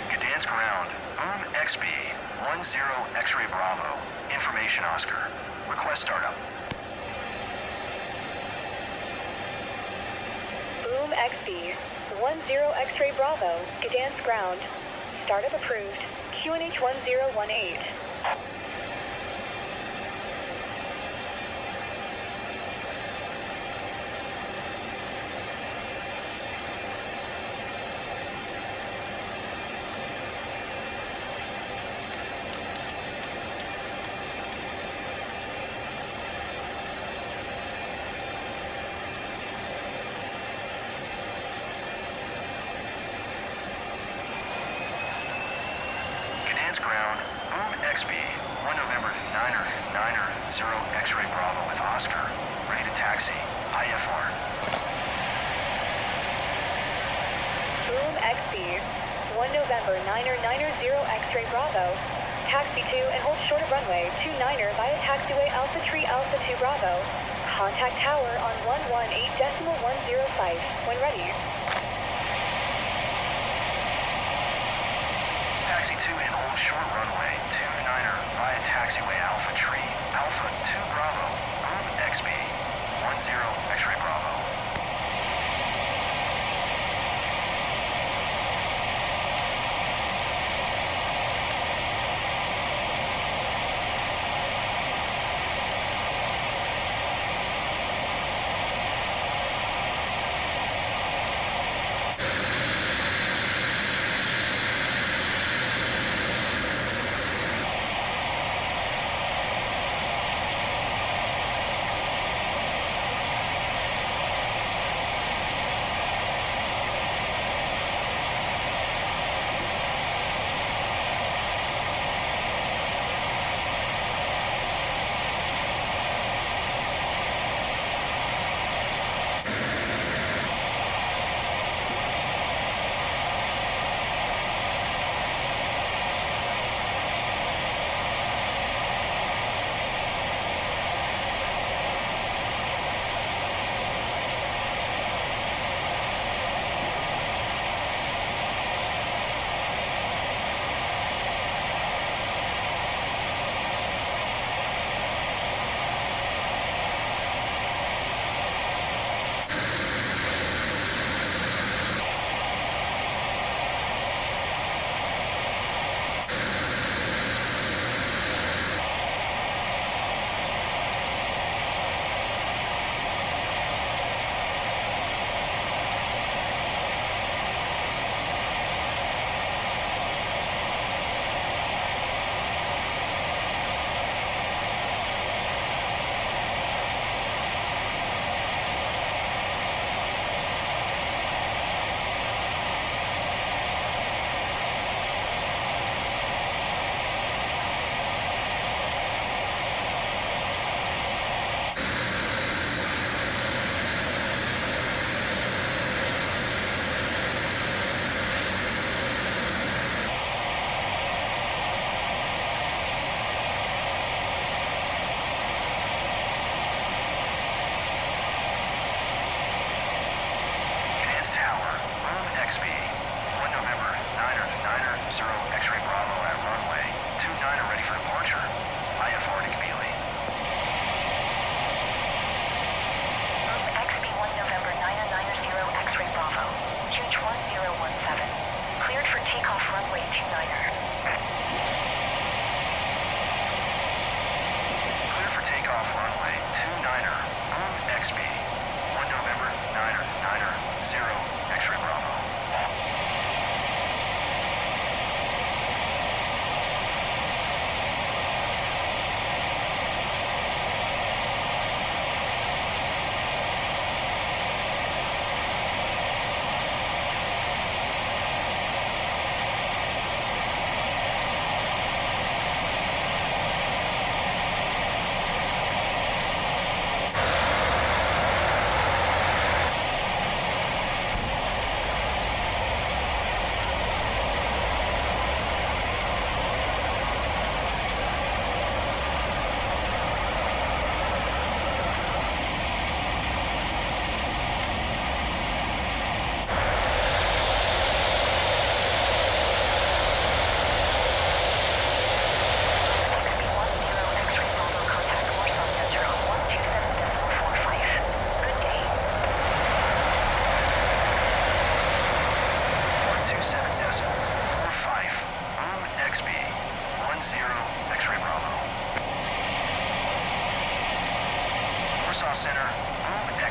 Gdańsk ground. Boom XB. 10 X-ray Bravo. Information Oscar. Request startup. Boom XB, 10 X-ray Bravo, Gdańsk ground. Startup approved. QNH 1018. Ground, Boom XB, 1 November 990 X-ray Bravo with Oscar, ready to taxi, IFR. Boom XB, 1 November 990 X-ray Bravo, taxi to and hold short of runway 29er via taxiway Alpha Tree Alpha 2 Bravo. Contact tower on 118.105 when ready. Taxi 2 and hold short runway 29er via taxiway Alpha Tree, Alpha 2 Bravo, Boom XB, 10 X-ray Bravo.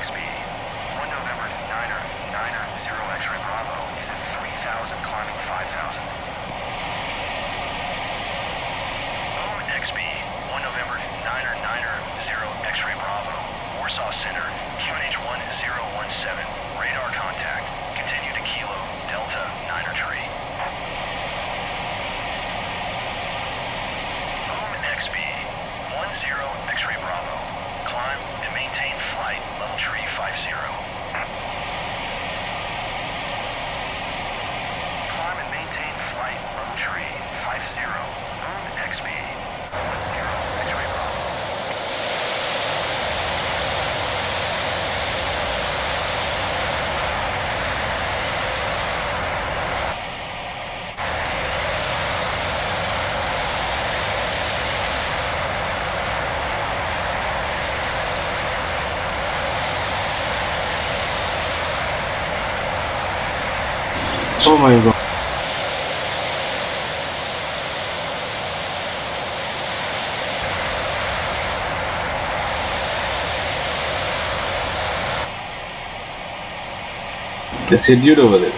XB, 1 November 9er, 0 X-ray Bravo is at 3,000 climbing 5,000. XB, 1 November 9er, 0 X-ray Bravo, Warsaw Center, QNH 1017, radar contact, continue to Kilo, Delta, 9er tree. XB, 10 X-ray Bravo, climb and maintain flight, level tree 50. Climb and maintain flight, level tree 50, XB, 10 X-ray Bravo. Oh my god. It's a dude over there.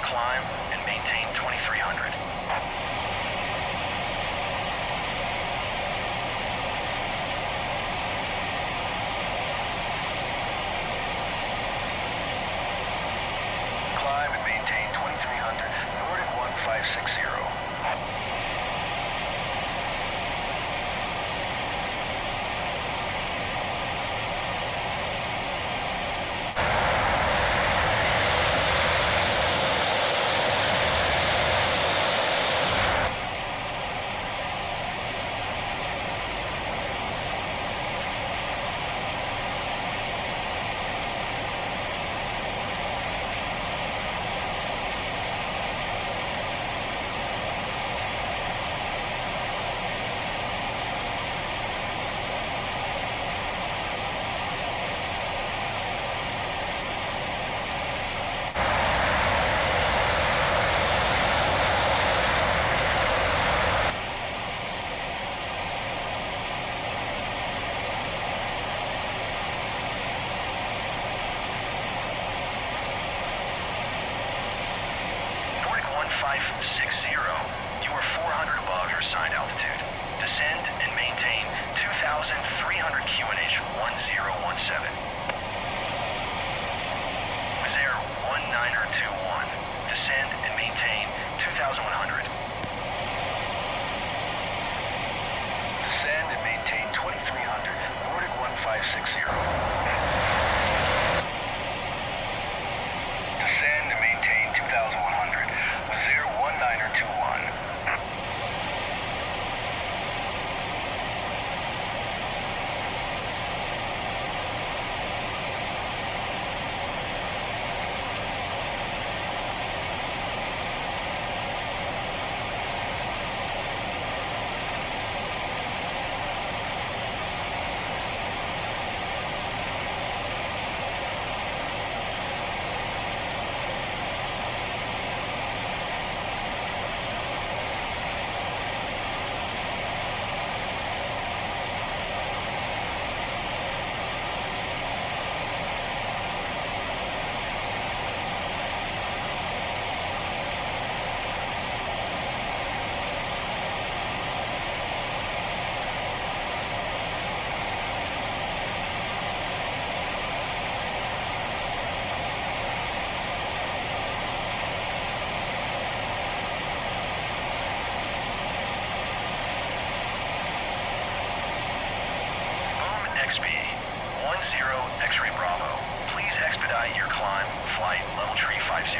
Climb and maintain 2300. Climb and maintain 2300, Nordic 1560. You are 400 above your assigned altitude. Descend and maintain 2,300 QNH 1017. Wizz Air 1921. Descend and maintain 2,100. Descend and maintain 2,300, Nordic 1560. Descend and maintain 2,100. Wizz Air 1921. XB, 10 X-ray Bravo. Please expedite your climb, flight, level tree 50.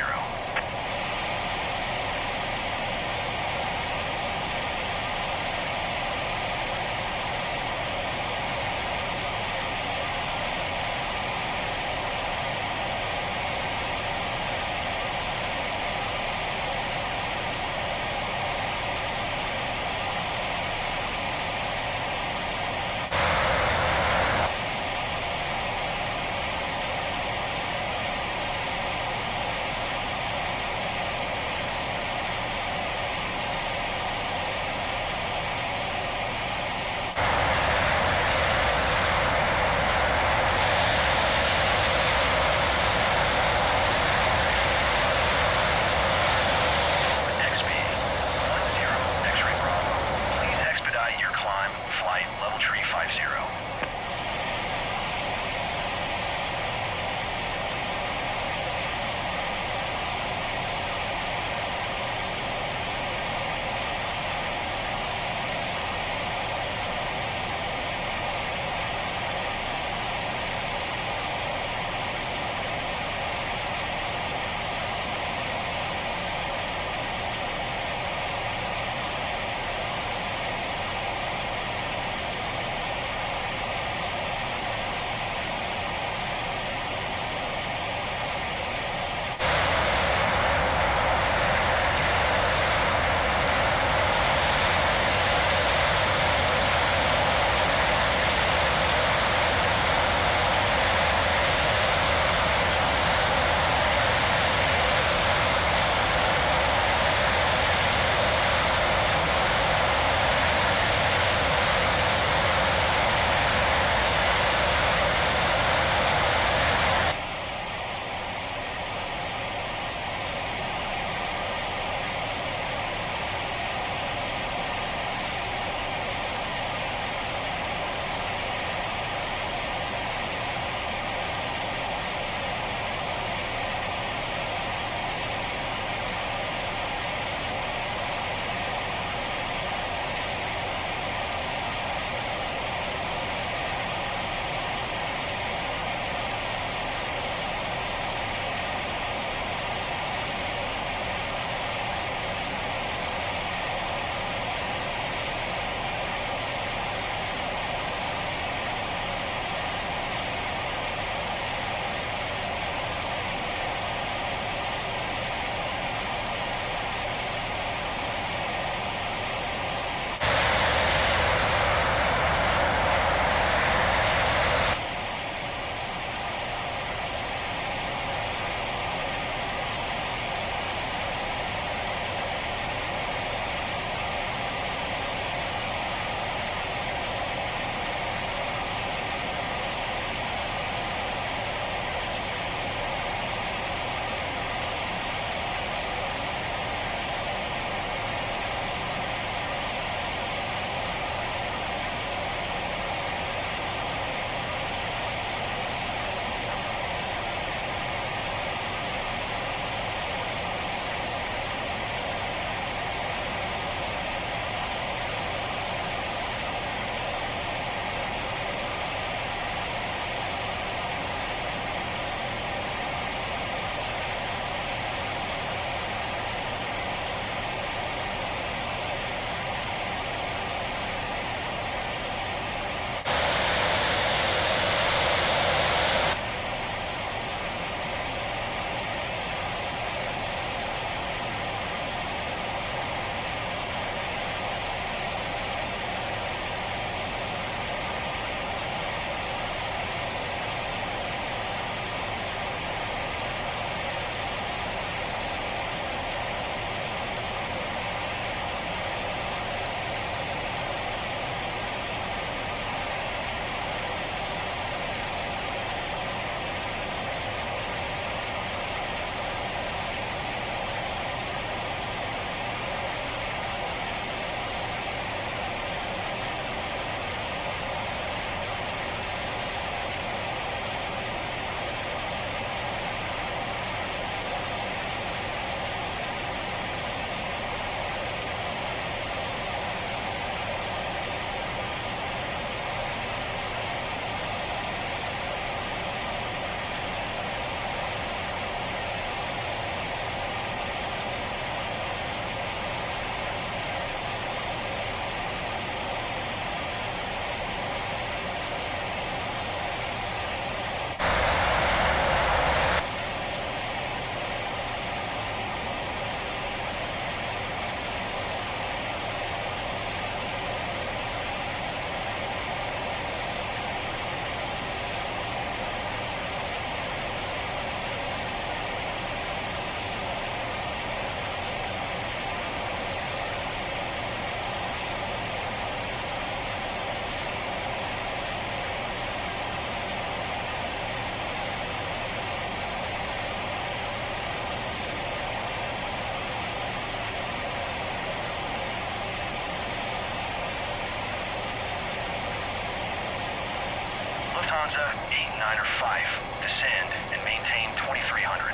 Lufthansa 895, descend and maintain 2300.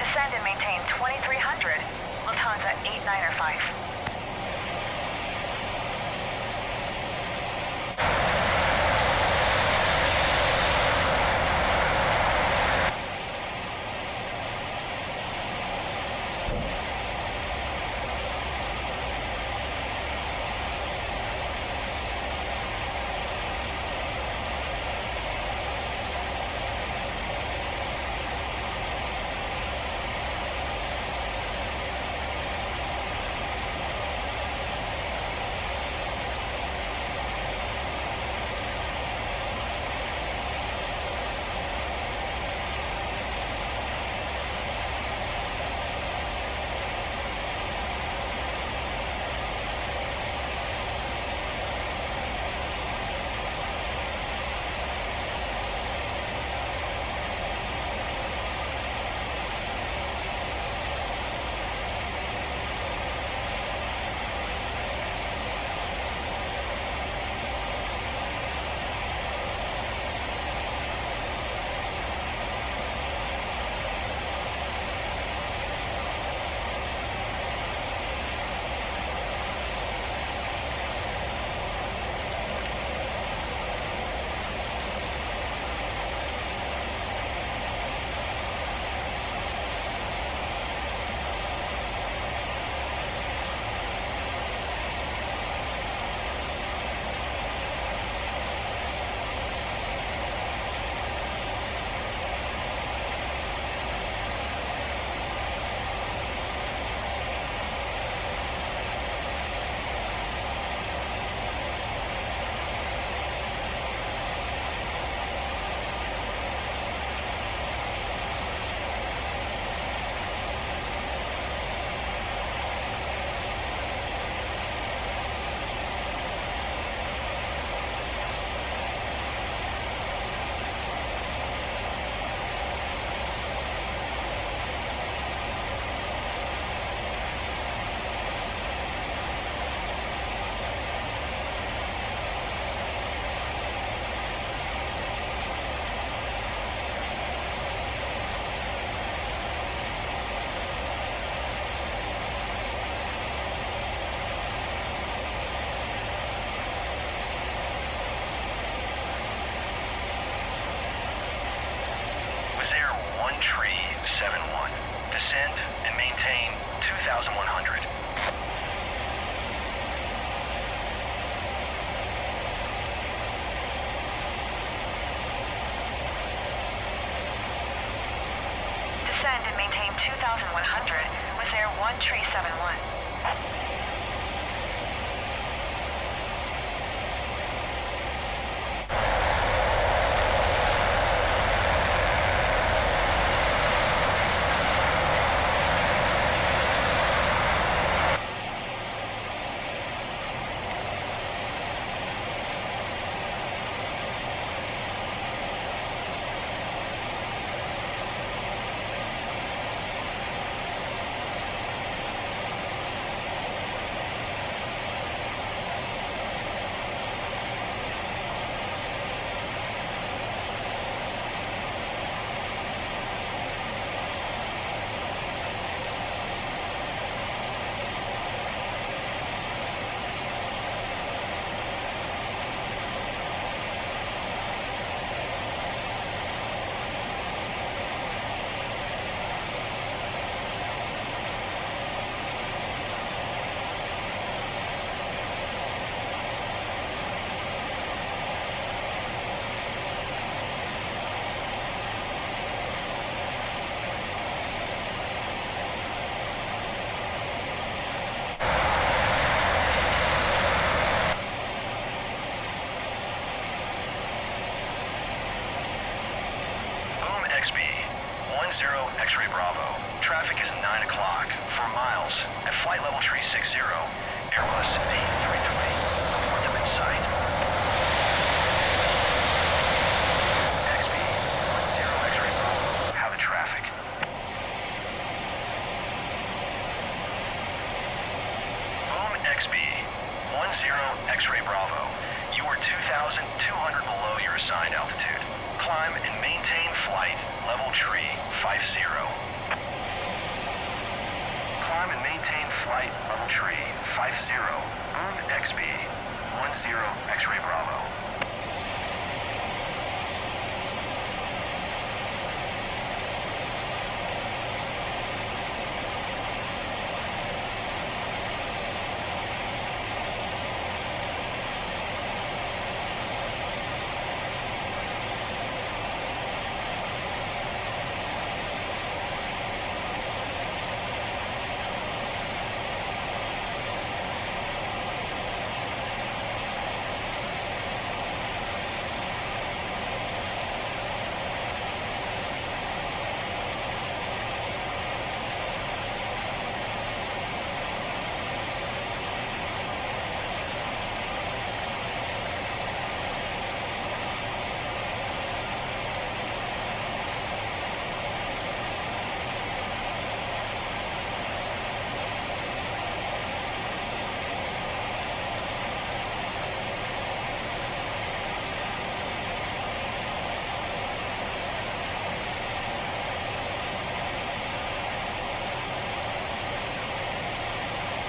Descend and maintain 2300, Lufthansa 895. Descend and maintain 2,100. Descend and maintain 2,100 with Air 1371. XB-1 X-ray Bravo. Traffic is 9 o'clock. 4 miles. At flight level 360. Airbus A320. Report them in sight. XB-1 X-ray Bravo. How the traffic? X-ray Bravo. You are 2,200 below your assigned altitude. Climb and maintain flight, level tree 50. Climb and maintain flight, level tree 50. Boom XB-1 X-ray Bravo.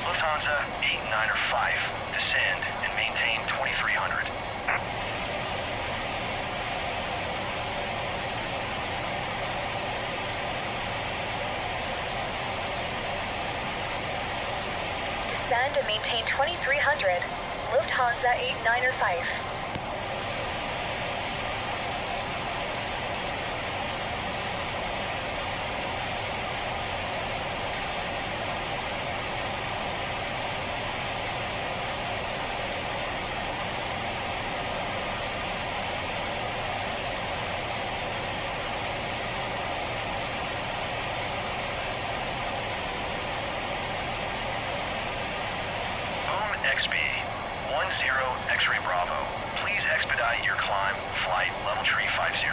Lufthansa 895, descend and maintain 2300. Descend and maintain 2300. Lufthansa 895. XB-10 X-ray Bravo. Please expedite your climb, flight, level tree 50.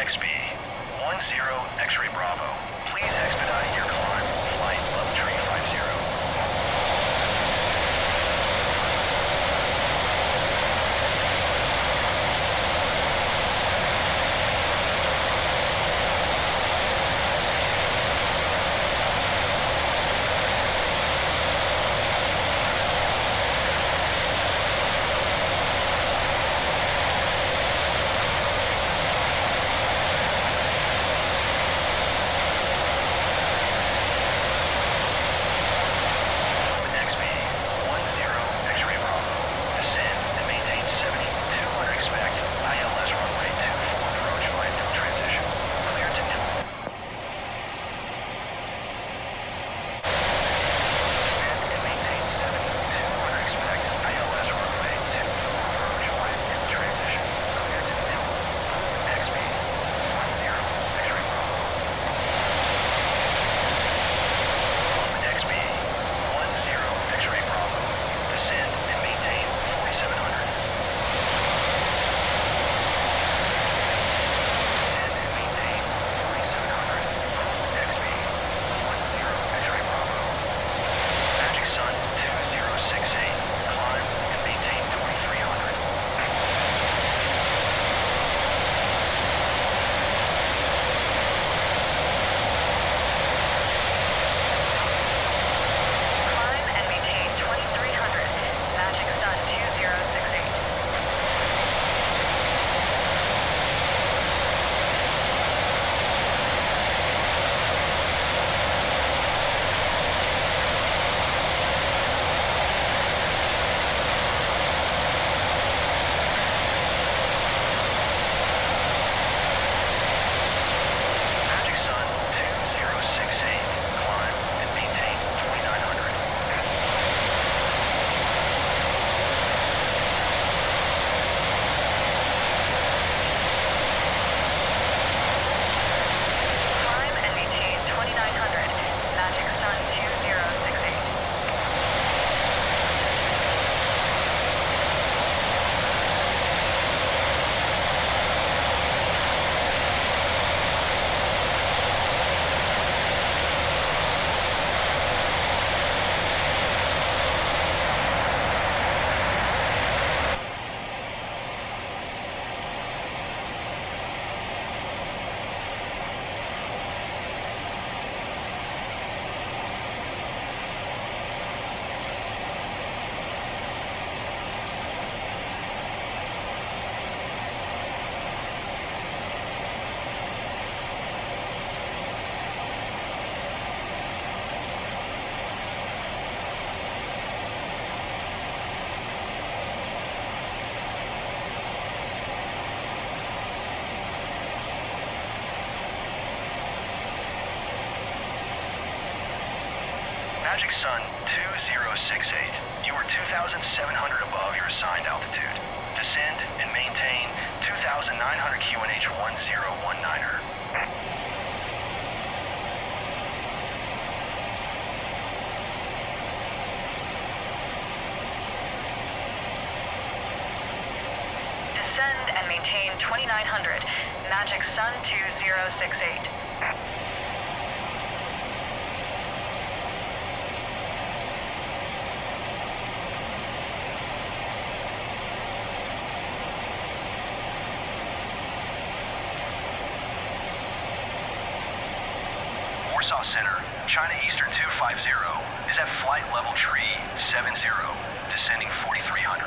XB-10 X-ray Bravo. Please expedite your climb, flight level 350. Magic Sun 2068. You are 2,700 above your assigned altitude. Descend and maintain 2,900 QNH 1019er. Descend and maintain 2,900. Magic Sun 2068. Warsaw Center, China Eastern 250 is at flight level tree 70, descending 4,300.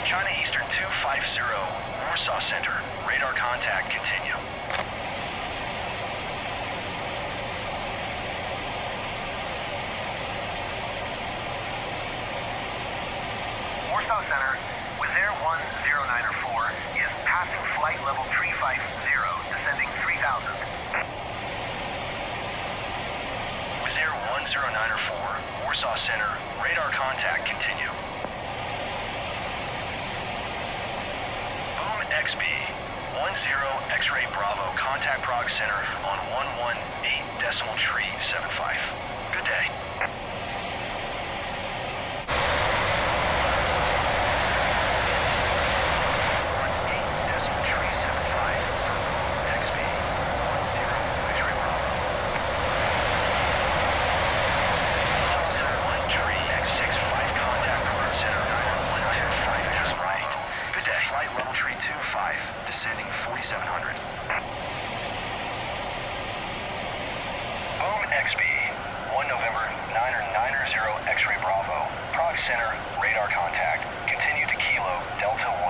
China Eastern 250, Warsaw Center, radar contact continue. Warsaw Center, Wizz Air 1094 is passing flight level 350, descending 3,000. Wizz Air 1094, Warsaw Center, radar contact continue. Boom XB-10 X-ray Bravo, contact Prague Center on 118.375. Good day. Center, radar contact. Continue to Kilo, Delta 10.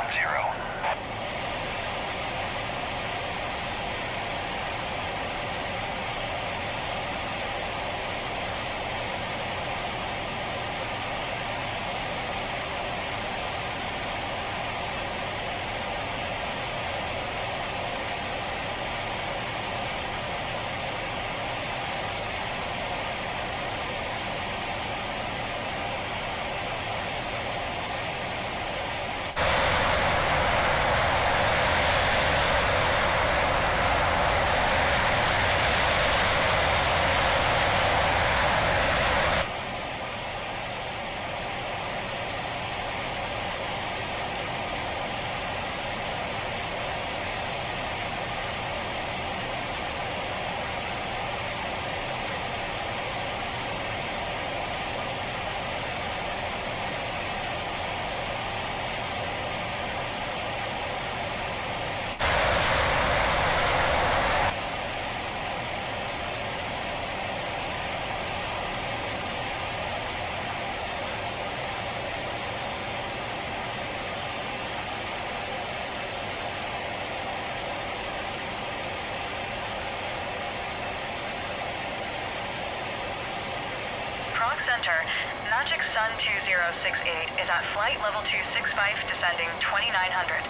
Center, Magic Sun 2068 is at flight level 265, descending 2900.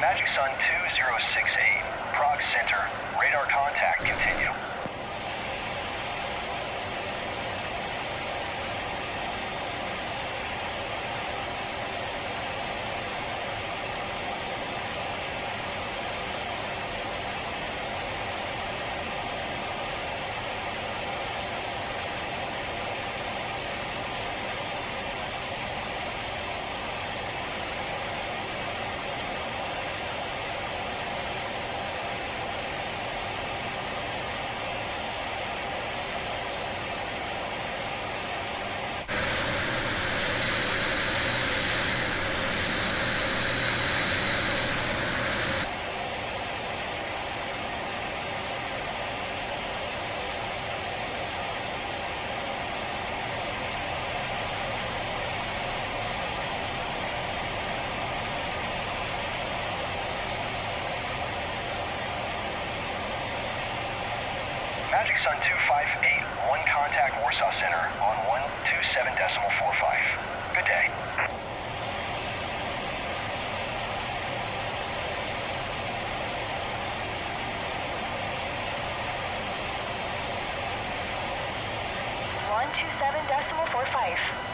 Magic Sun 2068, Prague Center, radar contact, continue. Magic Sun 258, one contact Warsaw Center on 127.45. Good day.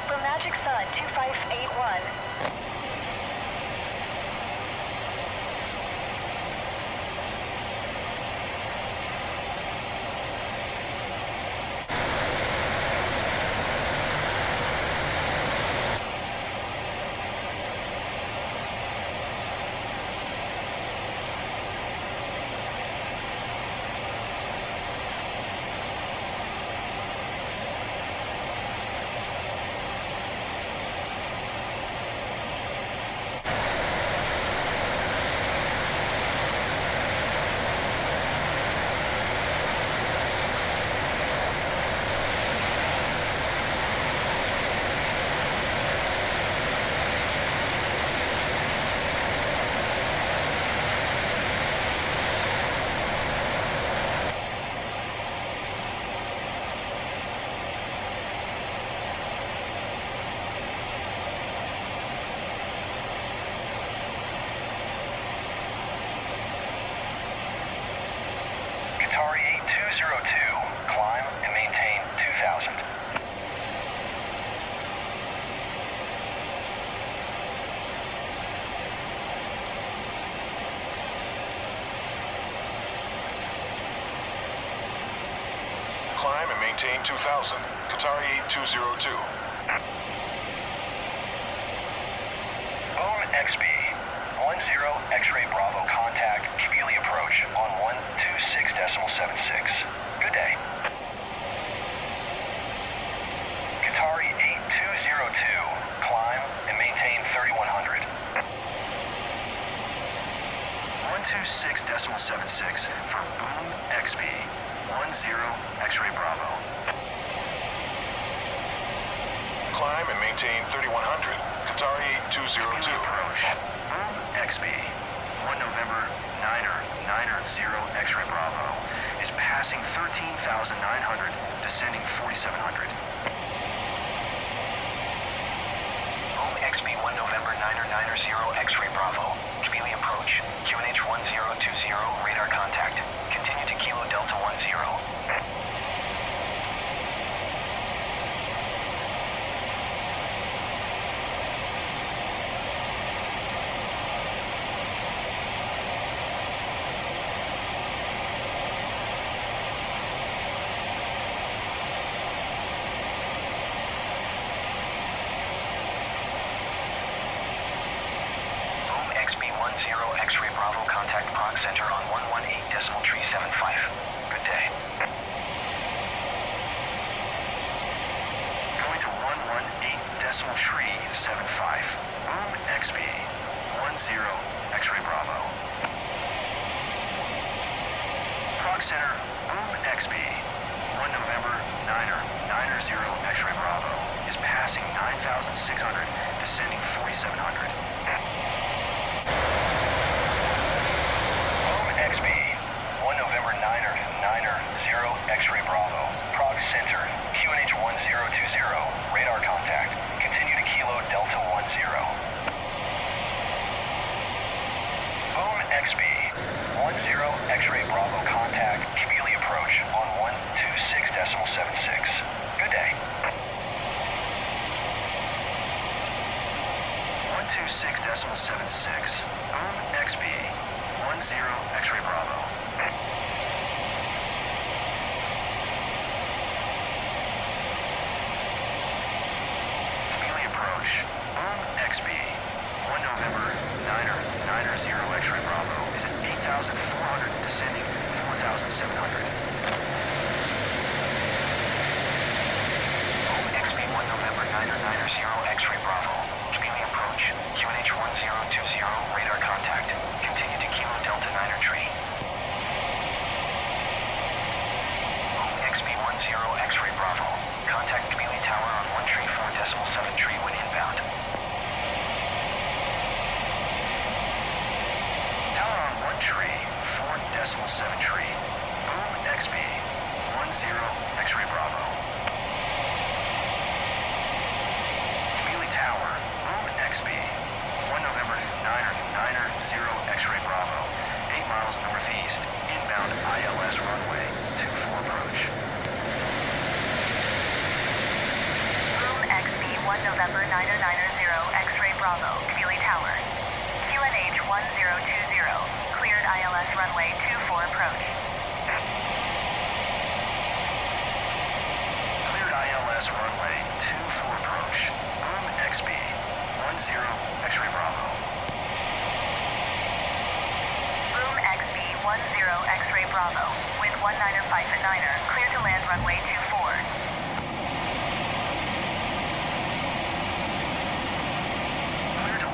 for Magic Sun 2581. Climb and maintain 2000. Qatari 8202. Boom XB. 10 X-ray Bravo contact. Kyiv approach on 126.76. Good day. Qatari 8202. Climb and maintain 3100. 126.76 for Boom XB. 10 X-ray Bravo. maintain 3100. Qatari 202. Approach. Boom XB. 1 November 9er 0 X-ray Bravo is passing 13,900, descending 4,700. Boom XB 1 November 9er 0 X-ray Bravo. Kabili approach. QNH 1020, radar contact. Continue to Kilo Delta 10. X-ray Bravo, contact Prague Center on 118.375. Good day. Going to 118.375. Boom XB. 10 X-ray Bravo. Prague Center, Boom XB. 1 November 9er 0 X-ray Bravo is passing 9,600, descending 4,700. XB, 1 November 9er 0 X-ray Bravo, Prague Center, QNH 1020, radar contact, continue to Kilo Delta 10. Boom XB, 10 X-ray Bravo contact, Kabili approach on 126.76. Good day. 126.76. Boom XB. 10 X-ray Bravo. Kabili approach. Boom XB. 1 November 9er 0 X-ray Bravo is at 8,400, descending 4,700. Boom XB 1 November 9er 0 X-ray Bravo. Kabili approach. QNH 1020, radar contact. Continue to Kilo Delta 9er tree. Boom XB 10 X-ray Bravo. Contact Kabili Tower on 134.7 tree when inbound. Tower on 1 tree, 4.7 tree. Boom XB. 10 X-ray Bravo. Kabili Tower, Boom XB. 1 November 9er 0 X-ray Bravo, 8 miles northeast, inbound ILS runway 24 approach. Boom XB 1 November 9er 0 X-ray Bravo, Kabili Tower. QNH 1020, cleared ILS runway 24 approach. Cleared ILS runway 24 approach. Boom XB. 10 X-ray Bravo. Boom XB 10 X-ray Bravo, with 19er 5-9er, clear to land runway 24. Clear to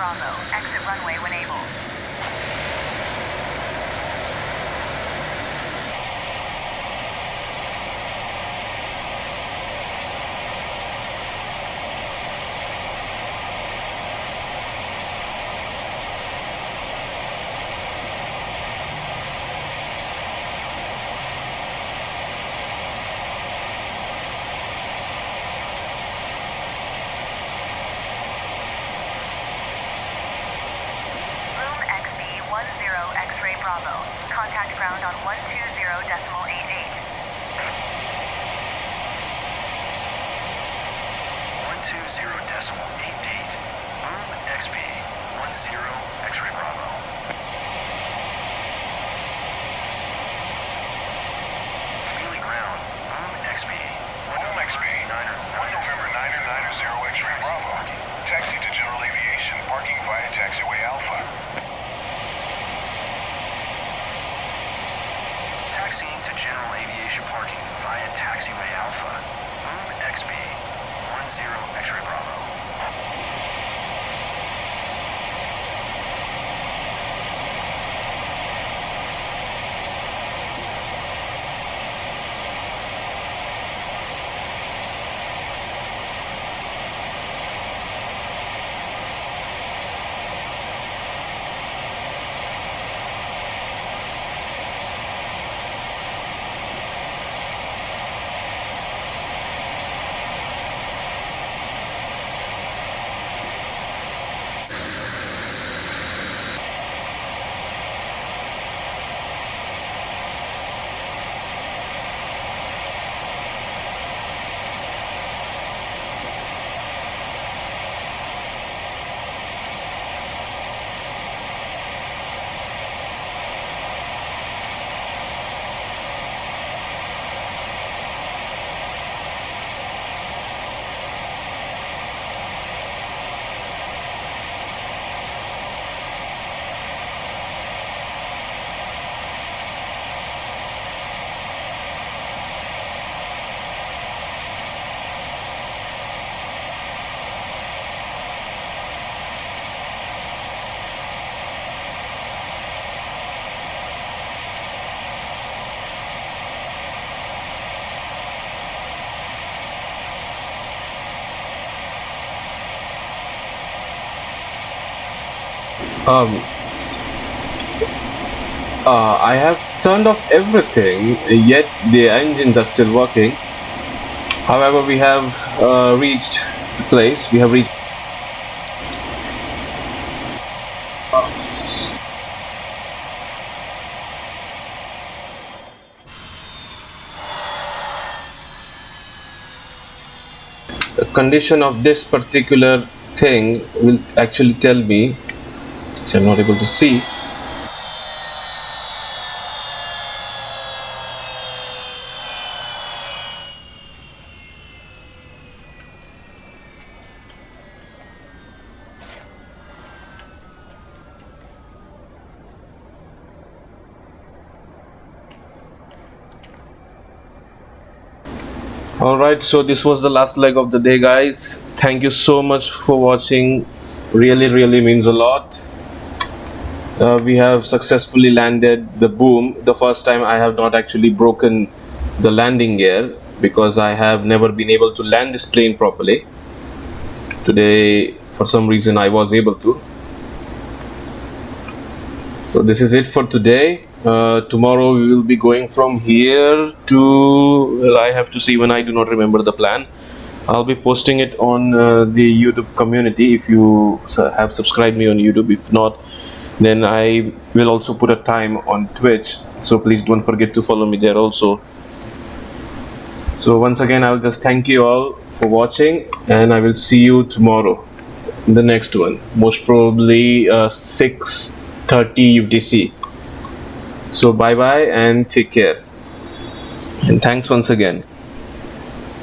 Bravo. Exit runway when able. Contact ground on 120.88. 120.88. Boom XB-10 X-ray Bravo. Wheelie ground. Boom XB. Boom XB. 1 November 990 X-ray Bravo. Taxi to General Aviation. Parking via taxiway Alpha. Taxiing to General Aviation parking via taxiway Alpha. Boom XB-10 X-ray Bravo. I have turned off everything, yet the engines are still working. However, we have reached the place. We have reached. The condition of this particular thing will actually tell me, which I'm not able to see. Alright, so this was the last leg of the day, guys. Thank you so much for watching. Really means a lot. We have successfully landed the boom. The first time I have not actually broken the landing gear because I have never been able to land this plane properly. Today, for some reason, I was able to. So this is it for today. Tomorrow we will be going from here to, well, I have to see when I do not remember the plan. I'll be posting it on the YouTube community if you have subscribed me on YouTube. If not, then I will also put a time on Twitch, so please don't forget to follow me there also. So once again, I'll just thank you all for watching, and I will see you tomorrow in the next one, most probably 6:30 UTC. So bye bye and take care, and thanks once again.